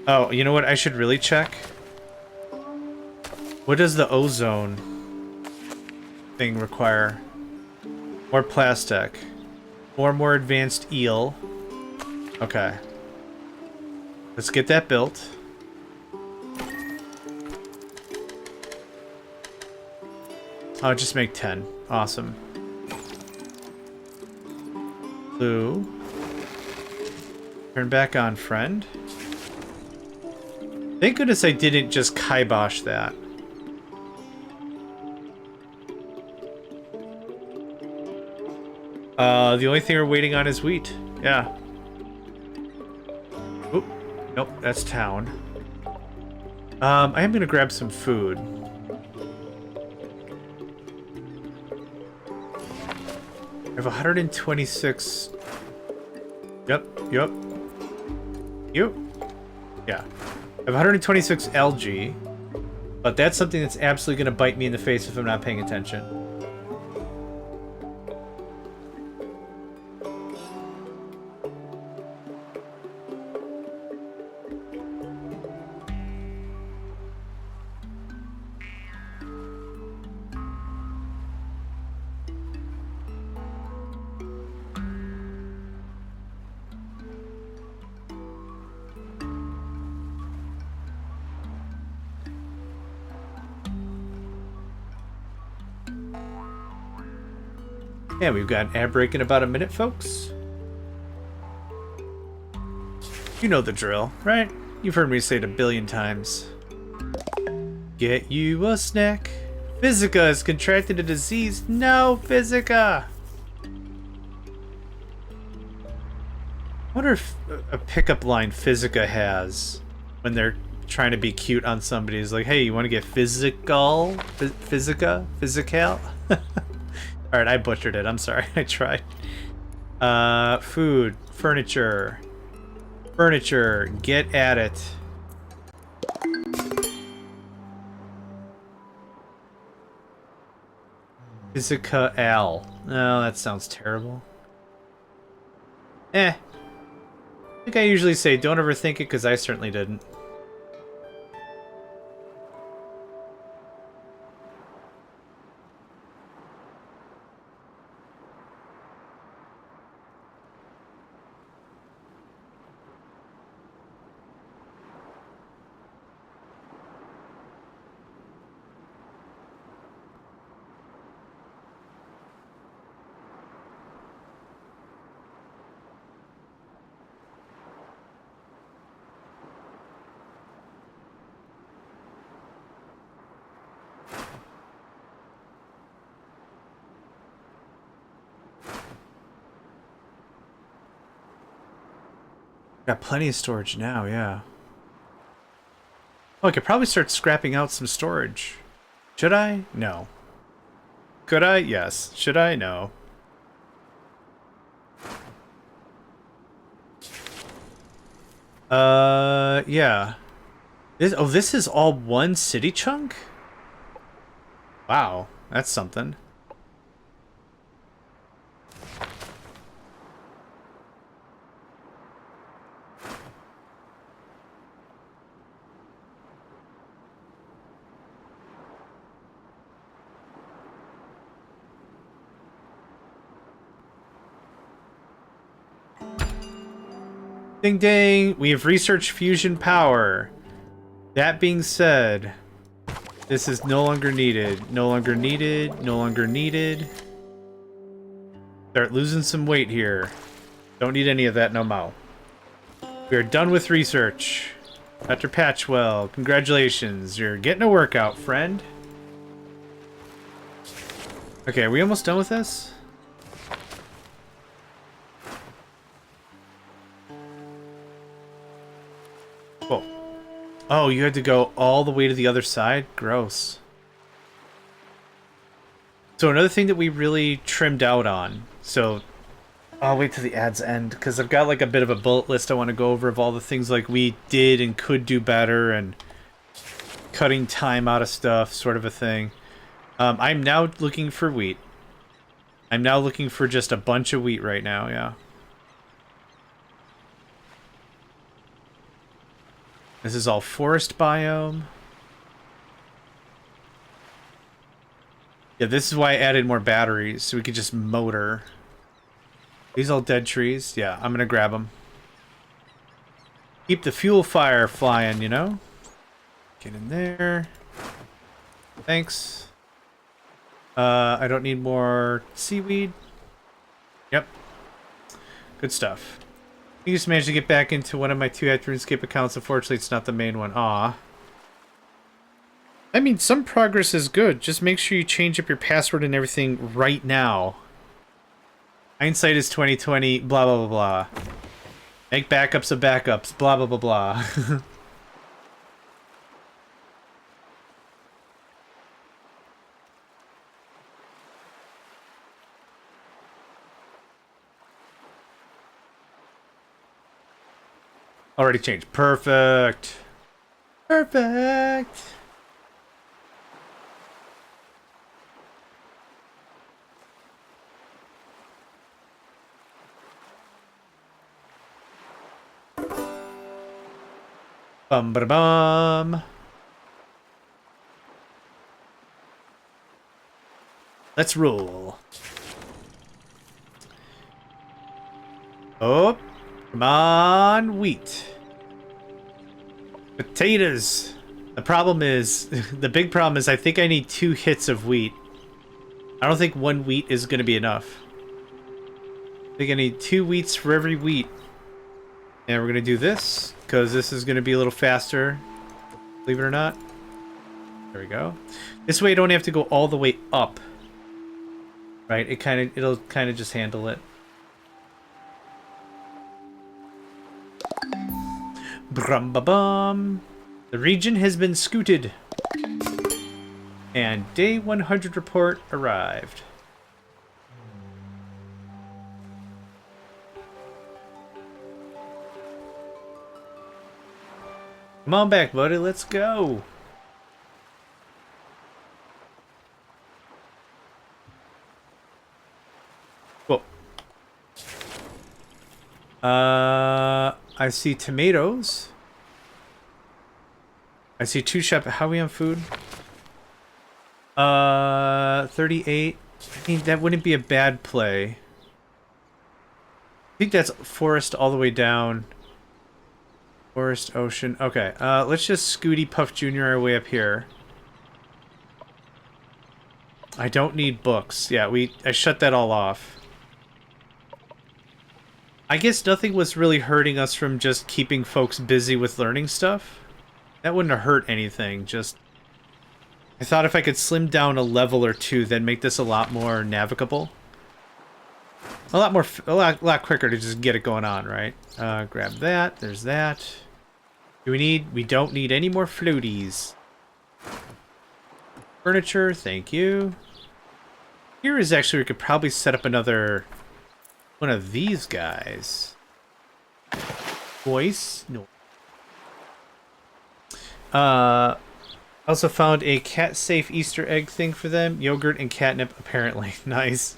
Oh, you know what? I should really check. What does the ozone thing require? More plastic. More advanced eel. Okay. Let's get that built. I'll just make 10. Awesome. Blue. Turn back on, friend. Thank goodness I didn't just kibosh that. The only thing we're waiting on is wheat. Yeah. Oop. Nope, that's town. I am gonna grab some food. I have 126. Yep. Yeah. I have 126 algae, but that's something that's absolutely gonna bite me in the face if I'm not paying attention. Yeah, we've got an ad break in about a minute, folks. You know the drill, right? You've heard me say it a billion times. Get you a snack. Physica has contracted a disease. No, Physica! I wonder if a pickup line Physica has when they're trying to be cute on somebody is like, hey, you want to get physical? Physical? Alright, I butchered it. I'm sorry. I tried. Food. Furniture. Furniture. Get at it. Physica Al. Oh, that sounds terrible. I think I usually say don't overthink it, because I certainly didn't. Got plenty of storage now, yeah. Oh, I could probably start scrapping out some storage. Should I? No. Could I? Yes. Should I? No. Yeah. This is all one city chunk? Wow, that's something. Ding ding! We have researched fusion power. That being said, this is no longer needed. No longer needed. No longer needed. Start losing some weight here. Don't need any of that no mo. We are done with research. Dr. Patchwell, congratulations. You're getting a workout, friend. Okay, are we almost done with this? Oh, you had to go all the way to the other side? Gross. So another thing that we really trimmed out on. So I'll wait till the ads end, because I've got like a bit of a bullet list I want to go over of all the things like we did and could do better and cutting time out of stuff, sort of a thing. I'm now looking for wheat. I'm now looking for just a bunch of wheat right now, yeah. This is all forest biome. Yeah, this is why I added more batteries, so we could just motor. These all dead trees? Yeah, I'm gonna grab them. Keep the fuel fire flying, you know? Get in there. Thanks. I don't need more seaweed. Yep. Good stuff. I just managed to get back into one of my two RuneScape accounts. Unfortunately, it's not the main one. Aw. I mean, some progress is good. Just make sure you change up your password and everything right now. Hindsight is 2020, blah, blah, blah, blah. Make backups of backups, blah, blah, blah, blah. Already changed. Perfect. Perfect. Bum ba bum. Let's roll. Oh, come on, wheat. Potatoes. The problem is, the big problem is I think I need 2 hits of wheat. I don't think 1 wheat is going to be enough. I think I need 2 wheats for every wheat. And we're going to do this, because this is going to be a little faster, believe it or not. There we go. This way I don't have to go all the way up. Right? It'll kind of just handle it. Brum ba bum. The region has been scooted. And day 100 report arrived. Come on back, buddy. Let's go. Whoa. I see tomatoes. I see 2 shop. How are we on food? 38. I mean, that wouldn't be a bad play. I think that's forest all the way down. Forest, ocean. Okay, let's just Scooty Puff Jr. our way up here. I don't need books. Yeah, I shut that all off. I guess nothing was really hurting us from just keeping folks busy with learning stuff. That wouldn't have hurt anything, just... I thought if I could slim down a level or 2, then make this a lot more navigable. A lot quicker to just get it going on, right? Grab that. There's that. We don't need any more floaties. Furniture, thank you. Here is actually, we could probably set up another one of these guys. Voice. No. Also found a cat safe Easter egg thing for them. Yogurt and catnip, apparently. Nice.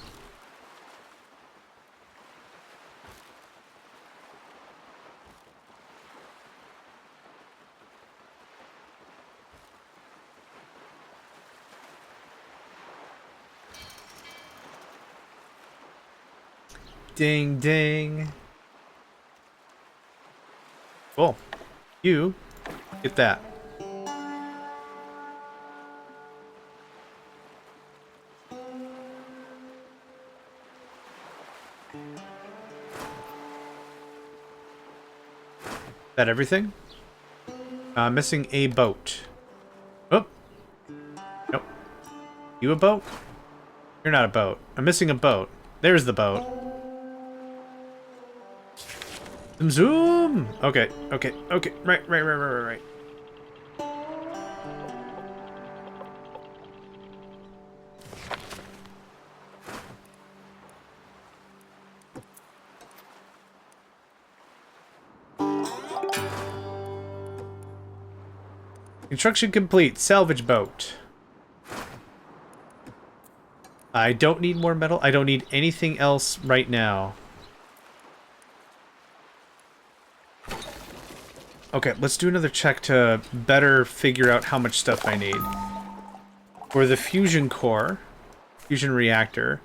Ding, ding. Cool. You get that. That everything? Missing a boat. Oh. Nope. You a boat? You're not a boat. I'm missing a boat. There's the boat. Zoom! Okay, okay, okay. Right. Construction complete. Salvage boat. I don't need more metal. I don't need anything else right now. Okay, let's do another check to better figure out how much stuff I need. For the fusion core, fusion reactor,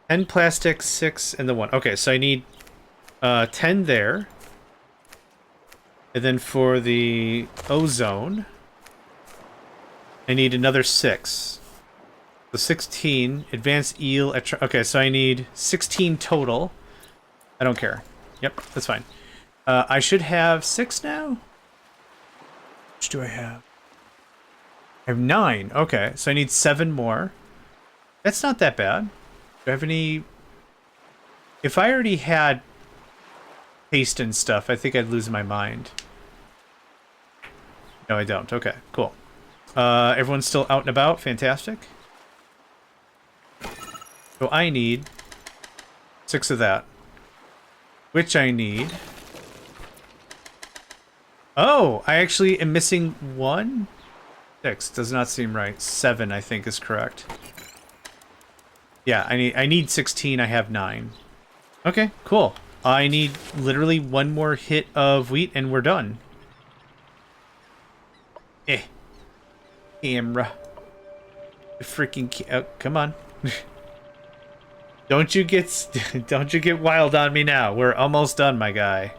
10 plastic, 6, and the 1. Okay, so I need 10 there. And then for the ozone, I need another 6. So 16, advanced eel, okay, so I need 16 total. I don't care. Yep, that's fine. I should have 6 now? How much do I have? I have 9. Okay, so I need 7 more. That's not that bad. Do I have any... If I already had paste and stuff, I think I'd lose my mind. No, I don't. Okay, cool. Everyone's still out and about. Fantastic. So I need 6 of that. Which I need... Oh, I actually am missing 1? 6 does not seem right. 7, I think, is correct. Yeah, I need 16. I have 9. Okay, cool. I need literally 1 more hit of wheat and we're done. Camera. Oh, come on. Don't you get wild on me now. We're almost done, my guy.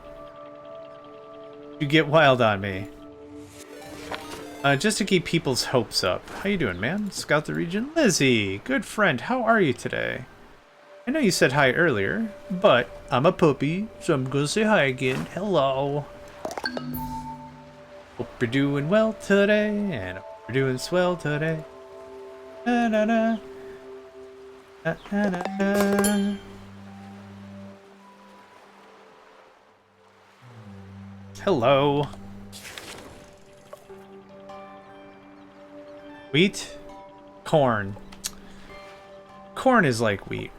You get wild on me. Just to keep people's hopes up. How you doing, man? Scout the region. Lizzie, good friend. How are you today? I know you said hi earlier, but I'm a puppy, so I'm gonna say hi again. Hello. Hope you're doing well today, and hope you're doing swell today. Na na na. Na na na na. Hello. Wheat? Corn. Corn is like wheat.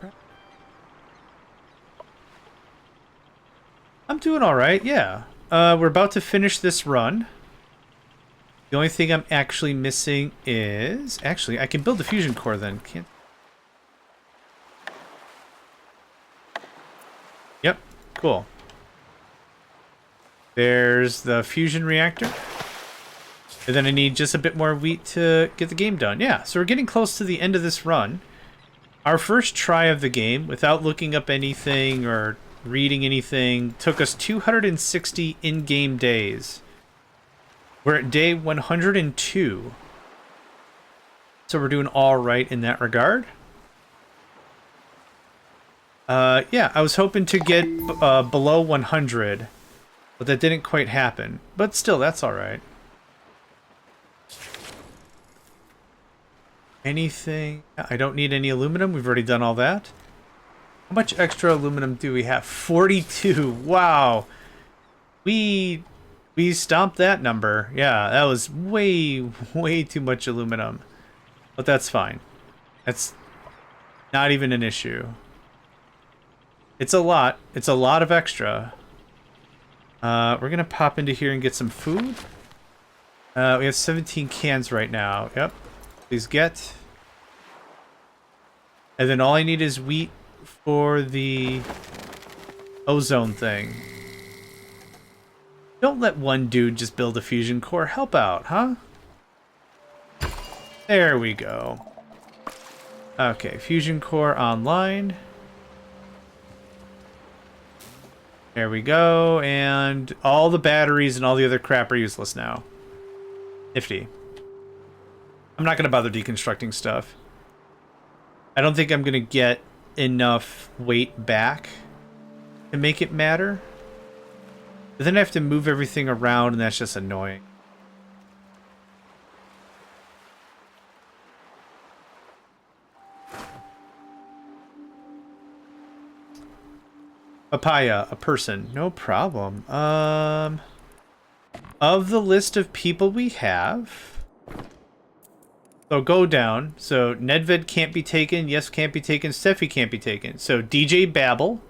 I'm doing alright, yeah. We're about to finish this run. The only thing I'm actually missing is... Actually, I can build the fusion core then. Can't... Yep, cool. There's the fusion reactor. And then I need just a bit more wheat to get the game done. Yeah, so we're getting close to the end of this run. Our first try of the game, without looking up anything or reading anything, took us 260 in-game days. We're at day 102. So we're doing all right in that regard. Yeah, I was hoping to get below 100, but that didn't quite happen. But still, that's all right. Anything? I don't need any aluminum. We've already done all that. How much extra aluminum do we have? 42. Wow. We stomped that number. Yeah, that was way too much aluminum. But that's fine. That's not even an issue. It's a lot. It's a lot of extra. We're going to pop into here and get some food. We have 17 cans right now. Yep. Please get. And then all I need is wheat for the ozone thing. Don't let one dude just build a fusion core. Help out, huh? There we go. Okay, fusion core online. There we go. And all the batteries and all the other crap are useless now. Nifty. I'm not going to bother deconstructing stuff. I don't think I'm going to get enough weight back to make it matter. But then I have to move everything around, and that's just annoying. Papaya, a person. No problem. Of the list of people we have... So go down. So Nedved can't be taken. Yes, can't be taken. Steffi can't be taken. So DJ Babel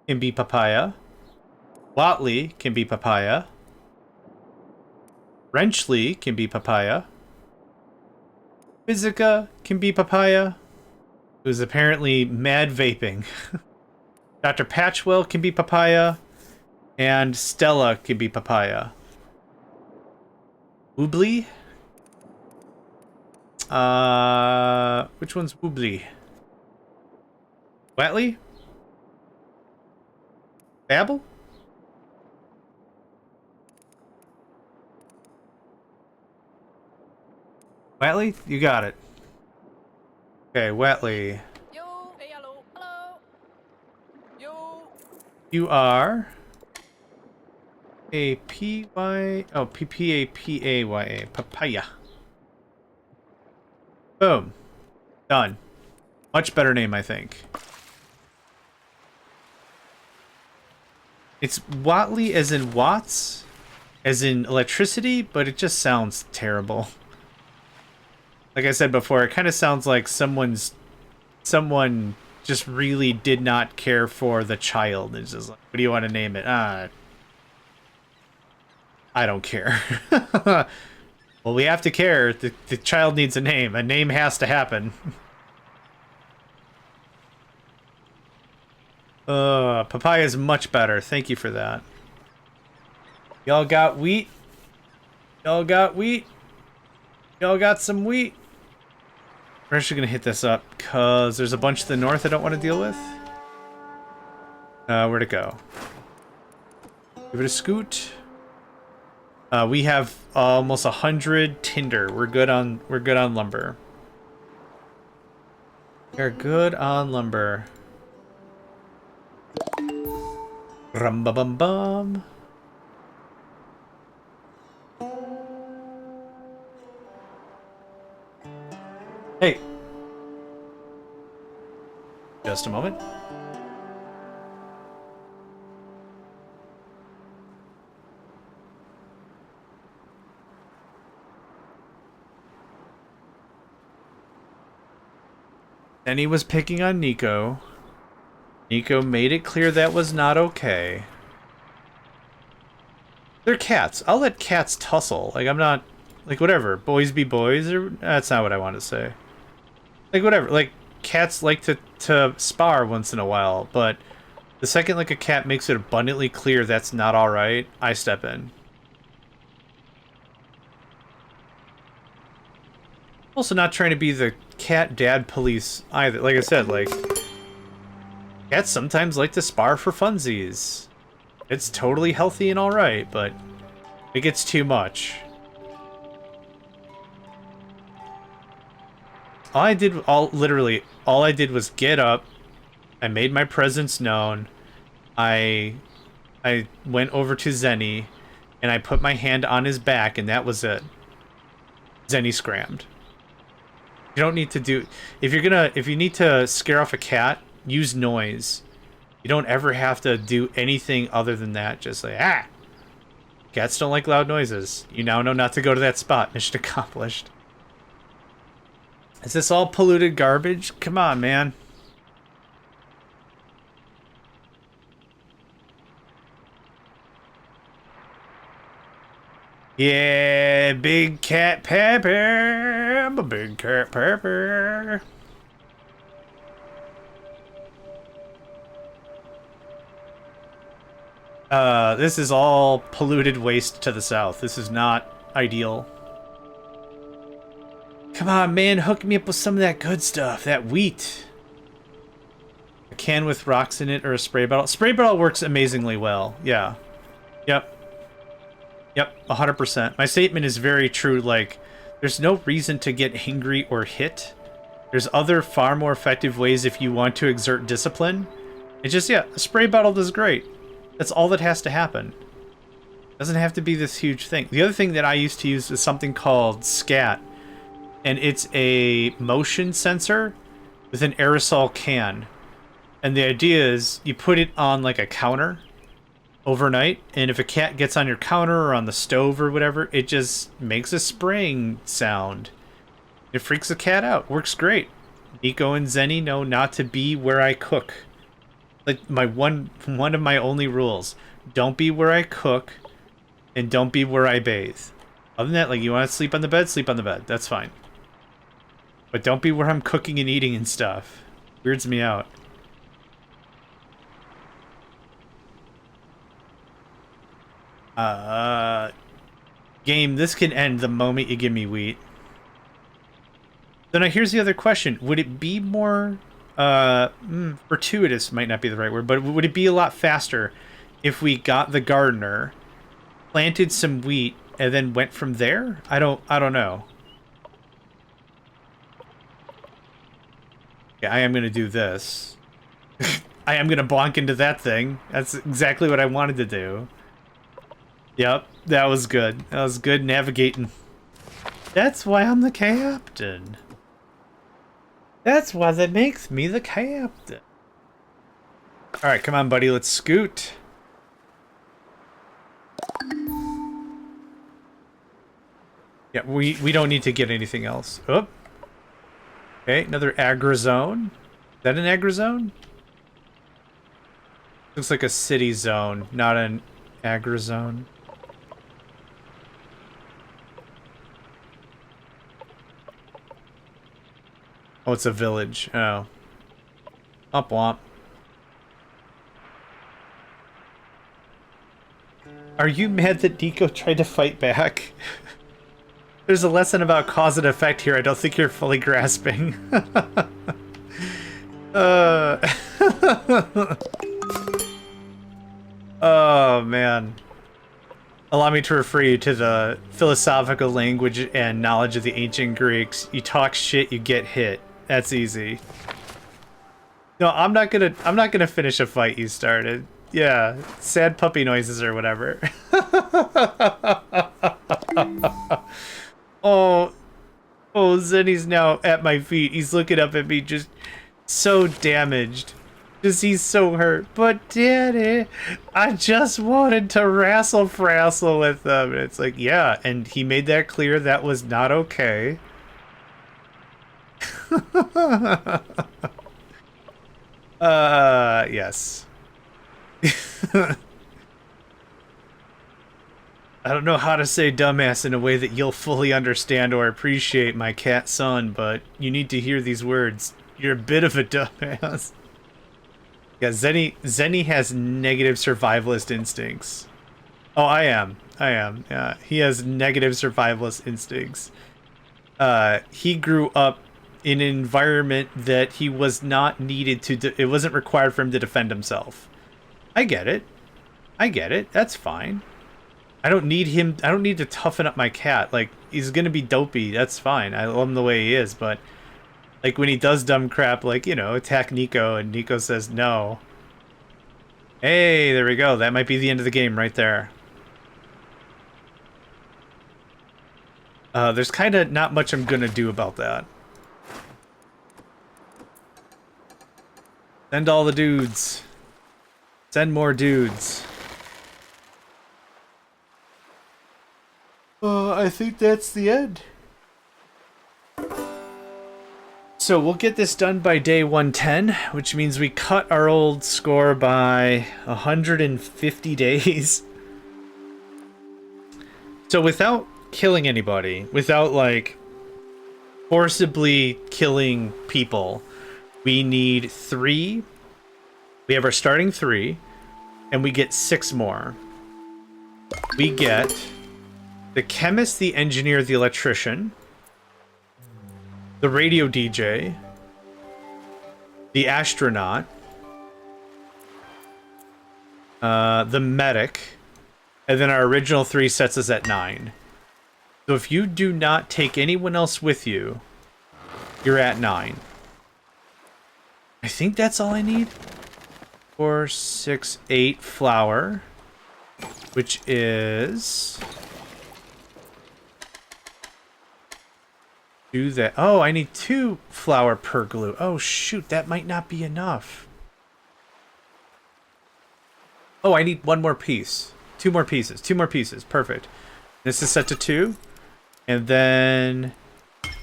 can be Papaya. Watley can be Papaya. Wrenchley can be Papaya. Physica can be Papaya. Who's apparently mad vaping. Dr. Patchwell can be Papaya. And Stella can be Papaya. Woobly? Which one's Woobly? Watley? Babel? Watley? You got it. Okay, Watley. Yo, hey, hello, hello. Yo. You are a P-Y... Oh, P-P-A-P-A-Y-A. Papaya. Boom. Done. Much better name, I think. It's Wattly as in watts, as in electricity, but it just sounds terrible. Like I said before, it kind of sounds like someone just really did not care for the child. It's just like, what do you want to name it? I don't care. Well, we have to care. The child needs a name. A name has to happen. Papaya is much better. Thank you for that. Y'all got wheat? Y'all got wheat? Y'all got some wheat? We're actually gonna hit this up because there's a bunch to the north I don't want to deal with. Where'd it go? Give it a scoot. We have almost 100 tinder. We're good on lumber. We're good on lumber. Rum ba bum bum. Hey. Just a moment. And he was picking on Nico. Nico made it clear that was not okay. They're cats. I'll let cats tussle. Like, I'm not... Like, whatever. Boys be boys, or... That's not what I want to say. Like, whatever. Like, cats like to spar once in a while, but the second, like, a cat makes it abundantly clear that's not alright, I step in. Also not trying to be the cat dad police either. Like I said, like... Cats sometimes like to spar for funsies. It's totally healthy and alright, but it gets too much. Literally, all I did was get up, I made my presence known, I went over to Zenny, and I put my hand on his back, and that was it. Zenny scrammed. You don't need to do... If you need to scare off a cat, use noise. You don't ever have to do anything other than that. Just like, ah! Cats don't like loud noises. You now know not to go to that spot. Mission accomplished. Is this all polluted garbage? Come on, man. Yeah, big cat pepper. I'm a big cat pepper. This is all polluted waste to the south. This is not ideal. Come on, man, hook me up with some of that good stuff. That wheat. A can with rocks in it or a spray bottle. Spray bottle works amazingly well. Yeah. Yep. Yep, 100%. My statement is very true. Like, there's no reason to get angry or hit. There's other far more effective ways if you want to exert discipline. It's just, yeah, a spray bottle does great. That's all that has to happen. Doesn't have to be this huge thing. The other thing that I used to use is something called SCAT. And it's a motion sensor with an aerosol can. And the idea is you put it on like a counter overnight, and if a cat gets on your counter or on the stove or whatever, it just makes a spraying sound. It freaks the cat out. Works great. Nico and Zenny know not to be where I cook. Like, my one of my only rules. Don't be where I cook, and don't be where I bathe. Other than that, like, you want to sleep on the bed? Sleep on the bed. That's fine. But don't be where I'm cooking and eating and stuff. Weirds me out. Game, this can end the moment you give me wheat. So now here's the other question. Would it be more... fortuitous might not be the right word, but would it be a lot faster if we got the gardener, planted some wheat, and then went from there? I don't know. Yeah, I am gonna do this. I am gonna bonk into that thing. That's exactly what I wanted to do. Yep, that was good. That was good navigating. That's why I'm the captain. That's why that makes me the captain. Alright, come on, buddy. Let's scoot. Yeah, we don't need to get anything else. Oh. Okay, another agri-zone. Is that an agri-zone? Looks like a city zone, not an agri-zone. Oh, it's a village. Oh. Womp womp. Are you mad that Nico tried to fight back? There's a lesson about cause and effect here I don't think you're fully grasping. Oh, man. Allow me to refer you to the philosophical language and knowledge of the ancient Greeks. You talk shit, you get hit. That's easy. No, I'm not gonna finish a fight you started. Yeah, sad puppy noises or whatever. Oh, Zenny's now at my feet. He's looking up at me, just so damaged. Just he's so hurt. But Daddy, I just wanted to wrestle with them. And it's like, yeah, and he made that clear that was not okay. Yes. I don't know how to say dumbass in a way that you'll fully understand or appreciate, my cat son, but you need to hear these words. You're a bit of a dumbass. Yeah, Zenny has negative survivalist instincts. Oh, I am. Yeah, he has negative survivalist instincts. He grew up in an environment that he was not needed to. It wasn't required for him to defend himself. I get it. That's fine. I don't need him. I don't need to toughen up my cat. Like, he's gonna be dopey. That's fine. I love him the way he is, but like when he does dumb crap, like, you know, attack Nico, and Nico says no. Hey, there we go. That might be the end of the game right there. There's kind of not much I'm gonna do about that. Send all the dudes. Send more dudes. I think that's the end. So we'll get this done by day 110, which means we cut our old score by 150 days. So without killing anybody, without like forcibly killing people, we need 3. We have our starting 3, and we get 6 more. We get the chemist, the engineer, the electrician, the radio DJ, the astronaut, the medic, and then our original 3 sets us at 9. So if you do not take anyone else with you, you're at 9. I think that's all I need. 4, 6, 8 flour, which is... do that. Oh, I need 2 flour per glue. Oh, shoot, that might not be enough. Oh, I need 1 more piece. 2 more pieces. 2 more pieces. Perfect. This is set to 2. And then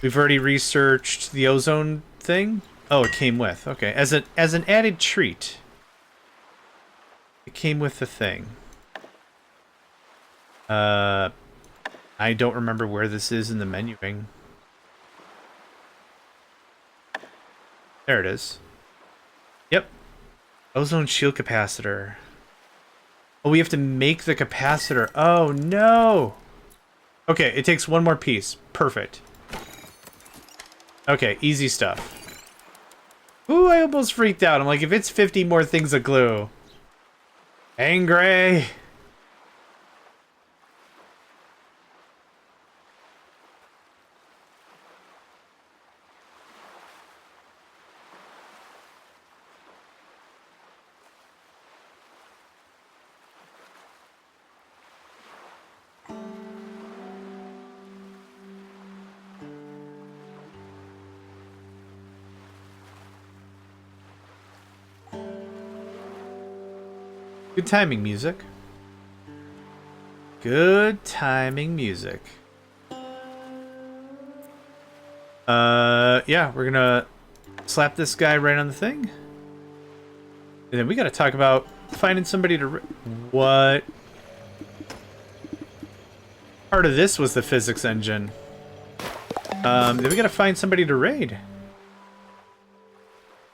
we've already researched the ozone thing. Oh, it came with. Okay, as an added treat, it came with the thing. I don't remember where this is in the menuing. There it is. Yep. Ozone shield capacitor. Oh, we have to make the capacitor. Oh, no. Okay, it takes 1 more piece. Perfect. Okay, easy stuff. Ooh, I almost freaked out. I'm like, if it's 50 more things of glue. Angry. Good timing, music. Good timing music. Yeah, we're gonna slap this guy right on the thing. And then we gotta talk about finding somebody to... What? Part of this was the physics engine. Then we gotta find somebody to raid.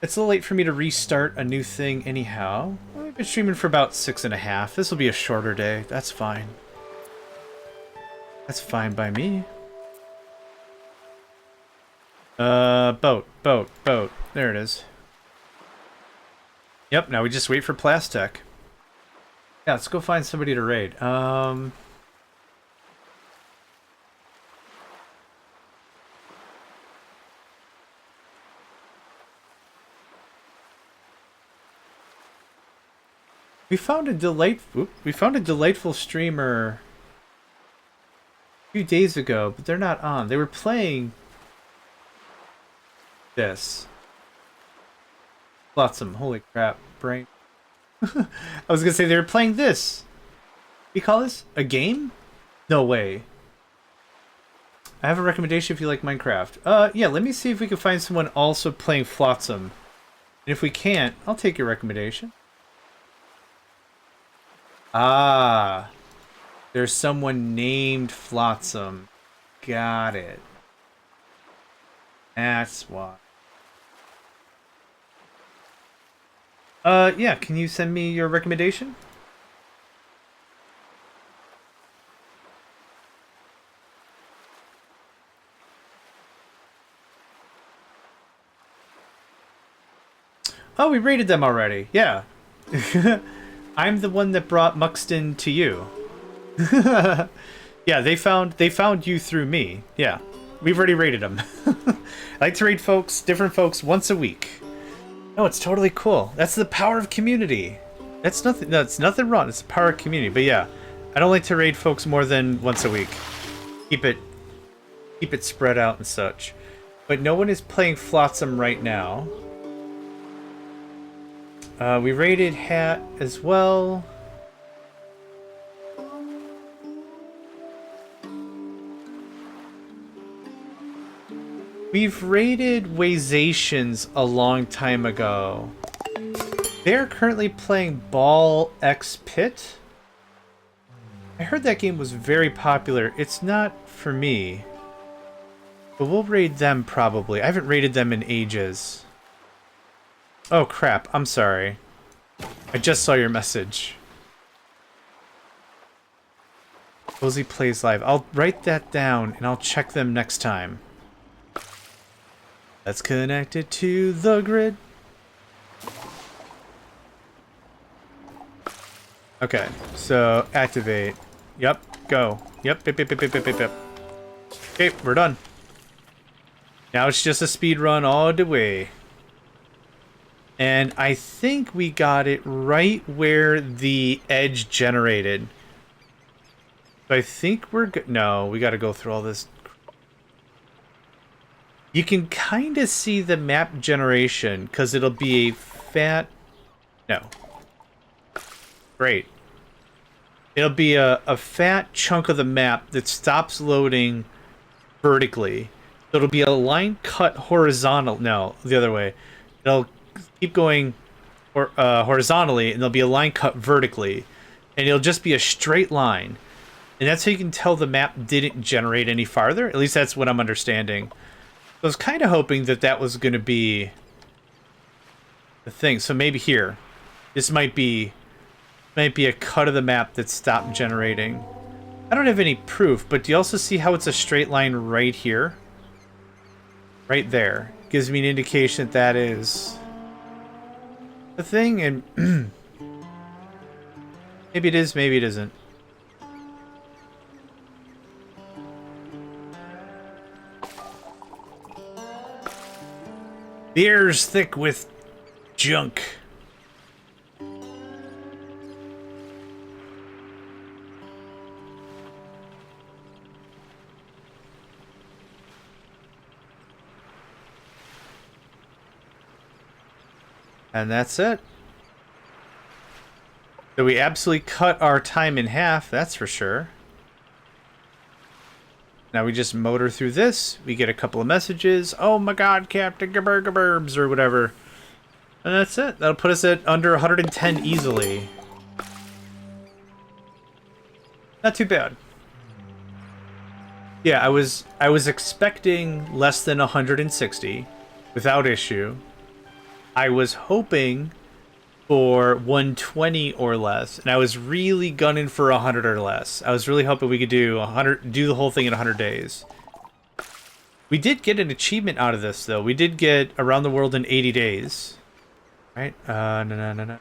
It's a little late for me to restart a new thing anyhow. Well, we've been streaming for about 6.5. This will be a shorter day. That's fine. That's fine by me. Boat. There it is. Yep, now we just wait for Plastech. Yeah, let's go find somebody to raid. We found a delightful streamer a few days ago, but they're not on. They were playing this. Flotsam, holy crap, brain. I was gonna say they were playing this. What do you call this? A game? No way. I have a recommendation if you like Minecraft. Yeah, let me see if we can find someone also playing Flotsam. And if we can't, I'll take your recommendation. Ah, there's someone named Flotsam. Got it. That's why. Yeah, can you send me your recommendation? Oh, we rated them already. Yeah. I'm the one that brought Muxton to you. Yeah, they found you through me. Yeah. We've already rated them. I like to rate different folks once a week. No, it's totally cool. That's the power of community. That's nothing wrong. It's the power of community. But yeah, I don't like to raid folks more than once a week. Keep it spread out and such. But no one is playing Flotsam right now. We raided Hat as well. We've raided Wayzations a long time ago. They're currently playing Ball X Pit. I heard that game was very popular. It's not for me. But we'll raid them probably. I haven't raided them in ages. Oh crap, I'm sorry. I just saw your message. Cozy plays live. I'll write that down and I'll check them next time. Let's connect it to the grid. Okay, so activate. Yep, go. Yep. Okay, we're done. Now it's just a speed run all the way. And I think we got it right where the edge generated. So I think we're good. No, we got to go through all this. You can kind of see the map generation because it'll be a fat... No. Great. It'll be a fat chunk of the map that stops loading vertically. So it'll be a line cut horizontal. No, the other way. It'll keep going horizontally, and there'll be a line cut vertically. And it'll just be a straight line. And that's how you can tell the map didn't generate any farther. At least that's what I'm understanding. I was kind of hoping that that was going to be the thing. So maybe here. This might be a cut of the map that stopped generating. I don't have any proof, but do you also see how it's a straight line right here? Right there. Gives me an indication that that is the thing, and maybe it is, maybe it isn't. The air's thick with junk. And that's it. So we absolutely cut our time in half, that's for sure. Now we just motor through this. We get a couple of messages. Oh my god, Captain Gaburgaburbs, or whatever. And that's it. That'll put us at under 110 easily. Not too bad. Yeah, I was expecting less than 160 without issue. I was hoping for 120 or less, and I was really gunning for 100 or less. I was really hoping we could do the whole thing in 100 days. We did get an achievement out of this, though. We did get around the world in 80 days. Right? No.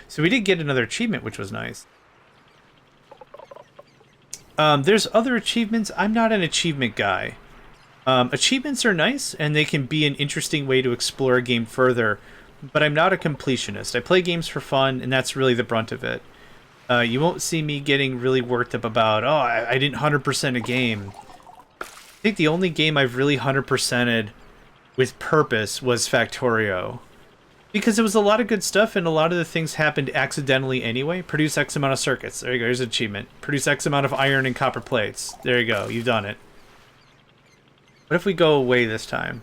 So we did get another achievement, which was nice. There's other achievements. I'm not an achievement guy. Achievements are nice, and they can be an interesting way to explore a game further, but I'm not a completionist. I play games for fun, and that's really the brunt of it. You won't see me getting really worked up about, oh, I didn't 100% a game. I think the only game I've really 100%ed with purpose was Factorio. Because it was a lot of good stuff, and a lot of the things happened accidentally anyway. Produce X amount of circuits. There you go, here's an achievement. Produce X amount of iron and copper plates. There you go, you've done it. What if we go away this time?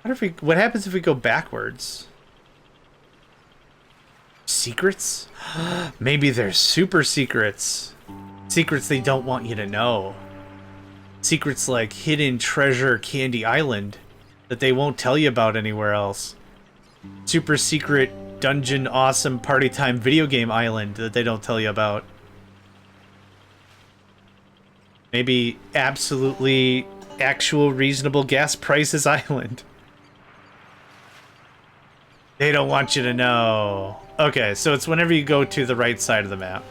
What happens if we go backwards? Secrets? Maybe they're super secrets. Secrets they don't want you to know. Secrets like hidden treasure Candy Island that they won't tell you about anywhere else. Super secret dungeon awesome party time video game island that they don't tell you about. Maybe absolutely actual reasonable gas prices island. They don't want you to know. Okay, so it's whenever you go to the right side of the map.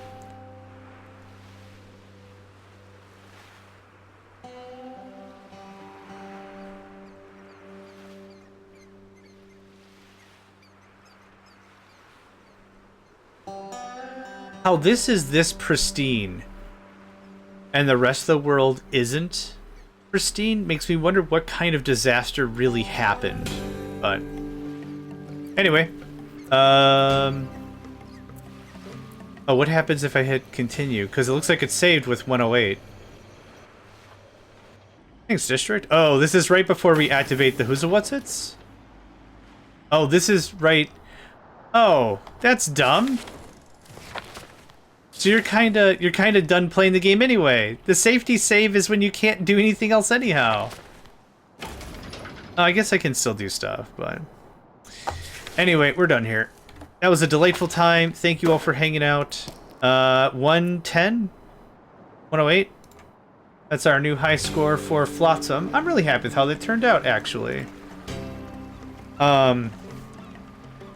How this is this pristine and the rest of the world isn't pristine makes me wonder what kind of disaster really happened. But anyway, oh, what happens if I hit continue? Because it looks like it's saved with 108. Thanks, District. Oh, this is right before we activate the Who's-a-What's-Its? Oh, this is right... Oh, that's dumb. So you're kinda done playing the game anyway. The safety save is when you can't do anything else anyhow. Oh, I guess I can still do stuff, but... Anyway, we're done here. That was a delightful time. Thank you all for hanging out. 110? 108? That's our new high score for Flotsam. I'm really happy with how they turned out, actually.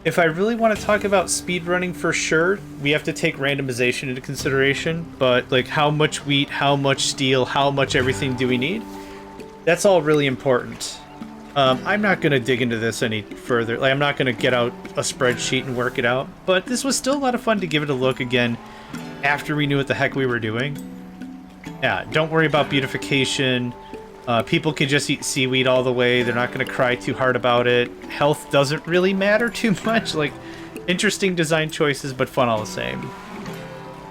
If I really want to talk about speedrunning for sure, we have to take randomization into consideration, but like how much wheat, how much steel, how much everything do we need? That's all really important. I'm not going to dig into this any further. Like, I'm not going to get out a spreadsheet and work it out, but this was still a lot of fun to give it a look again after we knew what the heck we were doing. Yeah, don't worry about beautification. People can just eat seaweed all the way. They're not going to cry too hard about it. Health doesn't really matter too much. Like, interesting design choices, but fun all the same.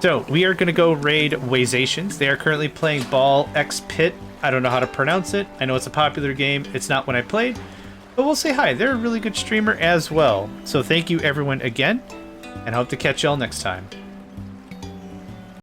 So, we are going to go raid Wayzations. They are currently playing Ball X Pit. I don't know how to pronounce it. I know it's a popular game. It's not one I played. But we'll say hi. They're a really good streamer as well. So thank you everyone again, and hope to catch y'all next time.